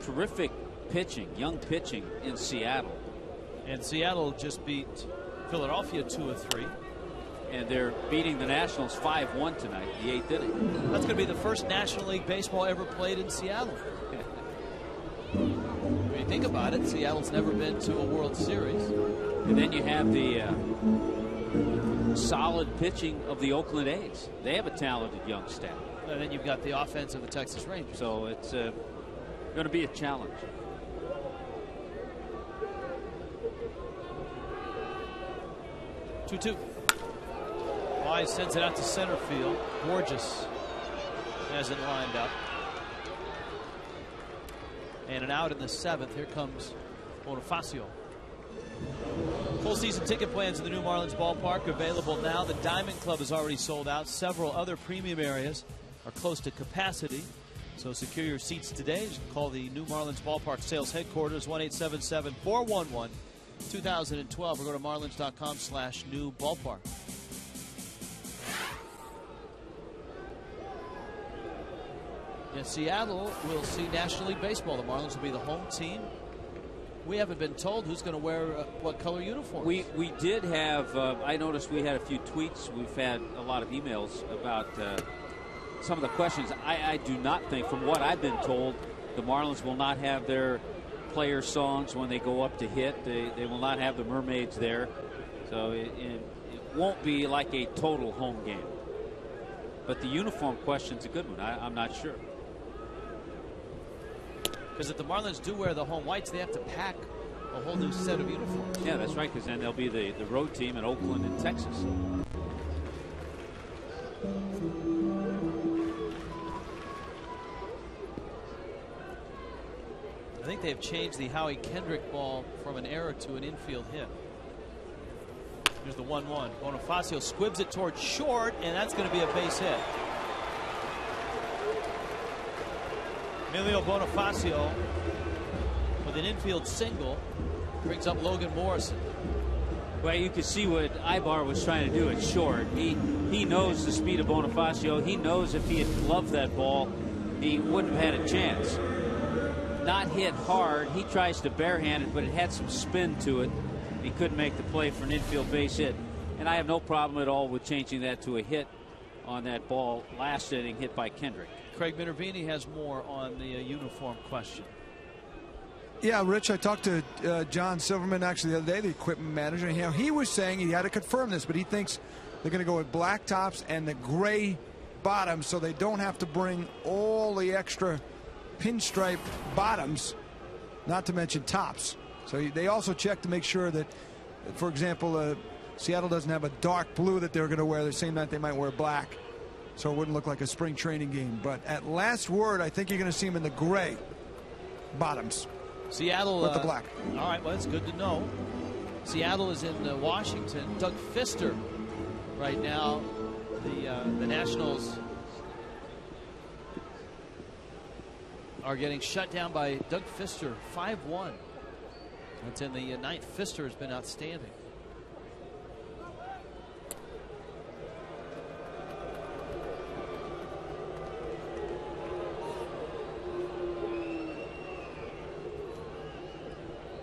terrific pitching, young pitching in Seattle. And Seattle just beat Philadelphia 2-3. And they're beating the Nationals 5-1 tonight, the 8th inning. That's going to be the first National League baseball ever played in Seattle. When you think about it, Seattle's never been to a World Series. And then you have the solid pitching of the Oakland A's. They have a talented young staff. And then you've got the offense of the Texas Rangers. So it's going to be a challenge. 2-2. Wise sends it out to center field. Borges has it lined up. And an out in the 7th. Here comes Bonifacio. Full season ticket plans in the new Marlins ballpark available now. The Diamond Club is already sold out. Several other premium areas are close to capacity. So secure your seats today. You can call the new Marlins ballpark sales headquarters 1-877-411-2012 or go to marlins.com/new ballpark. And Seattle will see National League Baseball. The Marlins will be the home team. We haven't been told who's going to wear what color uniforms. We did have, I noticed we had a few tweets. We've had a lot of emails about some of the questions. I do not think, from what I've been told, the Marlins will not have their player songs when they go up to hit. They will not have the Mermaids there. So it won't be like a total home game. But the uniform question's a good one. I'm not sure. Because if the Marlins do wear the home whites, they have to pack a whole new set of uniforms. Yeah, that's right, because then they'll be the road team in Oakland and Texas. I think they've changed the Howie Kendrick ball from an error to an infield hit. Here's the 1-1. Bonifacio squibs it towards short, and that's going to be a base hit. Emilio Bonifacio with an infield single brings up Logan Morrison. Well, you can see what Ibar was trying to do at short. He knows the speed of Bonifacio. He knows if he had gloved that ball, he wouldn't have had a chance. not hit hard. He tries to barehand it, but it had some spin to it. He couldn't make the play for an infield base hit. And I have no problem at all with changing that to a hit on that ball last inning hit by Kendrick. Craig Minervini has more on the uniform question. Yeah, Rich, I talked to John Silverman actually the other day, the equipment manager. And, he was saying, he had to confirm this, but he thinks they're going to go with black tops and the gray bottoms so they don't have to bring all the extra pinstripe bottoms, not to mention tops. So they also check to make sure that, for example, Seattle doesn't have a dark blue that they're going to wear the same night they might wear black. So it wouldn't look like a spring training game. But at last word, I think you're going to see them in the gray bottoms. Seattle with the black. All right, well, that's good to know. Seattle is in Washington. Doug Fister right now. The Nationals are getting shut down by Doug Fister, 5-1. That's in the ninth. Fister has been outstanding.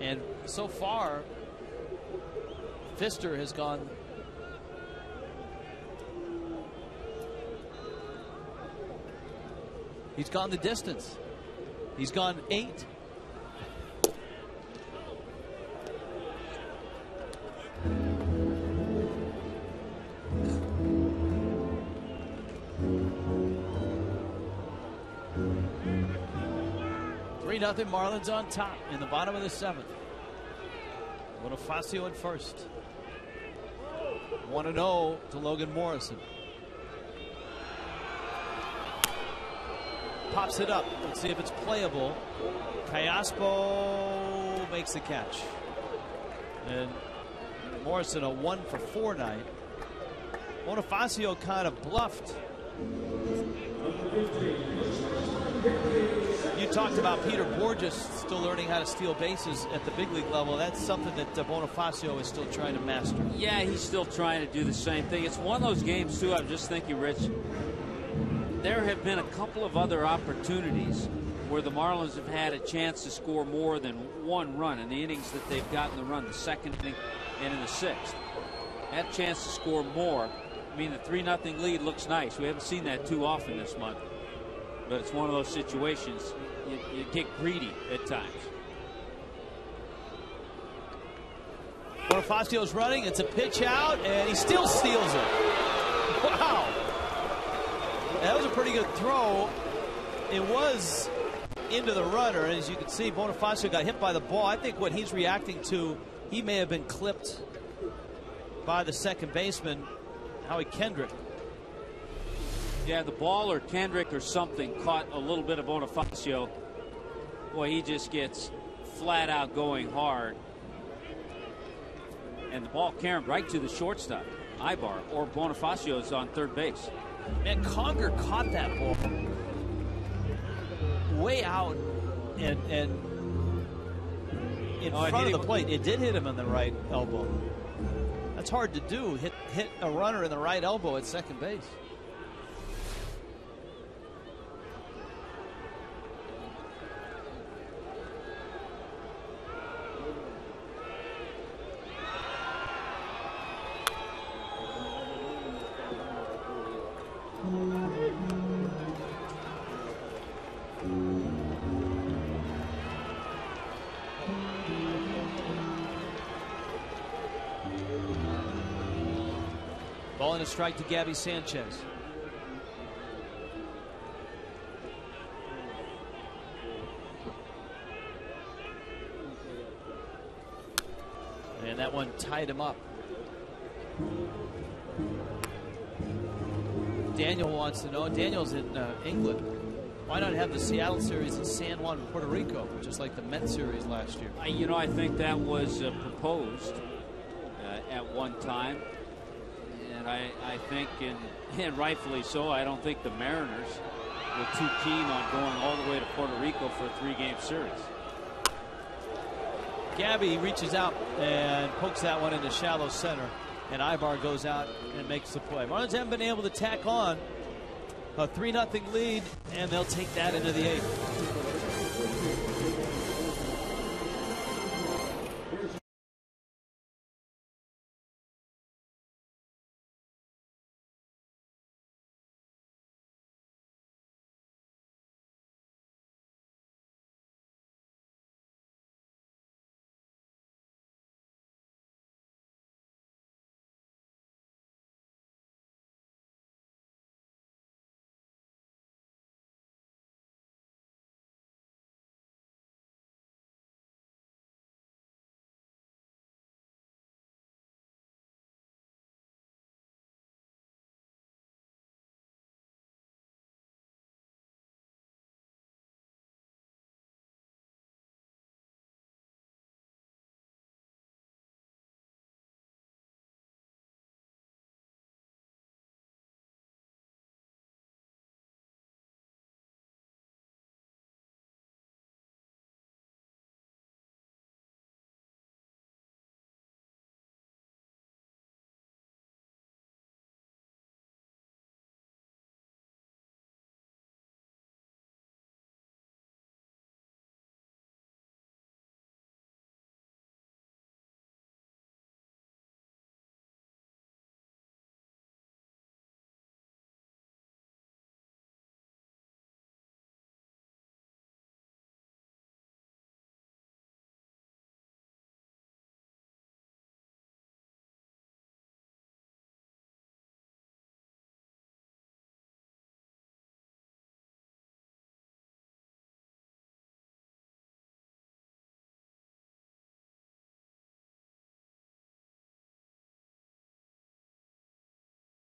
And so far, Fister has gone the distance. He's gone 8. Nothing. Marlins on top in the bottom of the 7th. Bonifacio at first. 1-0 to Logan Morrison. Pops it up. Let's see if it's playable. Callaspo makes the catch. And Morrison a 1-for-4 night. Bonifacio kind of bluffed. You talked about Peter Borges still learning how to steal bases at the big league level. That's something that Bonifacio is still trying to master. Yeah, he's still trying to do the same thing. It's one of those games, too, I'm just thinking, Rich, there have been a couple of other opportunities where the Marlins have had a chance to score more than one run in the innings that they've gotten the run, the second inning and in the 6th. That chance to score more. I mean, the 3-0 lead looks nice. We haven't seen that too often this month. But it's one of those situations you get greedy at times. Bonifacio's running. It's a pitch out, and he still steals it. Wow. That was a pretty good throw. It was into the runner, and as you can see, Bonifacio got hit by the ball. I think what he's reacting to, he may have been clipped by the second baseman, Howie Kendrick. Yeah, the ball or Kendrick or something caught a little bit of Bonifacio. Boy, he just gets flat out going hard. And the ball carried right to the shortstop, Ibar, or Bonifacio is on third base. And Conger caught that ball way out and in front of the plate. It did hit him in the right elbow. That's hard to do. Hit a runner in the right elbow at second base. Ball and a strike to Gabby Sanchez. And that one tied him up. Daniel wants to know, Daniel's in England, why not have the Seattle series in San Juan, Puerto Rico, just like the Mets series last year? You know, I think that was proposed at one time. And I think, and rightfully so, I don't think the Mariners were too keen on going all the way to Puerto Rico for a 3-game series. Gabby reaches out and pokes that one into shallow center, and Ibar goes out and makes the play. Marlins haven't been able to tack on a 3-0 lead, and they'll take that into the 8th.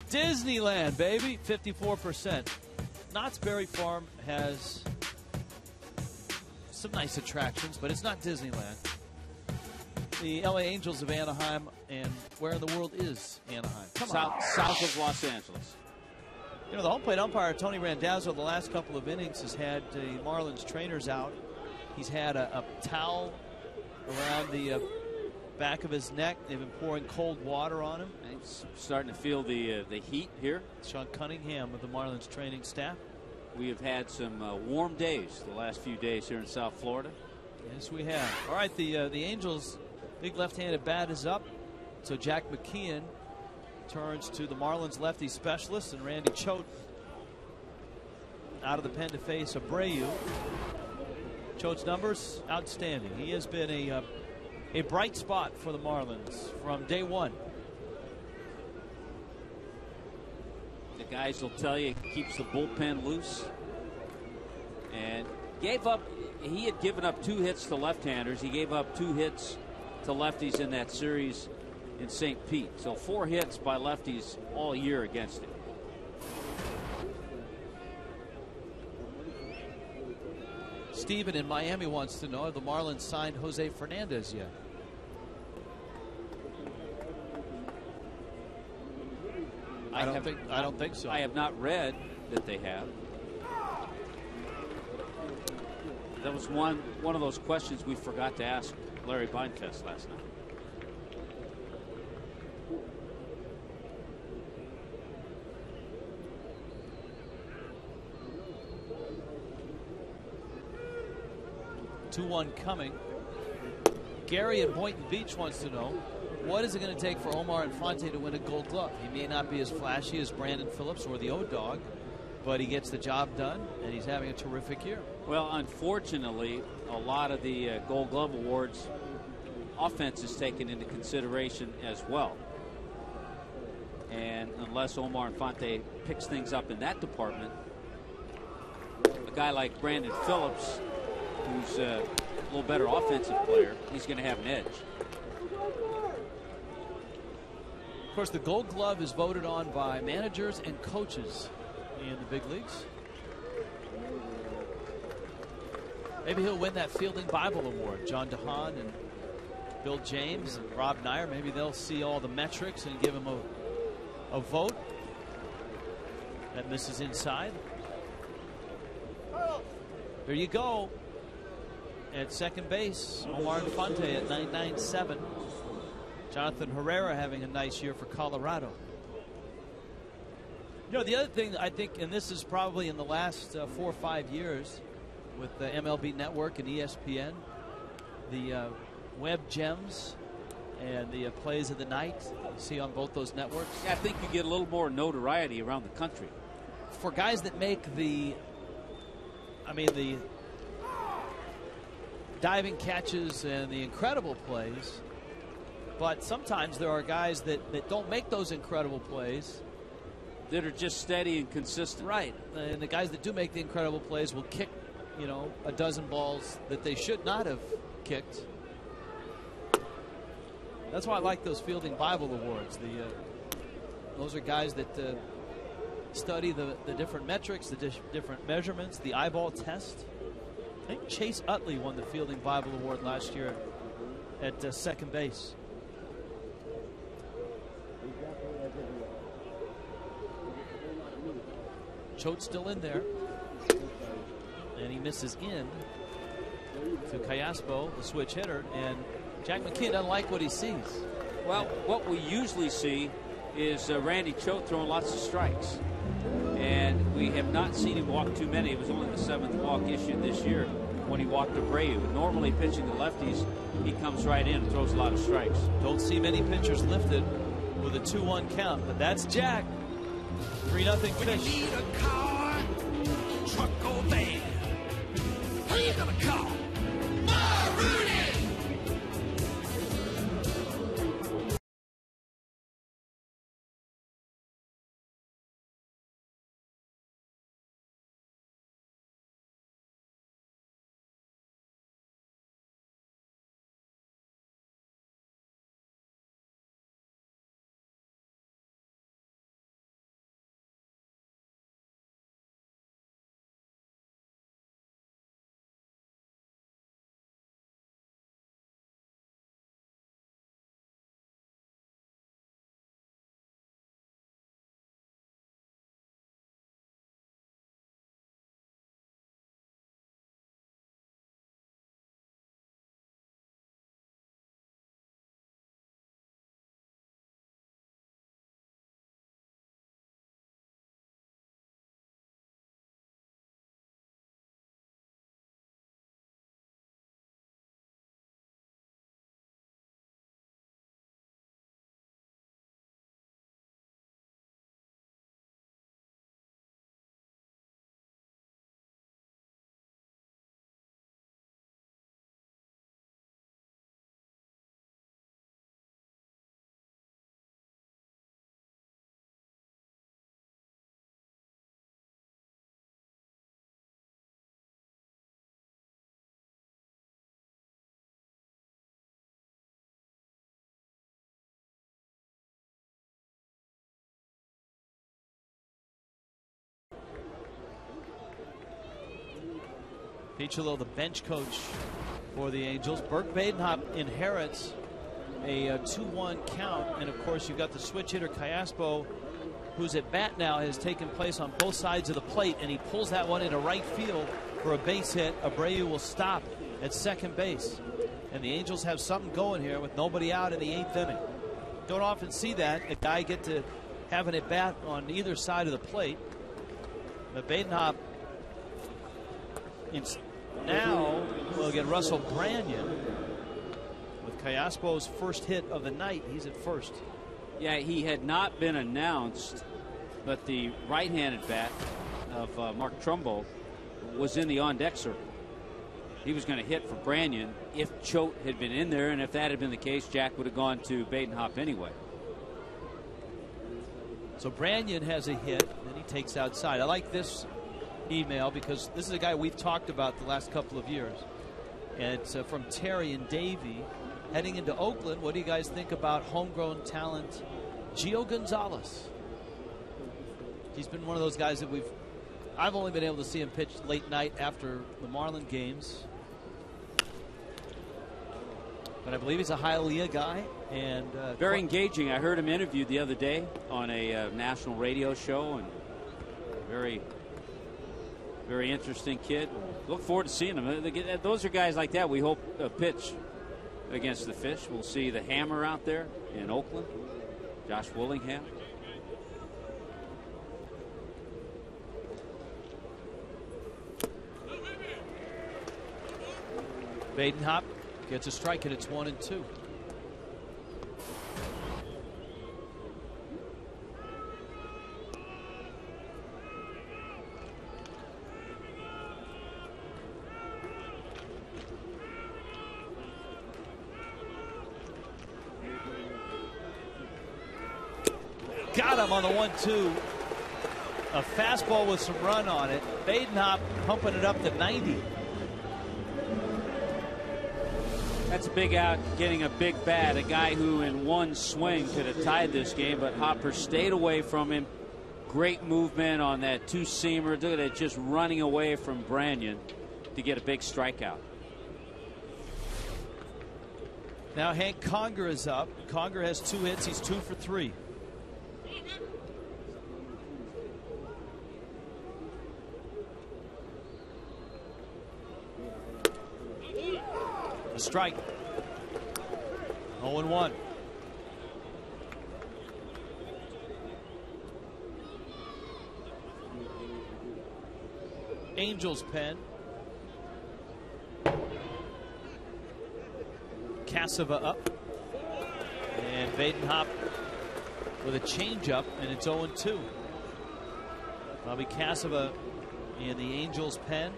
Disneyland, baby, 54%. Knott's Berry Farm has some nice attractions, but it's not Disneyland. The LA Angels of Anaheim, and where in the world is Anaheim? South of Los Angeles. You know, the home plate umpire, Tony Randazzo, the last couple of innings has had the Marlins trainers out. He's had a towel around the back of his neck. They've been pouring cold water on him. He's starting to feel the heat here. Sean Cunningham of the Marlins training staff. We have had some warm days the last few days here in South Florida. Yes, we have. All right, the Angels' big left-handed bat is up. So Jack McKeon turns to the Marlins lefty specialist, and Randy Choate out of the pen to face Abreu. Choate's numbers outstanding. He has been a bright spot for the Marlins from day one. The guys will tell you he keeps the bullpen loose, and he had given up 2 hits to left-handers. He gave up 2 hits to lefties in that series in St. Pete. So 4 hits by lefties all year against him. Steven in Miami wants to know, have the Marlins signed Jose Fernandez yet? I don't think so. I have not read that they have. That was one of those questions we forgot to ask Larry Beinfest last night. Two-one coming. Gary in Boynton Beach wants to know, what is it going to take for Omar Infante to win a Gold Glove? He may not be as flashy as Brandon Phillips or the O-Dog, but he gets the job done, and he's having a terrific year. Well, unfortunately, a lot of the Gold Glove awards, offense is taken into consideration as well. And unless Omar Infante picks things up in that department, a guy like Brandon Phillips, who's a little better offensive player, he's going to have an edge. Of course, the Gold Glove is voted on by managers and coaches in the big leagues. Maybe he'll win that Fielding Bible Award. John DeHaan and Bill James and Rob Nair, maybe they'll see all the metrics and give him a vote. That misses inside. There you go. At second base, Omar Infante at 9.97. Jonathan Herrera having a nice year for Colorado. You know, the other thing I think, and this is probably in the last 4 or 5 years with the MLB Network and ESPN, the web gems and the plays of the night you see on both those networks. Yeah, I think you get a little more notoriety around the country. For guys that make the diving catches and the incredible plays, but sometimes there are guys that don't make those incredible plays, that are just steady and consistent. Right. And the guys that do make the incredible plays will kick, a dozen balls that they should not have kicked. That's why I like those Fielding Bible Awards. Those are guys that study the different metrics, the different measurements, the eyeball test. I think Chase Utley won the Fielding Bible Award last year at second base. Choate's still in there, and he misses in to Callaspo, the switch hitter, and Jack McKeon doesn't like what he sees. Well, what we usually see is Randy Choate throwing lots of strikes, and we have not seen him walk too many. It was only the 7th walk issued this year when he walked Abreu. Normally pitching to lefties, he comes right in and throws a lot of strikes. Don't see many pitchers lifted with a 2-1 count, but that's Jack. 3-0 Fish. When you need a car, truck or van, who you gonna call? Piccolo, the bench coach for the Angels. Burke Badenhop inherits a 2-1 count, and of course you've got the switch hitter Callaspo, who's at bat now, has taken place on both sides of the plate, and he pulls that one into right field for a base hit. Abreu will stop at second base, and the Angels have something going here with nobody out in the 8th inning. Don't often see that, a guy get to have an at bat on either side of the plate. But Badenhop now will get Russell Branyan with Callaspo's first hit of the night. He's at first. Yeah, he had not been announced, but the right-handed bat of Mark Trumbo was in the on-deck circle. He was going to hit for Branyan if Choate had been in there, and if that had been the case, Jack would have gone to Badenhop anyway. So Branyan has a hit, and he takes outside. I like this email because this is a guy we've talked about the last couple of years. And it's from Terry and Davey. Heading into Oakland, what do you guys think about homegrown talent Gio Gonzalez? He's been one of those guys that I've only been able to see him pitch late night after the Marlin games. But I believe he's a Hialeah guy. And very engaging. I heard him interviewed the other day on a national radio show, and very interesting kid. Look forward to seeing him. Those are guys like that we hope pitch against the Fish. We'll see the Hammer out there in Oakland, Josh Willingham. Badenhop gets a strike, and it's 1-2. Got him on the 1-2. A fastball with some run on it. Badenhop pumping it up to 90. That's a big out, getting a big bat. A guy who in one swing could have tied this game, but Hopper stayed away from him. Great movement on that two-seamer. Look at it, just running away from Branyan to get a big strikeout. Now Hank Conger is up. Conger has 2 hits. He's 2 for 3. A strike. 0-1. Angels pen. Cassava up. And Badenhop with a changeup, and it's 0-2. Bobby Cassava in the Angels pen.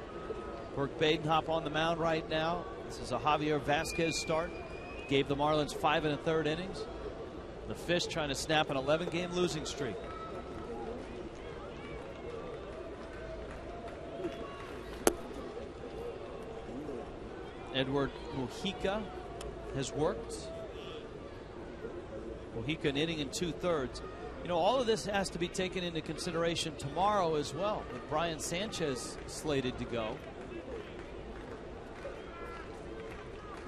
Burke Badenhop on the mound right now. This is a Javier Vasquez start. Gave the Marlins 5 1/3 innings. The Fish trying to snap an 11-game losing streak. Edward Mujica has worked. Mujica an inning and 2/3. You know, all of this has to be taken into consideration tomorrow as well, with Brian Sanchez slated to go.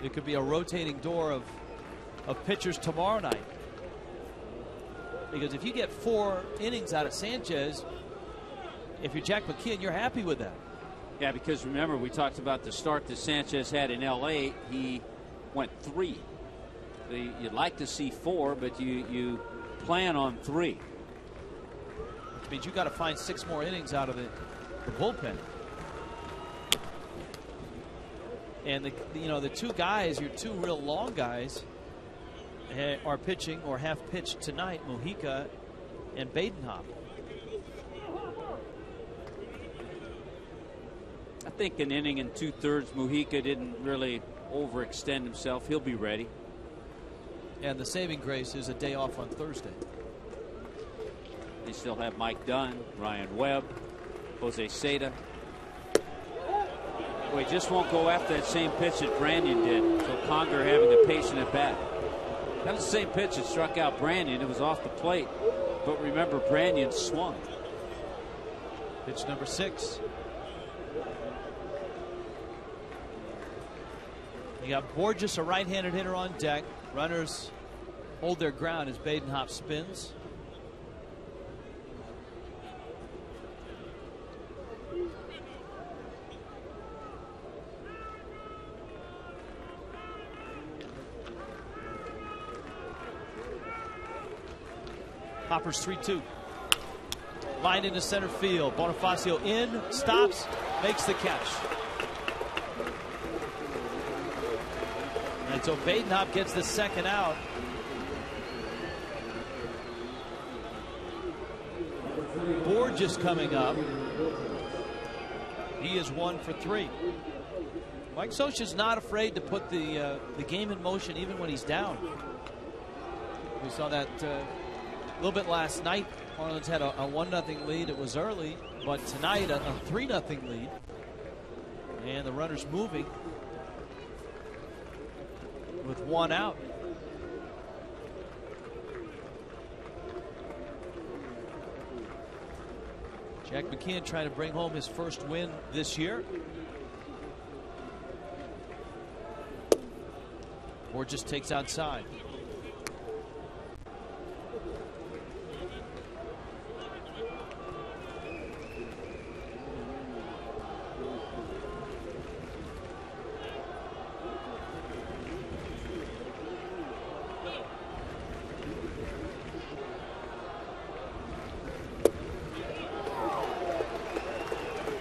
It could be a rotating door of pitchers tomorrow night. Because if you get 4 innings out of Sanchez, if you're Jack McKeon, you're happy with that. Yeah, because remember, we talked about the start that Sanchez had in L.A. He went 3. You'd like to see 4, but you plan on 3. Which means you got to find 6 more innings out of the bullpen. And the 2 guys, your 2 real long guys, are pitching or have pitched tonight, Mujica and Badenhop. I think an inning and 2/3. Mujica didn't really overextend himself. He'll be ready. And the saving grace is a day off on Thursday. They still have Mike Dunn, Ryan Webb, Jose Seda. Well, he just won't go after that same pitch that Branyan did. So Conger having a patient at bat. That was the same pitch that struck out Branyan. It was off the plate. But remember, Branyan swung. Pitch number 6. You got Borges, a right-handed hitter on deck. Runners hold their ground as Badenhop spins. Hopper's 3-2. Line into center field. Bonifacio in, stops, makes the catch. And so Badenhop gets the second out. Borges coming up. He is 1 for 3. Mike Scioscia's not afraid to put the game in motion even when he's down. We saw that a little bit last night. Marlins had a 1-0 lead. It was early, but tonight a 3-0 lead. And the runner's moving with 1 out. Jack McKeon trying to bring home his first win this year. Borges takes outside.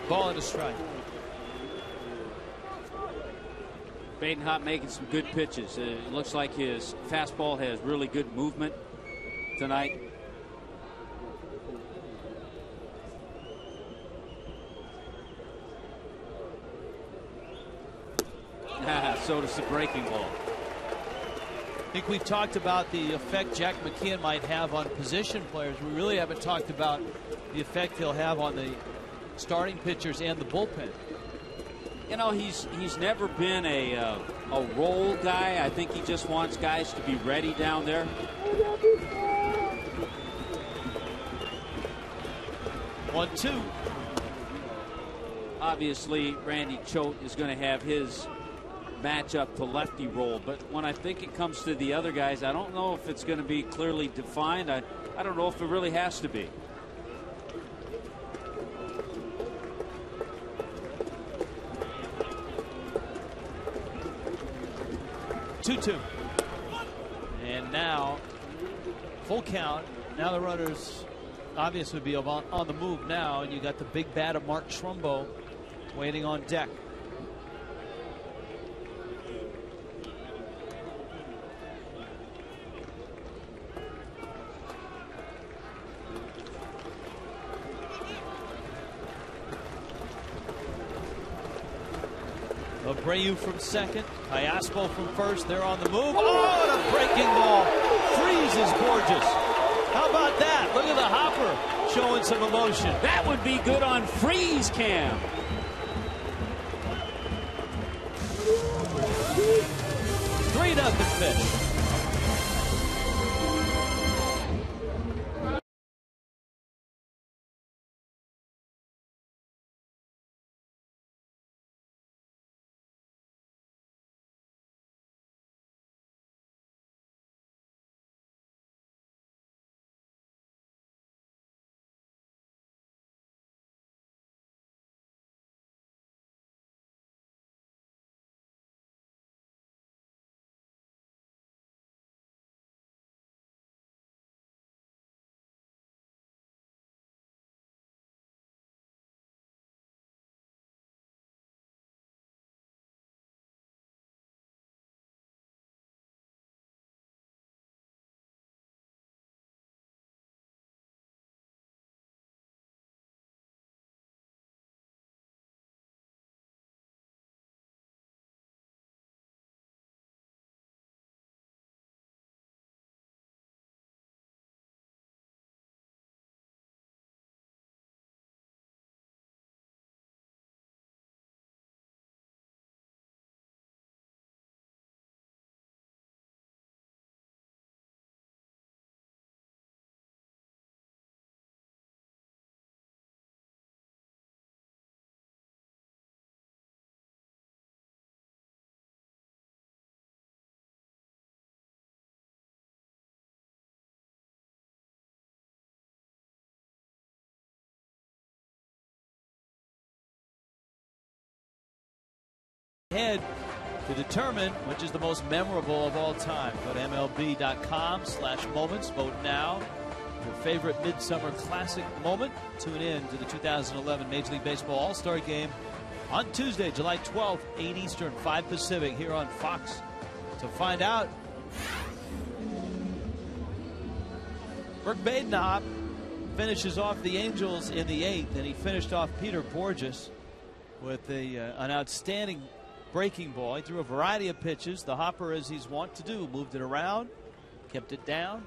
Ball and a strike. Badenhop making some good pitches. It looks like his fastball has really good movement tonight. So does the breaking ball. I think we've talked about the effect Jack McKeon might have on position players. We really haven't talked about the effect he'll have on the starting pitchers and the bullpen. You know, he's never been a role guy. I think he just wants guys to be ready down there. One, two. Obviously, Randy Choate is going to have his matchup to lefty role, but when I think it comes to the other guys, I don't know if it's going to be clearly defined. I don't know if it really has to be. Two. And now, full count. Now the runners obviously would be on the move now, and you got the big bat of Mark Trumbo waiting on deck. Abreu from second, Iasco from first. They're on the move. Oh, and a breaking ball freezes Borges. How about that? Look at the hopper showing some emotion. That would be good on freeze cam. 3-0 pitch. Head to determine which is the most memorable of all time. Go to MLB.com/moments. Vote now. Your favorite midsummer classic moment. Tune in to the 2011 Major League Baseball All-Star Game on Tuesday, July 12th, 8 Eastern, 5 Pacific, here on Fox. To find out, Burke Badenhop finishes off the Angels in the 8th, and he finished off Peter Borges with an outstanding breaking ball. He threw a variety of pitches. The hopper, as he's wont to do, moved it around, kept it down.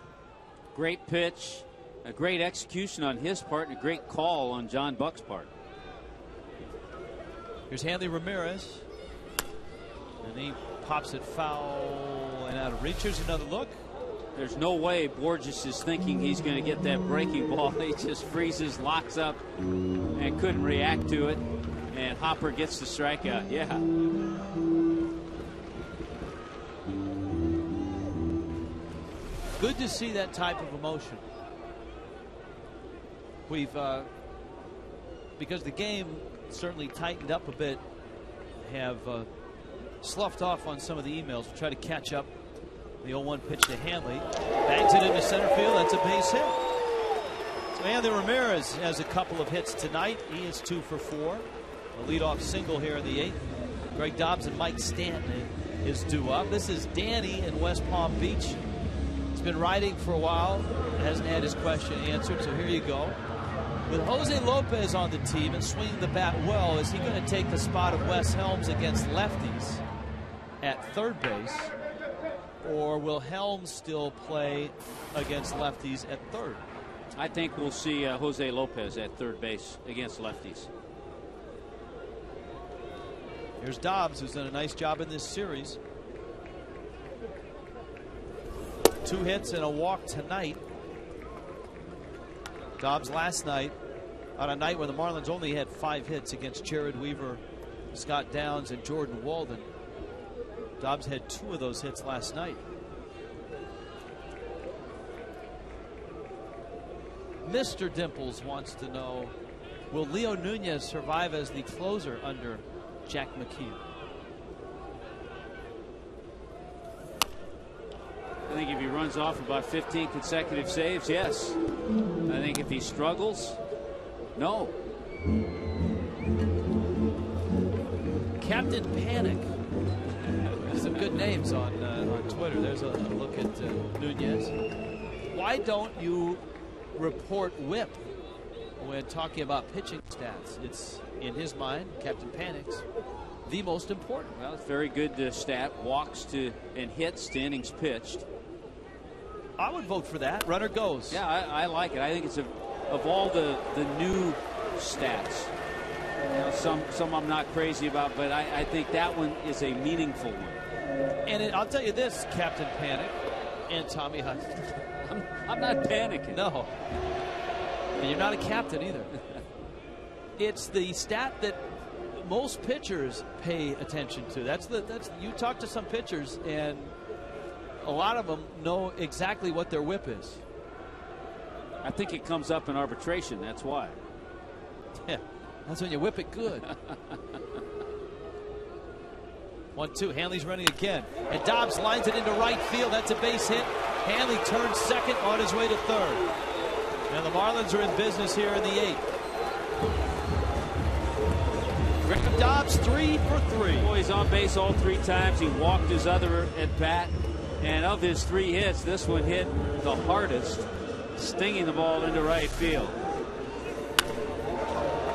Great pitch, a great execution on his part, and a great call on John Buck's part. Here's Hanley Ramirez, and he pops it foul and out of reach. Here's another look. There's no way Borges is thinking he's going to get that breaking ball. He just freezes, locks up, and couldn't react to it. And Hopper gets the strikeout. Yeah. Good to see that type of emotion. We've, because the game certainly tightened up a bit, have sloughed off on some of the emails. We'll try to catch up. The 0-1 pitch to Hanley. Bangs it into center field. That's a base hit. So Hanley Ramirez has a couple of hits tonight. He is 2 for 4. A leadoff single here in the 8th. Greg Dobbs and Mike Stanton is due up. This is Danny in West Palm Beach. He's been riding for a while. Hasn't had his question answered, so here you go. With Jose Lopez on the team and swinging the bat well, is he going to take the spot of Wes Helms against lefties at third base? Or will Helms still play against lefties at third? I think we'll see Jose Lopez at third base against lefties. Here's Dobbs, who's done a nice job in this series. 2 hits and a walk tonight. Dobbs last night, on a night where the Marlins only had 5 hits against Jared Weaver, Scott Downs, and Jordan Walden. Dobbs had 2 of those hits last night. Mr. Dimples wants to know, will Leo Nunez survive as the closer under Jack McKeon? I think if he runs off about 15 consecutive saves, yes. I think if he struggles, no. Captain Panic. There's some good names on Twitter. There's a look at Nunez. Why don't you report WHIP when talking about pitching stats? It's, in his mind, Captain Panic's, the most important. Well, it's very good stat. Walks to and hits to innings pitched. I would vote for that. Runner goes. Yeah, I like it. I think it's of all the new stats. You know, some I'm not crazy about, but I think that one is a meaningful one. And I'll tell you this, Captain Panic and Tommy Hunt. I'm not panicking. No. And you're not a captain either. It's the stat that most pitchers pay attention to. That's you talk to some pitchers and a lot of them know exactly what their whip is. I think it comes up in arbitration. That's why. Yeah, that's when you whip it good. 1-2. Hanley's running again, and Dobbs lines it into right field. That's a base hit. Hanley turns second on his way to third. And the Marlins are in business here in the 8th. Greg Dobbs 3 for 3. Boy, he's on base all 3 times. He walked his other at bat. And of his 3 hits, this one hit the hardest, stinging the ball into right field.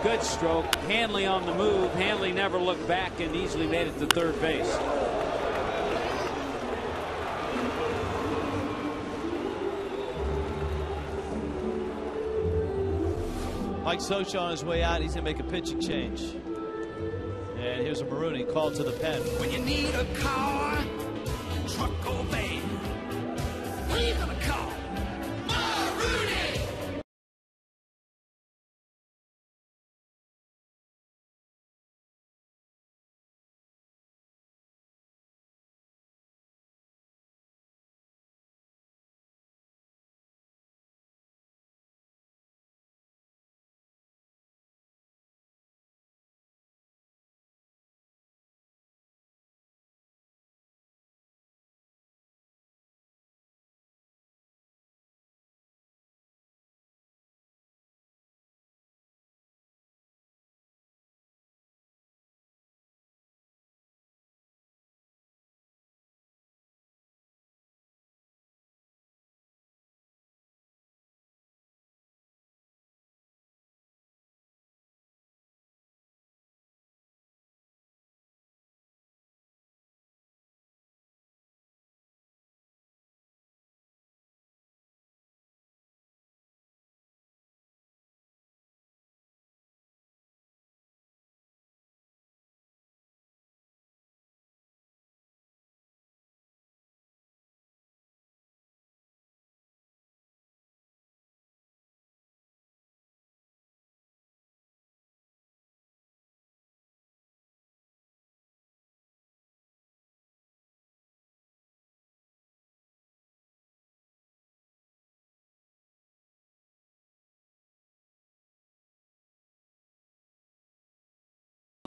Good stroke. Hanley on the move. Hanley never looked back and easily made it to third base. Mike Scioscia on his way out. He's going to make a pitching change. And here's a Marooney called to the pen. When you need a car, truck or van, who you gonna call?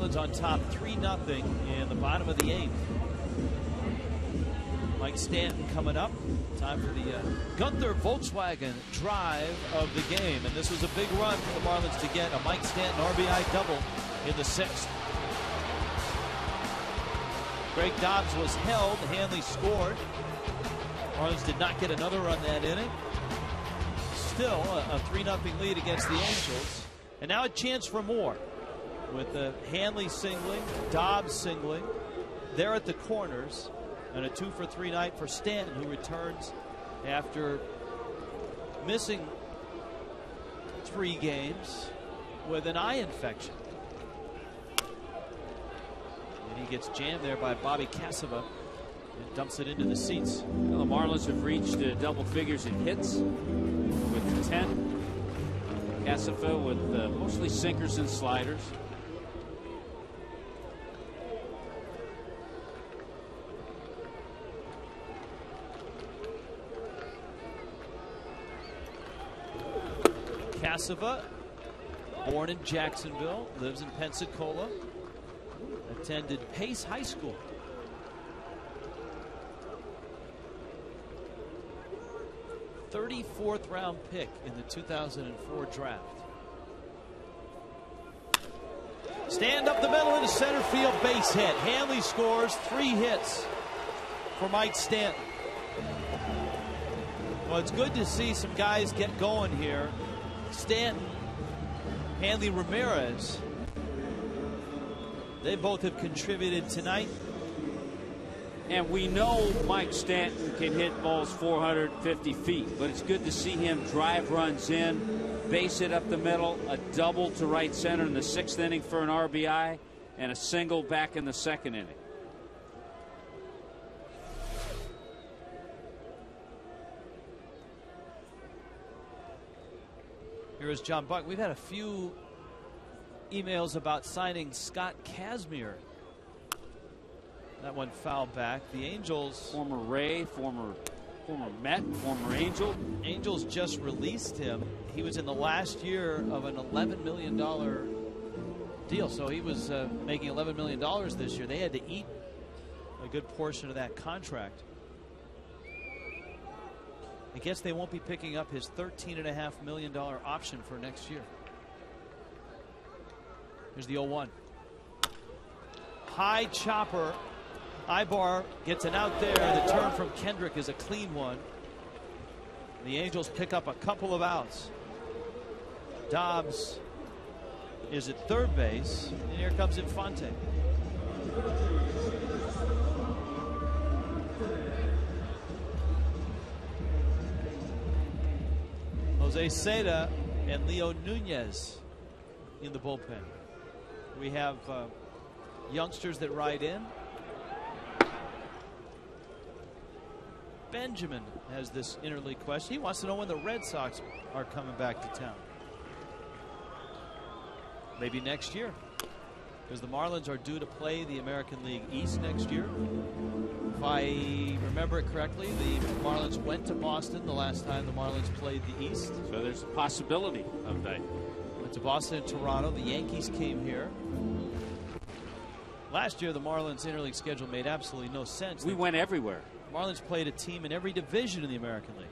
Marlins on top 3-0 in the bottom of the 8th. Mike Stanton coming up. Time for the Gunther Volkswagen drive of the game. And this was a big run for the Marlins to get a Mike Stanton RBI double in the 6th. Greg Dobbs was held. Hanley scored. Marlins did not get another run that inning. Still a 3-0 lead against the Angels. And now a chance for more with Hanley singling, Dobbs singling. They're at the corners. And a 2-for-3 night for Stanton, who returns after missing 3 games with an eye infection. And he gets jammed there by Bobby Casava and dumps it into the seats. Well, the Marlins have reached double figures in hits with 10. Casava with mostly sinkers and sliders. Casava, born in Jacksonville, lives in Pensacola, attended Pace High School. '34th round pick in the 2004 draft. Stand up the middle into center field, base hit. Hanley scores 3 hits for Mike Stanton. Well, it's good to see some guys get going here. Stanton, Hanley Ramirez, they both have contributed tonight. And we know Mike Stanton can hit balls 450 feet, but it's good to see him drive runs in, base it up the middle, a double to right center in the 6th inning for an RBI, and a single back in the 2nd inning. Here is John Buck. We've had a few emails about signing Scott Kazmir. That one fouled back. The Angels, former Ray, former Met, former Angel. Angels just released him. He was in the last year of an $11 million deal, so he was making $11 million this year. They had to eat a good portion of that contract. I guess they won't be picking up his $13.5 million option for next year. Here's the 0-1. High chopper. Ibar gets an out there. The turn from Kendrick is a clean one. The Angels pick up a couple of outs. Dobbs is at third base, and here comes Infante. Jose Seda and Leo Nunez in the bullpen. We have youngsters that ride in. Benjamin has this interleague question. He wants to know when the Red Sox are coming back to town. Maybe next year, because the Marlins are due to play the American League East next year. If I remember it correctly, the Marlins went to Boston the last time the Marlins played the East. So there's a possibility of that. Went to Boston and Toronto. The Yankees came here. Last year, the Marlins interleague schedule made absolutely no sense. We went everywhere. Marlins played a team in every division in the American League.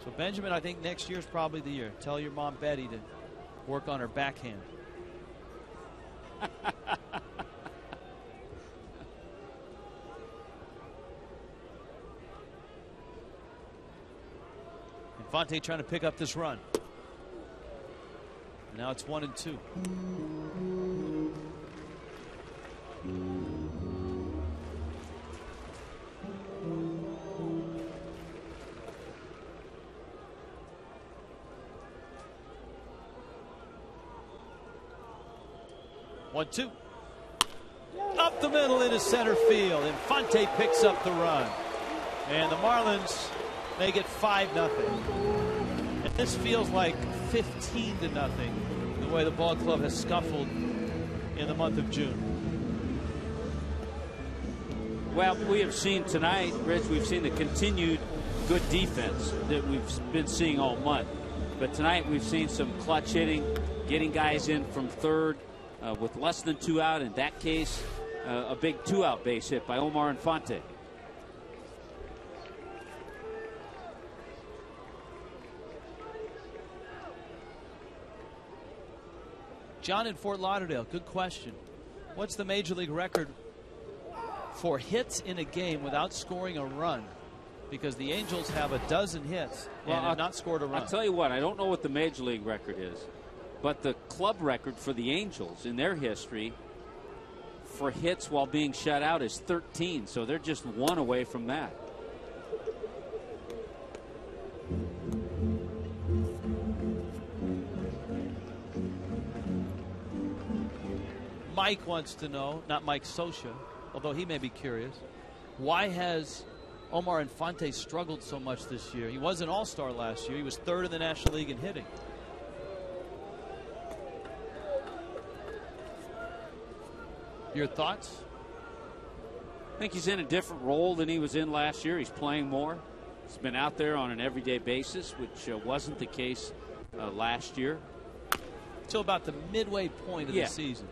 So Benjamin, I think next year's probably the year. Tell your mom Betty to work on her backhand. Infante trying to pick up this run. Now it's 1-2. 1-2. Up the middle into center field. Infante picks up the run. And the Marlins make it 5-0. And this feels like 15-0 the way the ball club has scuffled in the month of June. Well, we have seen tonight, Rich, we've seen the continued good defense that we've been seeing all month. But tonight we've seen some clutch hitting getting guys in from third with less than 2 out. In that case, a big 2-out base hit by Omar Infante. John in Fort Lauderdale, good question. What's the Major League record for hits in a game without scoring a run? Because the Angels have a dozen hits and have not scored a run. I'll tell you what, I don't know what the Major League record is, but the club record for the Angels in their history for hits while being shut out is 13, so they're just 1 away from that. Mike wants to know, not Mike Scioscia, although he may be curious, why has Omar Infante struggled so much this year? He was an all-star last year. He was 3rd in the National League in hitting. Your thoughts? I think he's in a different role than he was in last year. He's playing more. He's been out there on an everyday basis, which wasn't the case last year. Till about the midway point of the season.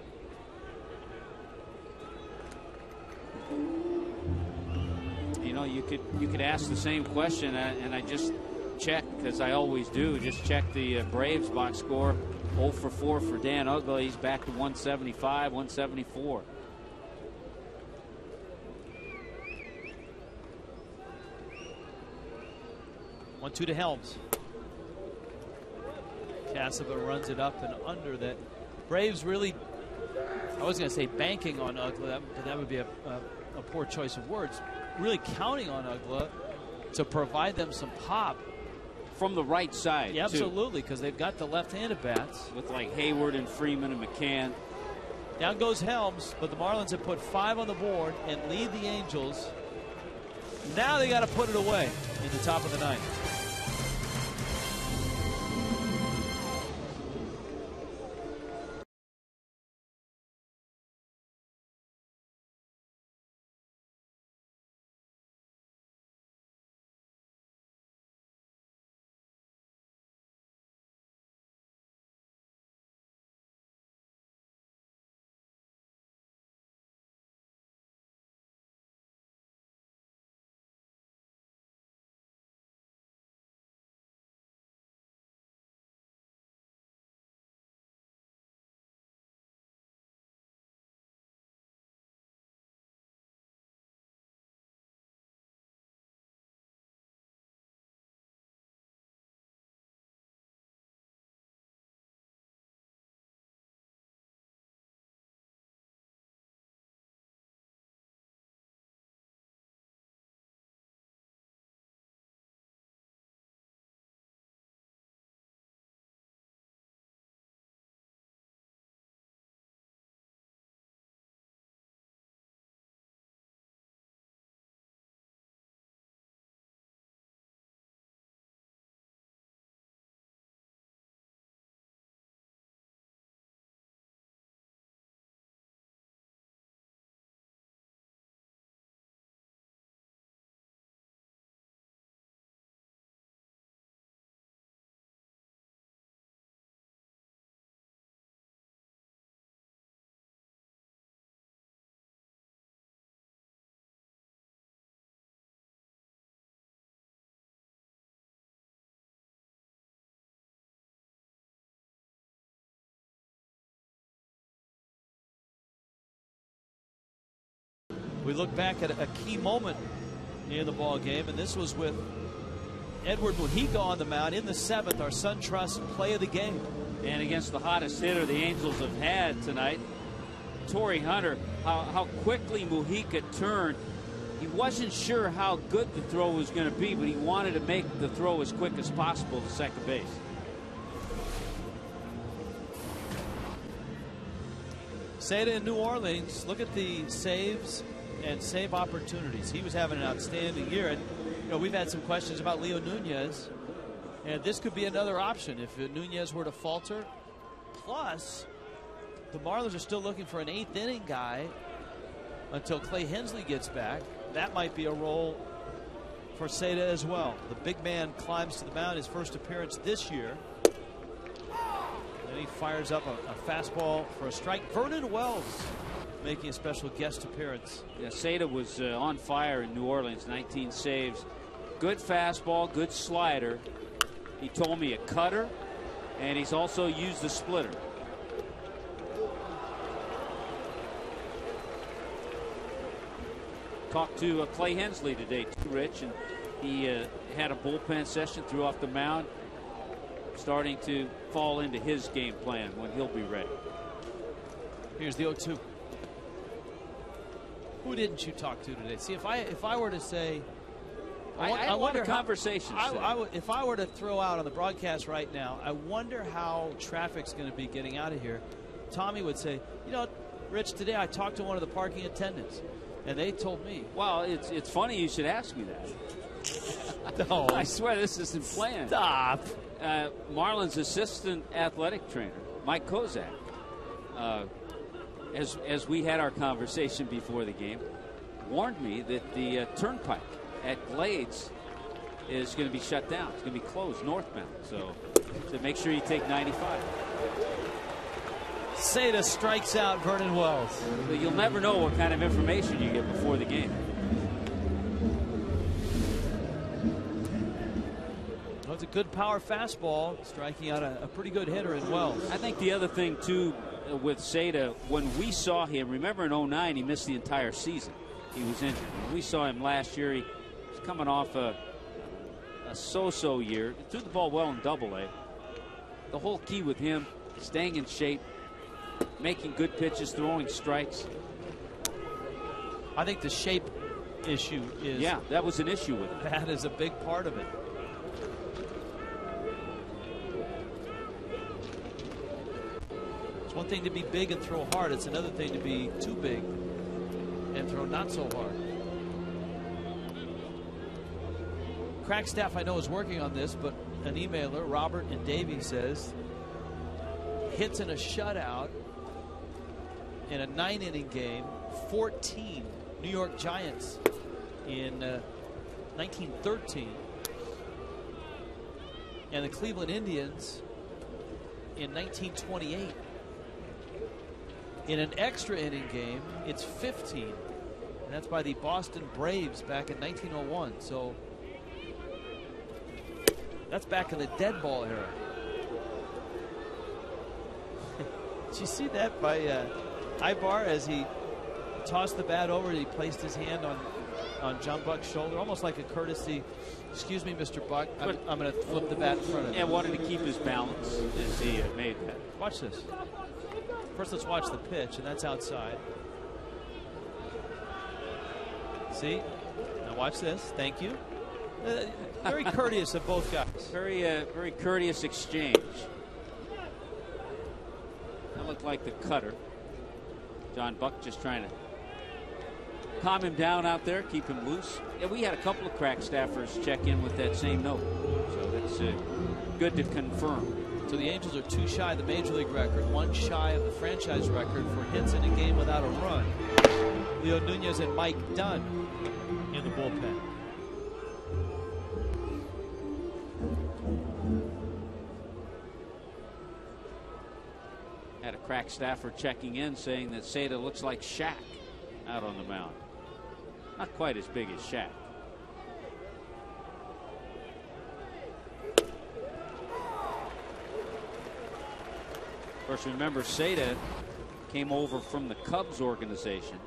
You know, you could ask the same question, and I just checked, because I always do, just check the Braves box score. 0 for 4 for Dan Uggla. He's back to 175, 174. One, 2 to Helms. Cassava runs it up and under that. Braves really, I was going to say banking on Uggla, but that would be a poor choice of words. Really counting on Uggla to provide them some pop. From the right side, yeah, absolutely, because they've got the left-handed bats. With like Hayward and Freeman and McCann. Down goes Helms, but the Marlins have put 5 on the board and lead the Angels. Now they got to put it away in the top of the 9th. We look back at a key moment in the ball game, and this was with Edward Mujica on the mound in the 7th, our SunTrust play of the game. And against the hottest hitter the Angels have had tonight, Torrey Hunter, how quickly Mujica turned. He wasn't sure how good the throw was going to be, but he wanted to make the throw as quick as possible to second base. Seda in New Orleans, look at the saves and save opportunities. He was having an outstanding year, and you know, we've had some questions about Leo Nunez, and this could be another option if Nunez were to falter. Plus, the Marlins are still looking for an 8th inning guy until Clay Hensley gets back. That might be a role for Seda as well. The big man climbs to the mound, his first appearance this year. And he fires up a fastball for a strike. Vernon Wells making a special guest appearance. Yeah, Seda was on fire in New Orleans, 19 saves. Good fastball, good slider. He told me a cutter, and he's also used the splitter. Talked to Clay Hensley today, too, Rich, and he had a bullpen session, threw off the mound, starting to fall into his game plan when he'll be ready. Here's the 0-2. Who didn't you talk to today? See, if I were to say, I wonder conversations. If I were to throw out on the broadcast right now, I wonder how traffic's going to be getting out of here. Tommy would say, you know, Rich, today I talked to one of the parking attendants, and they told me. Well, it's funny you should ask me that. No. I swear this isn't planned. Stop. Marlins assistant athletic trainer, Mike Kozak, as we had our conversation before the game, warned me that the turnpike at Glades is going to be shut down. It's going to be closed northbound. So make sure you take 95. Seda strikes out Vernon Wells. But you'll never know what kind of information you get before the game. Well, it's a good power fastball, striking out a pretty good hitter in Wells. I think the other thing, too, with Seda, when we saw him, remember in 09, he missed the entire season. He was injured. When we saw him last year, he was coming off a so-so year. He threw the ball well in Double-A. The whole key with him, staying in shape, making good pitches, throwing strikes. I think the shape issue is. Yeah, that was an issue with him. That is a big part of it. It's one thing to be big and throw hard. It's another thing to be too big and throw not so hard. Crack staff I know is working on this, but an emailer, Robert and Davey, says hits in a shutout in a 9-inning game, 14 New York Giants in 1913, and the Cleveland Indians in 1928. In an extra inning game, it's 15, and that's by the Boston Braves back in 1901. So that's back in the dead ball era. Did you see that by Ibar as he tossed the bat over? He placed his hand on John Buck's shoulder, almost like a courtesy. Excuse me, Mr. Buck. I'm going to flip the bat in front of him. Yeah, wanted to keep his balance as he made that. Watch this. First, let's watch the pitch, and that's outside. See? Now watch this. Thank you. Very courteous of both guys. Very courteous exchange. That looked like the cutter. John Buck just trying to calm him down out there, keep him loose. Yeah, we had a couple of crack staffers check in with that same note. So that's good to confirm. So the Angels are 2 shy of the Major League record, 1 shy of the franchise record for hits in a game without a run. Leo Nunez and Mike Dunn in the bullpen. Had a crack staffer checking in saying that Seda looks like Shaq out on the mound. Not quite as big as Shaq. Of course, remember Seda came over from the Cubs organization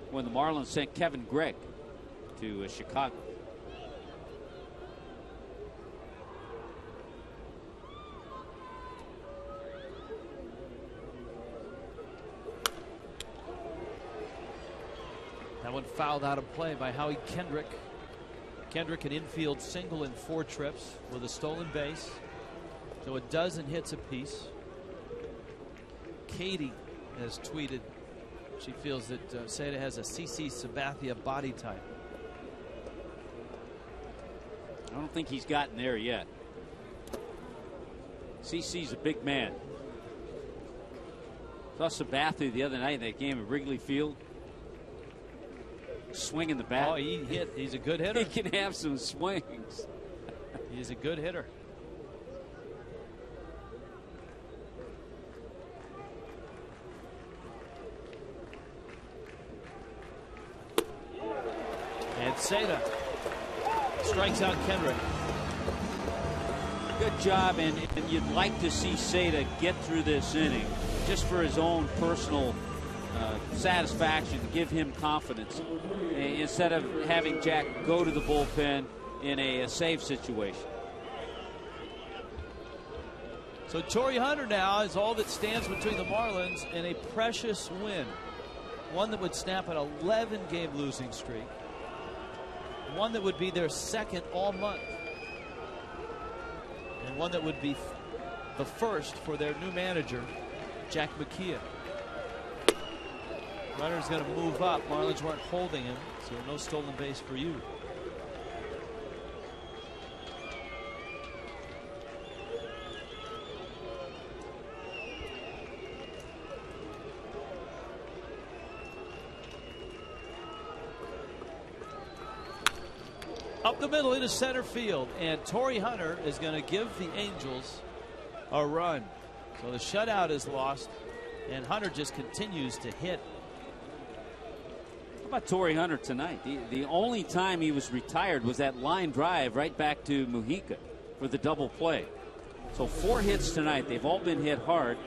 when the Marlins sent Kevin Gregg to Chicago. That one fouled out of play by Howie Kendrick. Kendrick an infield single in 4 trips with a stolen base. So a dozen hits apiece. Katie has tweeted she feels that Seda has a CC Sabathia body type. I don't think he's gotten there yet. CC's a big man. Saw Sabathia the other night in that game at Wrigley Field. Swinging the bat. Oh, he hit. He's a good hitter. He can have some swings. He's a good hitter. Seda strikes out Kendrick. Good job, and you'd like to see Seda get through this inning just for his own personal satisfaction, to give him confidence, instead of having Jack go to the bullpen in a save situation. So Torrey Hunter now is all that stands between the Marlins and a precious win. One that would snap an 11-game losing streak. One that would be their second all month. And one that would be the first for their new manager, Jack McKeon. Runner's going to move up. Marlins weren't holding him, so no stolen base for you. Up the middle into center field, and Torrey Hunter is going to give the Angels a run. So the shutout is lost, and Hunter just continues to hit. How about Torrey Hunter tonight? The only time he was retired was that line drive right back to Mujica for the double play. So 4 hits tonight. They've all been hit hard.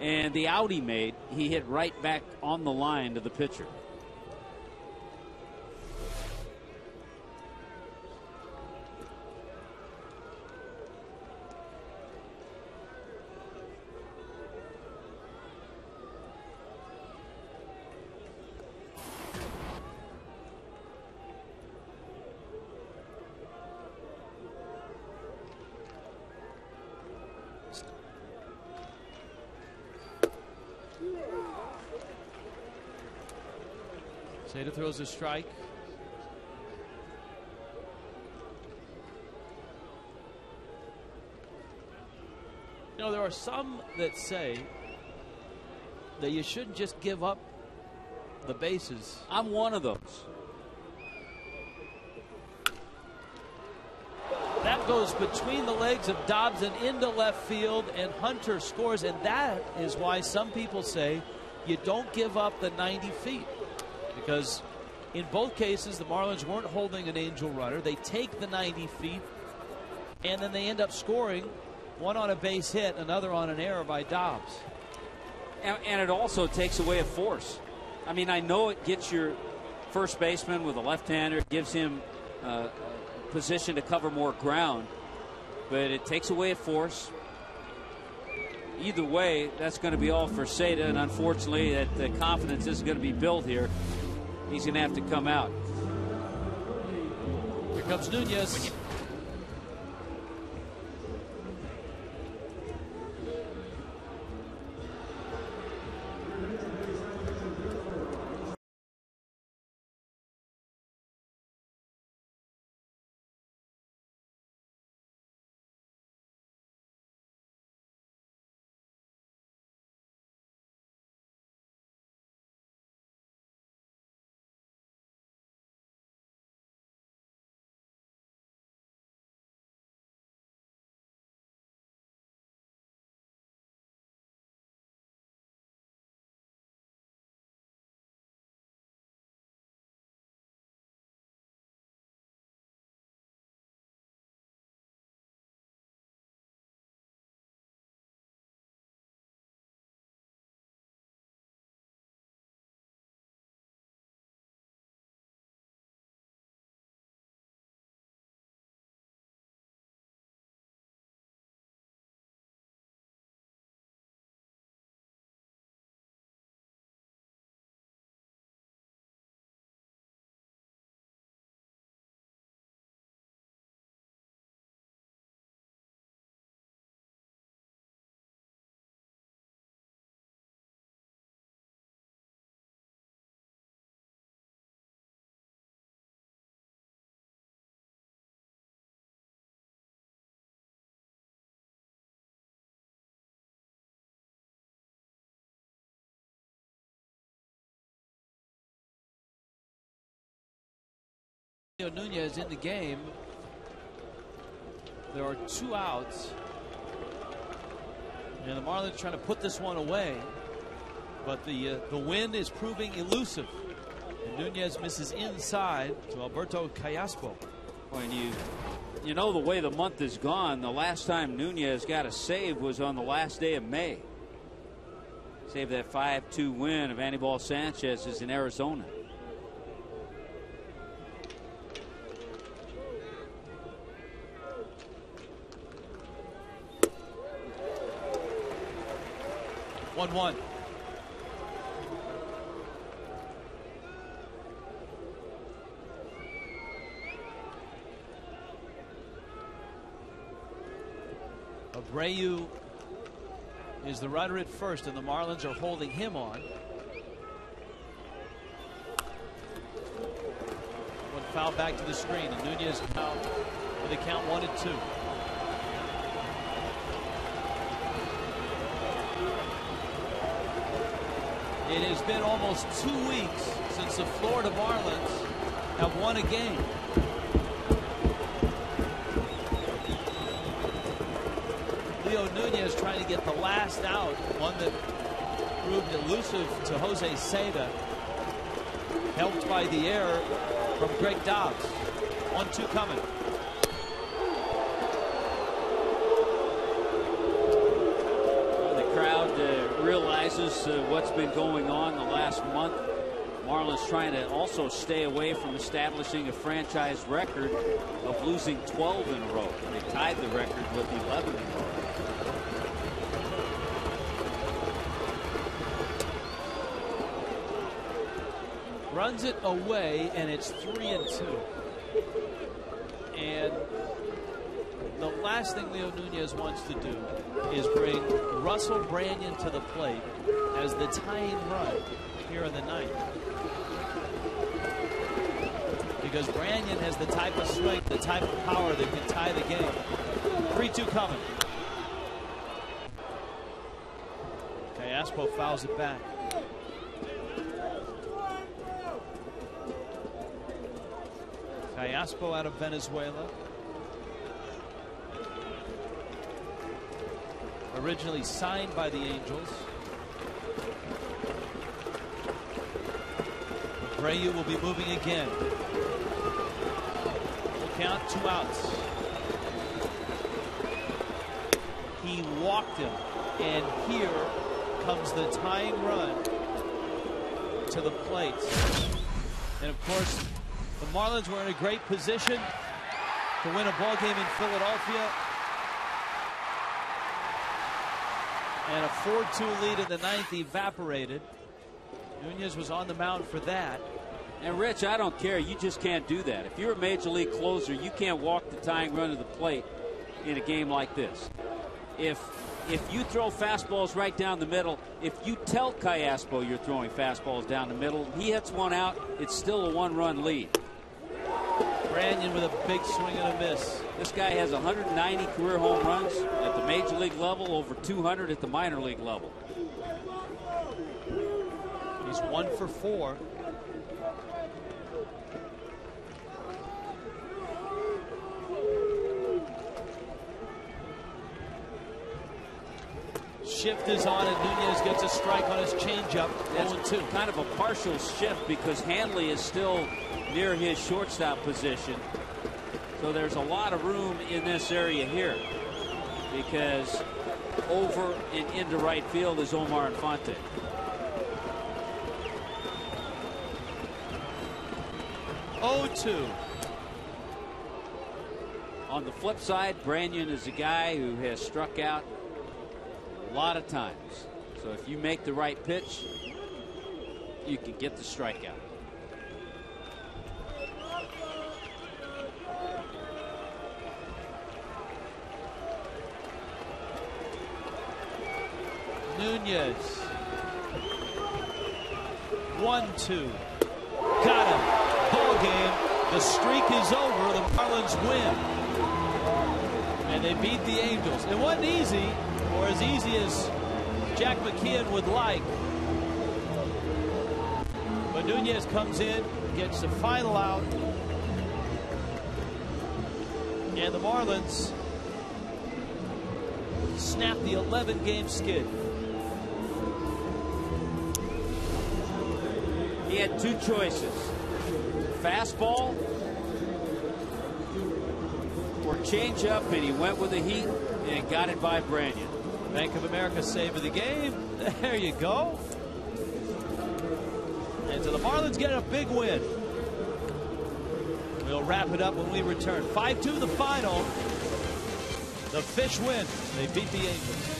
And the out he made, he hit right back on the line to the pitcher. Seda throws a strike. You know, there are some that say that you shouldn't just give up the bases. I'm one of those. That goes between the legs of Dobbs and into left field, and Hunter scores, and that is why some people say you don't give up the 90 feet. Because in both cases, the Marlins weren't holding an Angel runner. They take the 90 feet, and then they end up scoring, one on a base hit, another on an error by Dobbs. And it also takes away a force. I mean, I know it gets your first baseman with a left-hander. It gives him position to cover more ground, but it takes away a force. Either way, that's going to be all for Seda, and unfortunately, that the confidence isn't going to be built here. He's going to have to come out. Here comes Nunez. Nunez in the game. There are 2 outs, and the Marlins trying to put this one away, but the wind is proving elusive. And Nunez misses inside to Alberto Callaspo. When you know the way the month is gone, the last time Nunez got a save was on the last day of May. Saved that 5-2 win of Anibal Sanchez in Arizona. One. Abreu is the runner at first, and the Marlins are holding him on. One foul back to the screen, and Nunez out with a count 1-2. It has been almost 2 weeks since the Florida Marlins have won a game. Leo Nunez trying to get the last out, one that proved elusive to Jose Seda, helped by the error from Greg Dobbs. 1-2 coming. The crowd realizes what's been going on the last month. Marlins trying to also stay away from establishing a franchise record of losing 12 in a row. They tied the record with 11 in a row. Runs it away, and it's 3-2. And the last thing Leo Nunez wants to do is bring Russell Branyan to the plate as the tying run here in the ninth. Because Branyan has the type of swing, the type of power that can tie the game. 3-2 coming. Callaspo fouls it back. Callaspo out of Venezuela. Originally signed by the Angels. Abreu will be moving again. Count, 2 outs. He walked him, and here comes the tying run to the plate. And of course, the Marlins were in a great position to win a ball game in Philadelphia. And a 4-2 lead in the ninth evaporated. Nunez was on the mound for that. And Rich, I don't care. You just can't do that. If you're a major league closer, you can't walk the tying run to the plate in a game like this. If you throw fastballs right down the middle, if you tell Callaspo you're throwing fastballs down the middle, he hits one out, it's still a 1-run lead. Branyan with a big swing and a miss. This guy has 190 career home runs at the major league level, over 200 at the minor league level. He's 1 for 4. Shift is on, and Nunez gets a strike on his changeup. That's 0-2. kind of a partial shift because Hanley is still near his shortstop position. So there's a lot of room in this area here because over and into right field is Omar Infante. On the flip side, Branyan is a guy who has struck out a lot of times. So if you make the right pitch, you can get the strikeout. Nunez. 1-2. Got him. Ball game. The streak is over. The Marlins win. And they beat the Angels. It wasn't easy, or as easy as Jack McKeon would like. But Nunez comes in, gets the final out. And the Marlins snap the 11-game skid. He had two choices: fastball or change up, and he went with the heat and got it by Branyan. Bank of America save of the game. There you go. And so the Marlins get a big win. We'll wrap it up when we return. 5-2 the final. The Fish win. They beat the Angels.